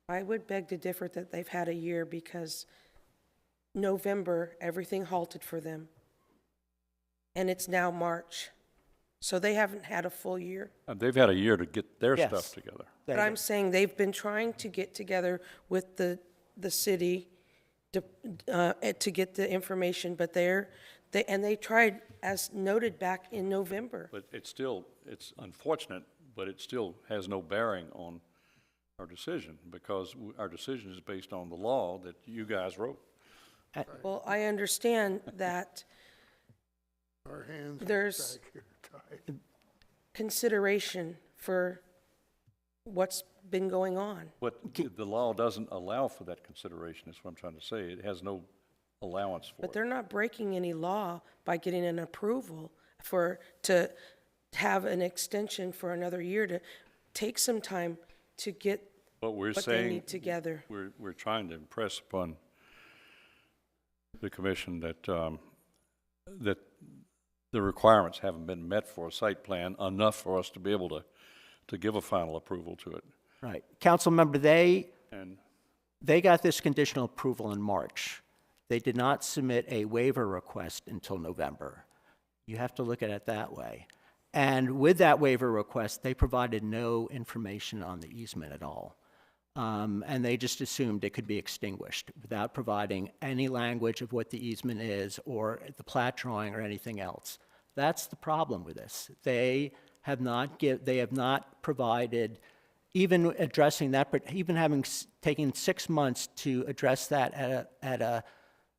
I would beg to differ that they've had a year because November, everything halted for them. And it's now March. So they haven't had a full year.
They've had a year to get their
Yes.
stuff together.
But I'm saying they've been trying to get together with the city to get the information, but They tried, as noted back in November.
But it's unfortunate, but it still has no bearing on our decision, because our decision is based on the law that you guys wrote.
Well, I understand that
Our hands are
there's
back here tied.
consideration for what's been going on.
But the law doesn't allow for that consideration, is what I'm trying to say. It has no allowance for
But
it.
they're not breaking any law by getting an approval to have an extension for another year, to take some time to get
But we're
what they
saying,
need together.
we're trying to impress upon the commission that, that the requirements haven't been met for a site plan enough for us to be able to give a final approval to it.
Right. Councilmember,
And
they got this conditional approval in March. They did not submit a waiver request until November. You have to look at it that way. And with that waiver request, they provided no information on the easement at all. And they just assumed it could be extinguished without providing any language of what the easement is or the plat drawing or anything else. That's the problem with this. They have not provided, even addressing that, but even having taken 6 months to address that at a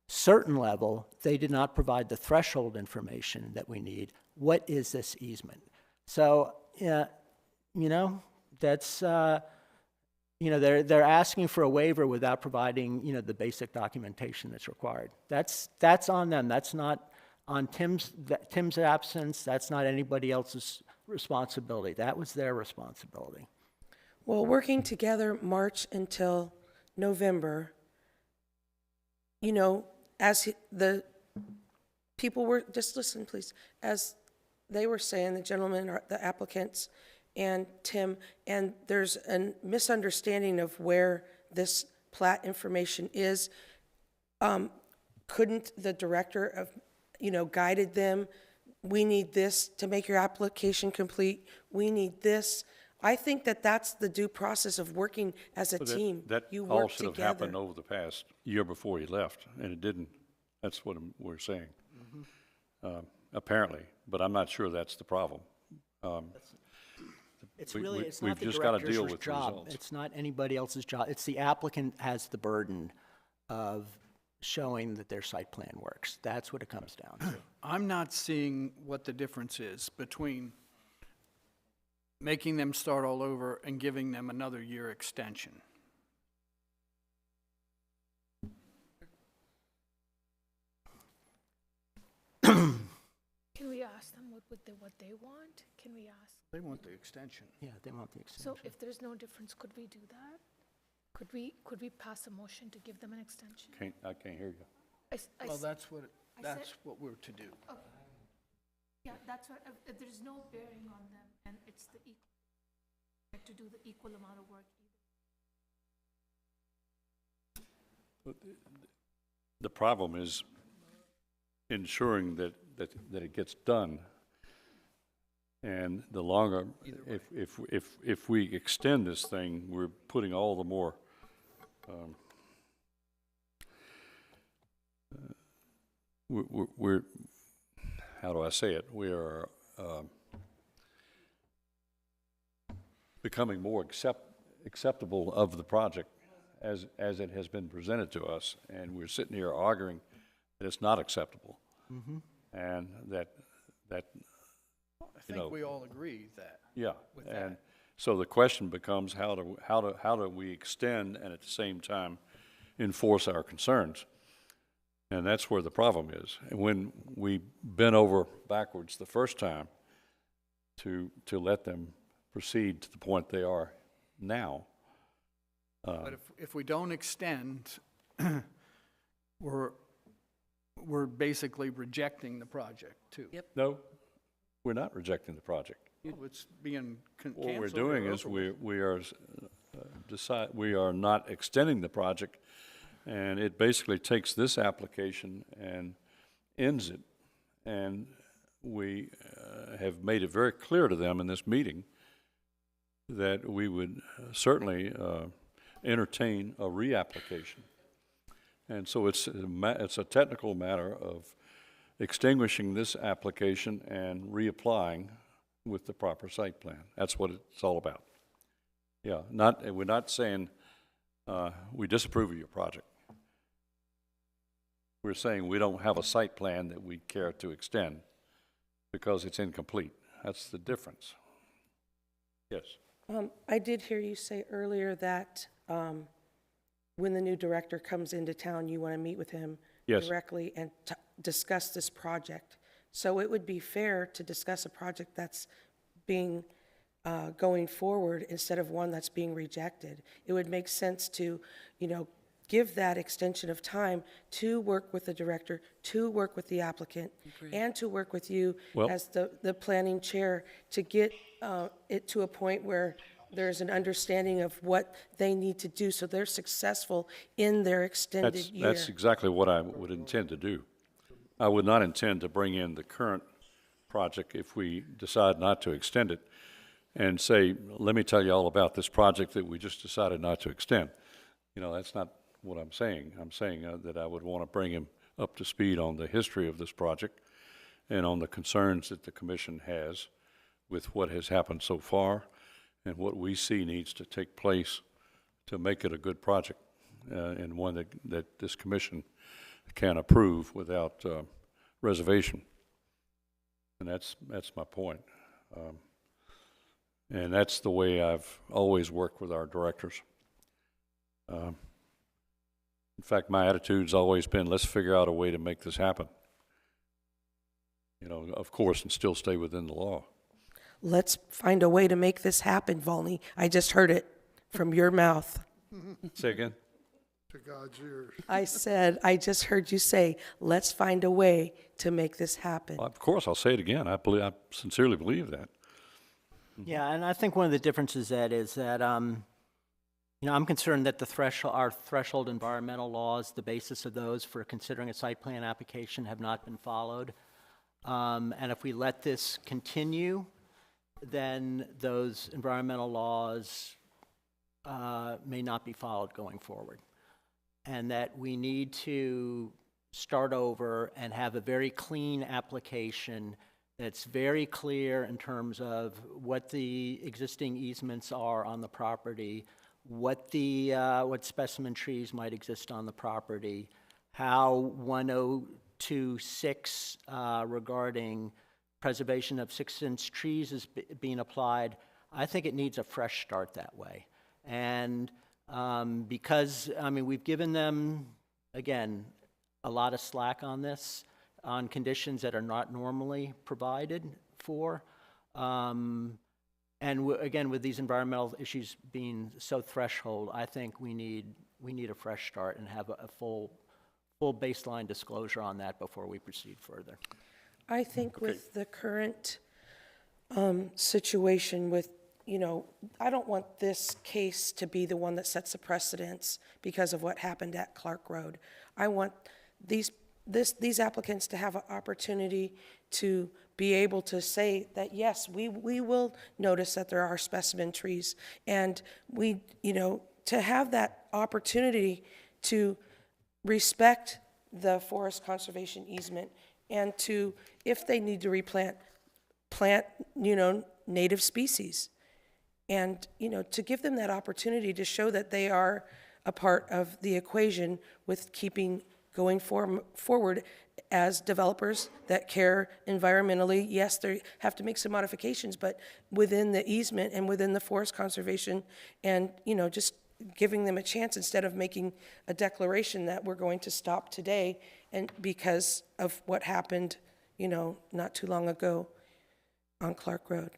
certain level, they did not provide the threshold information that we need. What is this easement? So, that's, they're asking for a waiver without providing, the basic documentation that's required. That's on them. That's not on Tim's absence. That's not anybody else's responsibility. That was their responsibility.
Well, working together March until November, as the people were, just listen, please, as they were saying, the gentlemen, the applicants, and Tim, and there's a misunderstanding of where this plat information is. Couldn't the director of, guided them, we need this to make your application complete, we need this. I think that that's the due process of working as a team.
That
You
all
work
should have
together.
happened over the past year before he left, and it didn't. That's what we're saying. Apparently, but I'm not sure that's the problem.
It's
We-
really,
we-
it's
we've
not the
just gotta
director's
deal with the
job.
results.
It's not anybody else's job. It's the applicant has the burden of showing that their site plan works. That's what it comes down to.
I'm not seeing what the difference is between making them start all over and giving them another year extension.
Can we ask them what they want? Can we ask?
They want the extension.
Yeah, they want the extension.
So if there's no difference, could we do that? Could we pass a motion to give them an extension?
I can't hear you.
Well, that's
said-
what we're to do.
Yeah, that's what, if there's no bearing on them and it's the equal, to do the equal amount of work.
The problem is ensuring that it gets done. And the longer, if we extend this thing, we're putting all the more, we're, how do I say it? We are becoming more acceptable of the project as it has been presented to us, and we're sitting here arguing that it's not acceptable. And that
I
you know,
think we all agree that.
yeah,
with
and
that.
so the question becomes how do we extend and at the same time enforce our concerns? And that's where the problem is. And when we bent over backwards the first time to let them proceed to the point they are now,
But if we don't extend, we're basically rejecting the project too.
Yep.
no, we're not rejecting the project.
Well, it's being canceled.
What we're doing
or
is
over with.
we are not extending the project, and it basically takes this application and ends it. And we have made it very clear to them in this meeting that we would certainly entertain a reapplication. And so it's a technical matter of extinguishing this application and reapplying with the proper site plan. That's what it's all about. Yeah, we're not saying we disapprove of your project. We're saying we don't have a site plan that we care to extend because it's incomplete. That's the difference. Yes.
I did hear you say earlier that when the new director comes into town, you want to meet with him
Yes.
directly and discuss this project. So it would be fair to discuss a project that's being going forward instead of one that's being rejected. It would make sense to, give that extension of time to work with the director, to work with the applicant, and to work with you
Well-
as the planning chair to get it to a point where there's an understanding of what they need to do so they're successful in their extended year.
That's exactly what I would intend to do. I would not intend to bring in the current project if we decide not to extend it and say, let me tell you all about this project that we just decided not to extend. That's not what I'm saying. I'm saying that I would want to bring him up to speed on the history of this project and on the concerns that the commission has with what has happened so far and what we see needs to take place to make it a good project and one that this commission can approve without reservation. And that's my point. And that's the way I've always worked with our directors. In fact, my attitude's always been, let's figure out a way to make this happen. Of course, and still stay within the law.
Let's find a way to make this happen, Volney. I just heard it from your mouth.
Say again?
To God's ears.
I just heard you say, let's find a way to make this happen.
Well, of course, I'll say it again. I sincerely believe that.
Yeah, and I think one of the differences, Ed, is that, I'm concerned that our threshold environmental laws, the basis of those for considering a site plan application have not been followed. And if we let this continue, then those environmental laws may not be followed going forward. And that we need to start over and have a very clean application that's very clear in terms of what the existing easements are on the property, what specimen trees might exist on the property, how 1026 regarding preservation of 6-inch trees is being applied. I think it needs a fresh start that way. And because, we've given them, again, a lot of slack on this, on conditions that are not normally provided for. And again, with these environmental issues being so threshold, I think we need a fresh start and have a full baseline disclosure on that before we proceed further.
I think with the current situation with, I don't want this case to be the one that sets a precedence because of what happened at Clark Road. I want these applicants to have an opportunity to be able to say that, yes, we will notice that there are specimen trees, and to have that opportunity to respect the forest conservation easement and to, if they need to plant native species. And, to give them that opportunity to show that they are a part of the equation with going forward as developers that care environmentally. Yes, they have to make some modifications, but within the easement and within the forest conservation, and, just giving them a chance instead of making a declaration that we're going to stop today and because of what happened, not too long ago on Clark Road.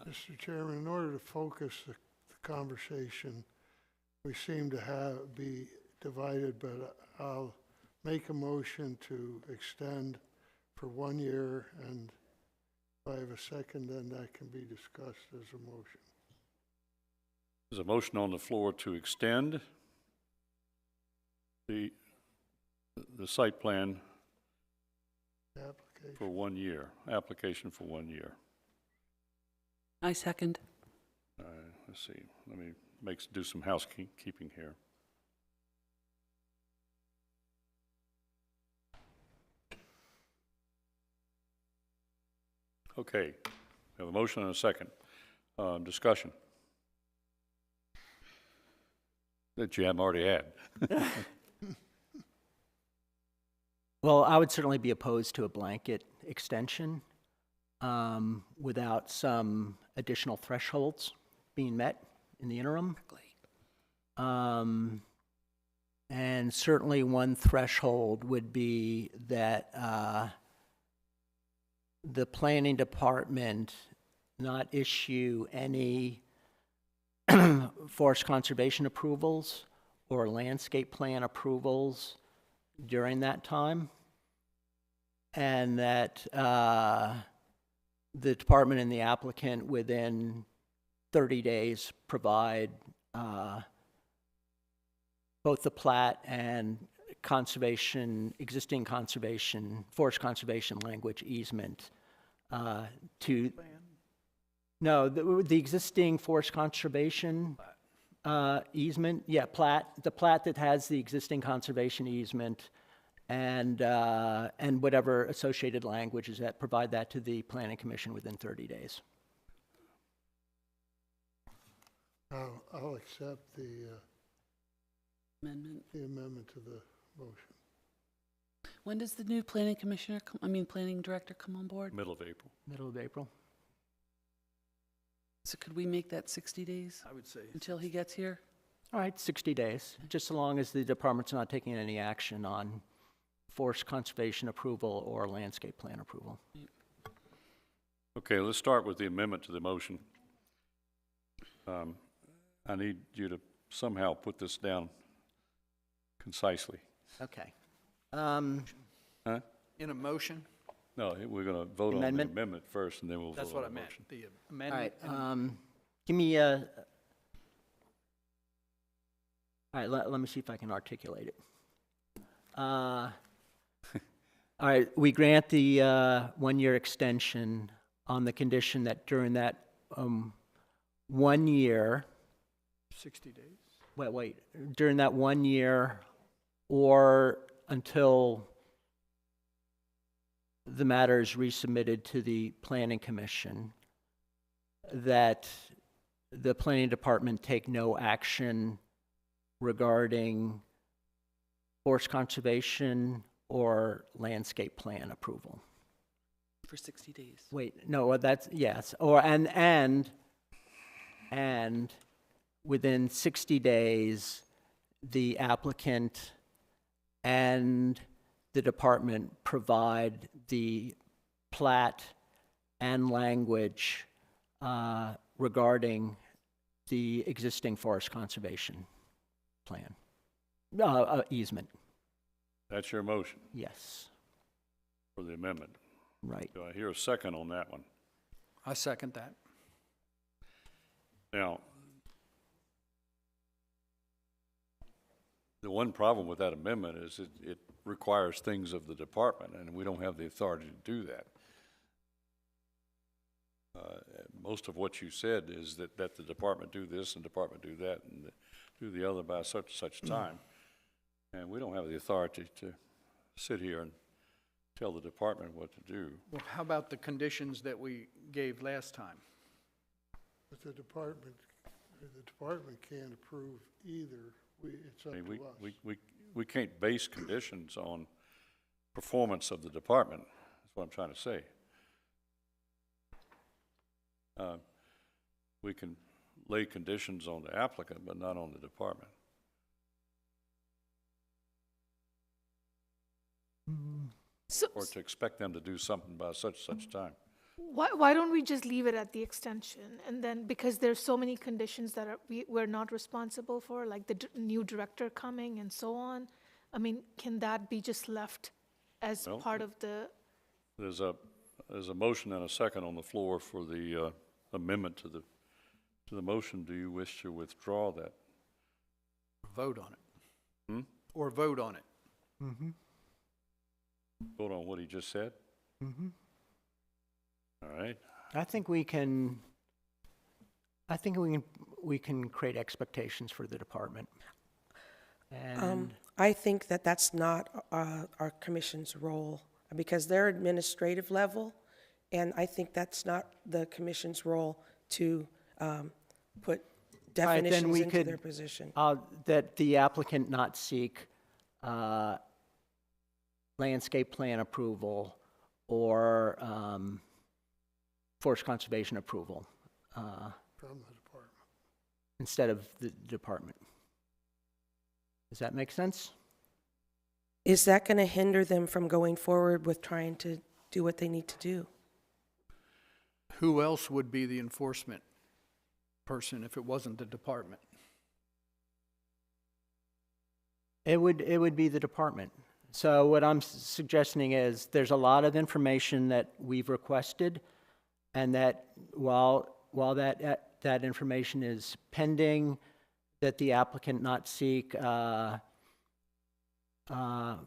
Mr. Chairman, in order to focus the conversation, we seem to be divided, but I'll make a motion to extend for 1 year, and if I have a second, then that can be discussed as a motion.
There's a motion on the floor to extend the site plan
Application.
for 1 year, application for 1 year.
I second.
Let's see, let me do some housekeeping here. Okay, we have a motion and a second. Discussion. That you haven't already had.
Well, I would certainly be opposed to a blanket extension without some additional thresholds being met in the interim. And certainly one threshold would be that the planning department not issue any forest conservation approvals or landscape plan approvals during that time, and that the department and the applicant within 30 days provide both the plat and existing conservation, forest conservation language easement to, no, the existing forest conservation easement, yeah, the plat that has the existing conservation easement and whatever associated languages that provide that to the planning commission within 30 days.
I'll accept the
Amendment.
amendment to the motion.
When does the new planning director come on board?
Middle of April.
Middle of April.
So could we make that 60 days
I would say.
until he gets here?
All right, 60 days, just so long as the department's not taking any action on forest conservation approval or landscape plan approval.
Okay, let's start with the amendment to the motion. I need you to somehow put this down concisely.
Okay.
Huh?
In a motion?
No, we're going to vote on the
Amendment?
amendment first, and then we'll
That's
vote
what I
on the
meant.
motion.
The
All
amendment.
right, give me a, all right, let me see if I can articulate it. All right, we grant the 1 year extension on the condition that during that 1 year,
60 days.
wait, during that 1 year or until the matter is resubmitted to the planning commission, that the planning department take no action regarding forest conservation or landscape plan approval.
For 60 days.
Wait, no, that's, yes, or, and within 60 days, the applicant and the department provide the plat and language regarding the existing forest conservation plan, easement,
That's your motion
yes,
for the amendment.
right.
Do I hear a second on that one?
I second that.
Now, the one problem with that amendment is it requires things of the department, and we don't have the authority to do that. Most of what you said is that the department do this and department do that and do the other by such and such time. And we don't have the authority to sit here and tell the department what to do.
Well, how about the conditions that we gave last time?
But the department can't approve either. It's up
I
to
mean,
us.
we can't base conditions on performance of the department, that's what I'm trying to say. We can lay conditions on the applicant, but not on the department.
So,
Or to expect them to do something by such time.
why don't we just leave it at the extension? And then, because there's so many conditions that we're not responsible for, like the new director coming and so on, I mean, can that be just left as
Well,
part of the,
There's a motion and a second on the floor for the amendment to the motion. Do you wish to withdraw that?
Vote on it.
Hmm?
Or vote on it.
Vote on what he just said?
Mm-hmm.
All right.
I think we can create expectations for the department. And
I think that that's not our commission's role, because they're administrative level, And I think that's not the commission's role to put
then
definitions
we
into
could-
their position.
That the applicant not seek landscape plan approval or forest conservation approval
From the department.
instead of the department. Does that make sense?
Is that going to hinder them from going forward with trying to do what they need to do?
Who else would be the enforcement person if it wasn't the department?
It would be the department. So what I'm suggesting is there's a lot of information that we've requested, and that while that information is pending, that the applicant not seek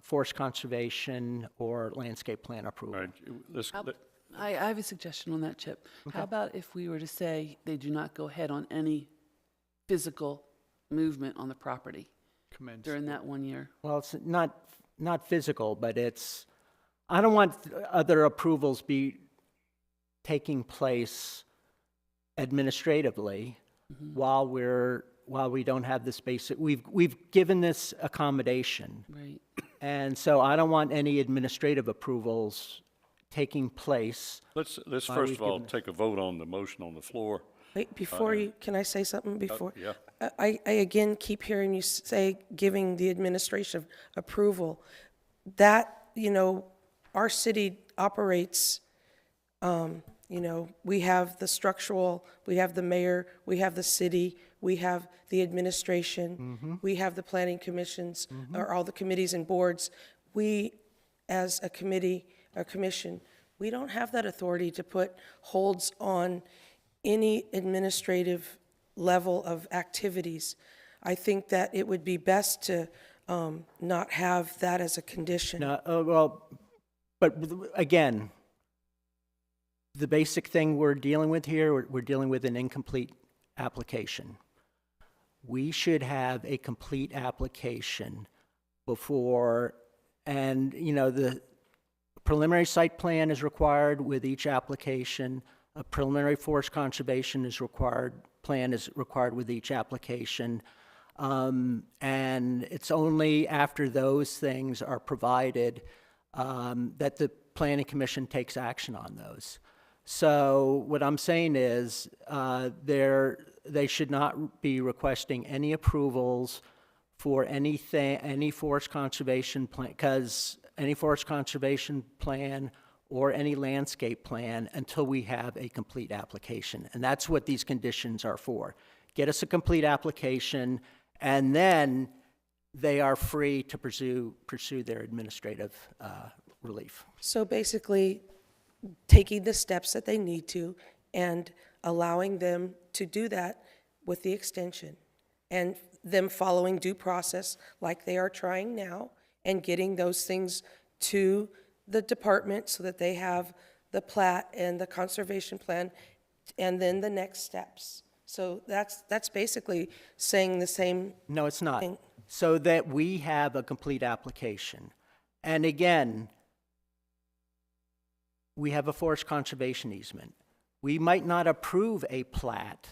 forest conservation or landscape plan approval.
All right, let's,
How- I have a suggestion on that, Chip. How about if we were to say they do not go ahead on any physical movement on the property
Commence.
during that 1 year?
Well, it's not physical, but it's, I don't want other approvals be taking place administratively while we don't have this basic, we've given this accommodation.
Right.
And so I don't want any administrative approvals taking place.
let's
Why
first
we've
of all
given-
take a vote on the motion on the floor.
Wait, before you, can I say something before?
Yeah.
I again keep hearing you say giving the administration approval. That, our city operates, we have the structural, we have the mayor, we have the city, we have the administration, we have the planning commissions, or all the committees and boards. We, as a committee, or commission, we don't have that authority to put holds on any administrative level of activities. I think that it would be best to not have that as a condition.
Well, but again, the basic thing we're dealing with here, we're dealing with an incomplete application. We should have a complete application before, and, the preliminary site plan is required with each application. A preliminary forest conservation plan is required with each application. And it's only after those things are provided that the planning commission takes action on those. So what I'm saying is they should not be requesting any approvals for any forest conservation plan, because any forest conservation plan or any landscape plan until we have a complete application. And that's what these conditions are for. Get us a complete application, and then they are free to pursue their administrative relief.
So basically, taking the steps that they need to and allowing them to do that with the extension, and them following due process like they are trying now, and getting those things to the department so that they have the plat and the conservation plan, and then the next steps. So that's basically saying the same.
No, it's not.
thing.
So that we have a complete application. And again, we have a forest conservation easement. We might not approve a plat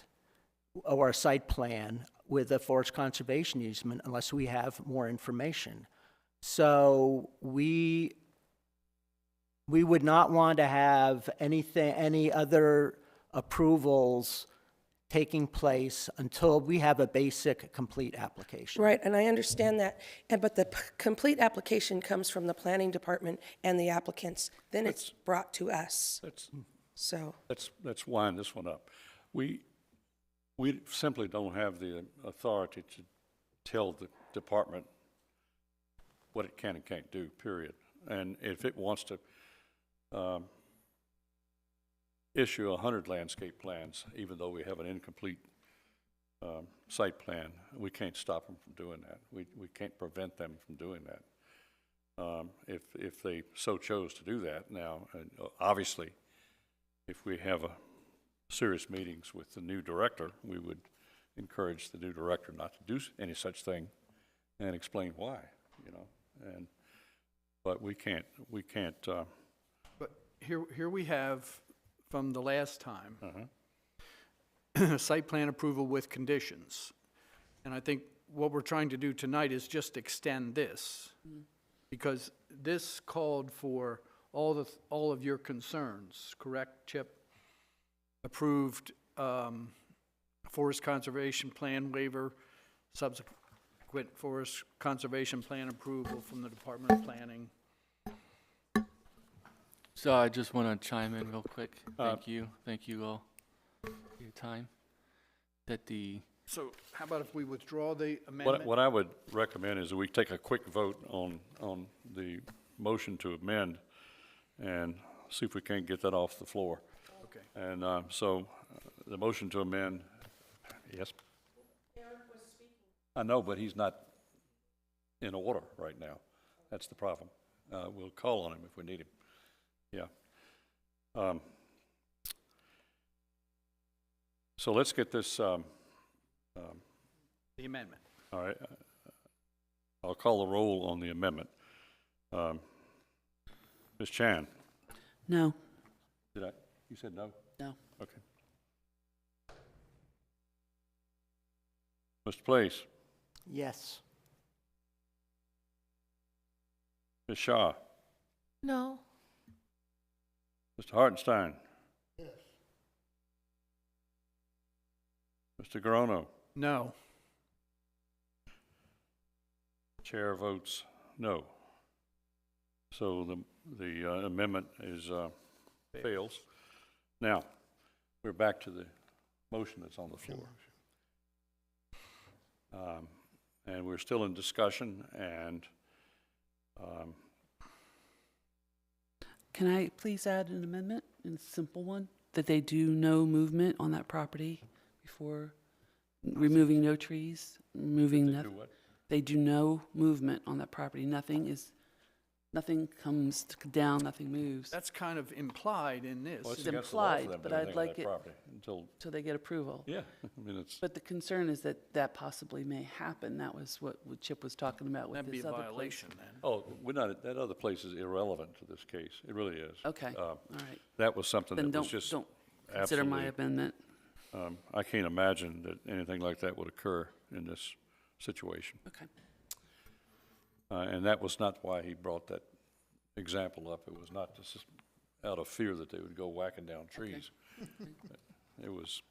or a site plan with a forest conservation easement unless we have more information. So we would not want to have any other approvals taking place until we have a basic, complete application.
Right, and I understand that, but the complete application comes from the planning department and the applicants. Then it's brought to us, so.
Let's wind this one up. We simply don't have the authority to tell the department what it can and can't do, period. And if it wants to issue 100 landscape plans, even though we have an incomplete site plan, we can't stop them from doing that. We can't prevent them from doing that. If they so chose to do that now, obviously, if we have serious meetings with the new director, we would encourage the new director not to do any such thing and explain why, But we can't.
here we have from the last time,
Uh-huh.
site plan approval with conditions. And I think what we're trying to do tonight is just extend this, because this called for all of your concerns, correct, Chip? Approved forest conservation plan waiver, subsequent forest conservation plan approval from the Department of Planning.
So I just want to chime in real quick. Thank you all for your time.
So how about if we withdraw the amendment?
What I would recommend is that we take a quick vote on the motion to amend and see if we can't get that off the floor.
Okay.
And the motion to amend, yes? Eric was speaking. I know, but he's not in order right now. That's the problem. We'll call on him if we need him. Yeah. So let's get this,
The amendment.
all right. I'll call the roll on the amendment. Ms. Chan,
No.
you said no?
No.
Okay. Mr. Place,
Yes.
Ms. Shaw,
No.
Mr. Hartenstein,
Yes.
Mr. Garono,
No.
chair votes no. So the amendment is, fails. Now, we're back to the motion that's on the floor. And we're still in discussion, and
Can I please add an amendment, a simple one, that they do no movement on that property before removing no trees, removing
they
nothing?
do what?
They do no movement on that property. Nothing comes down, nothing moves.
That's kind of implied in this.
Well, it's
It's
against the law for
implied,
them to
but
do
I'd
anything on
like
that
it-
property until,
Till they get approval.
yeah, I mean, it's,
But the concern is that that possibly may happen. That was what Chip was talking about with
That'd be
this
a
other place.
violation then.
oh, we're not, that other place is irrelevant to this case. It really is.
Okay, all right.
That was something
Then
that was
don't,
just
don't consider my
absolutely,
amendment.
I can't imagine that anything like that would occur in this situation.
Okay.
And that was not why he brought that example up. It was not just out of fear that they would go whacking down trees. It was,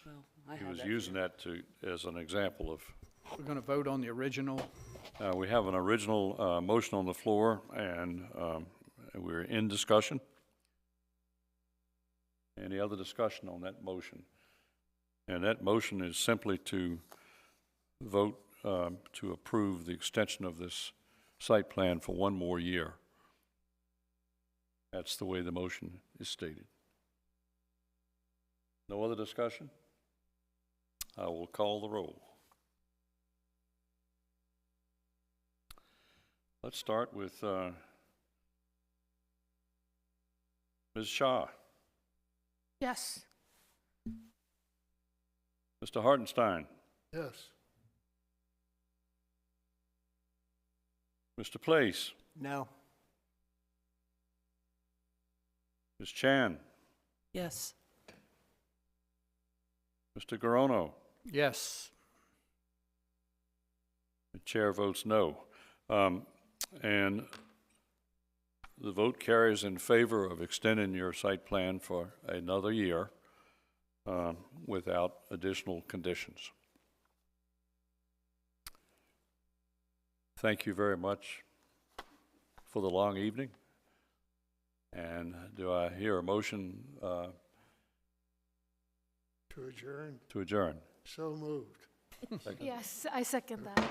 Well, I
he
had
was
that
using
fear.
that as an example of,
We're going to vote on the original.
we have an original motion on the floor, and we're in discussion. Any other discussion on that motion? And that motion is simply to vote to approve the extension of this site plan for one more year. That's the way the motion is stated. No other discussion? I will call the roll. Let's start with Ms. Shaw,
Yes.
Mr. Hartenstein,
Yes.
Mr. Place,
No.
Ms. Chan,
Yes.
Mr. Garono.
Yes.
The chair votes no. And the vote carries in favor of extending your site plan for another year without additional conditions. Thank you very much for the long evening. And do I hear a motion
To adjourn,
to adjourn?
so moved.
Yes, I second that.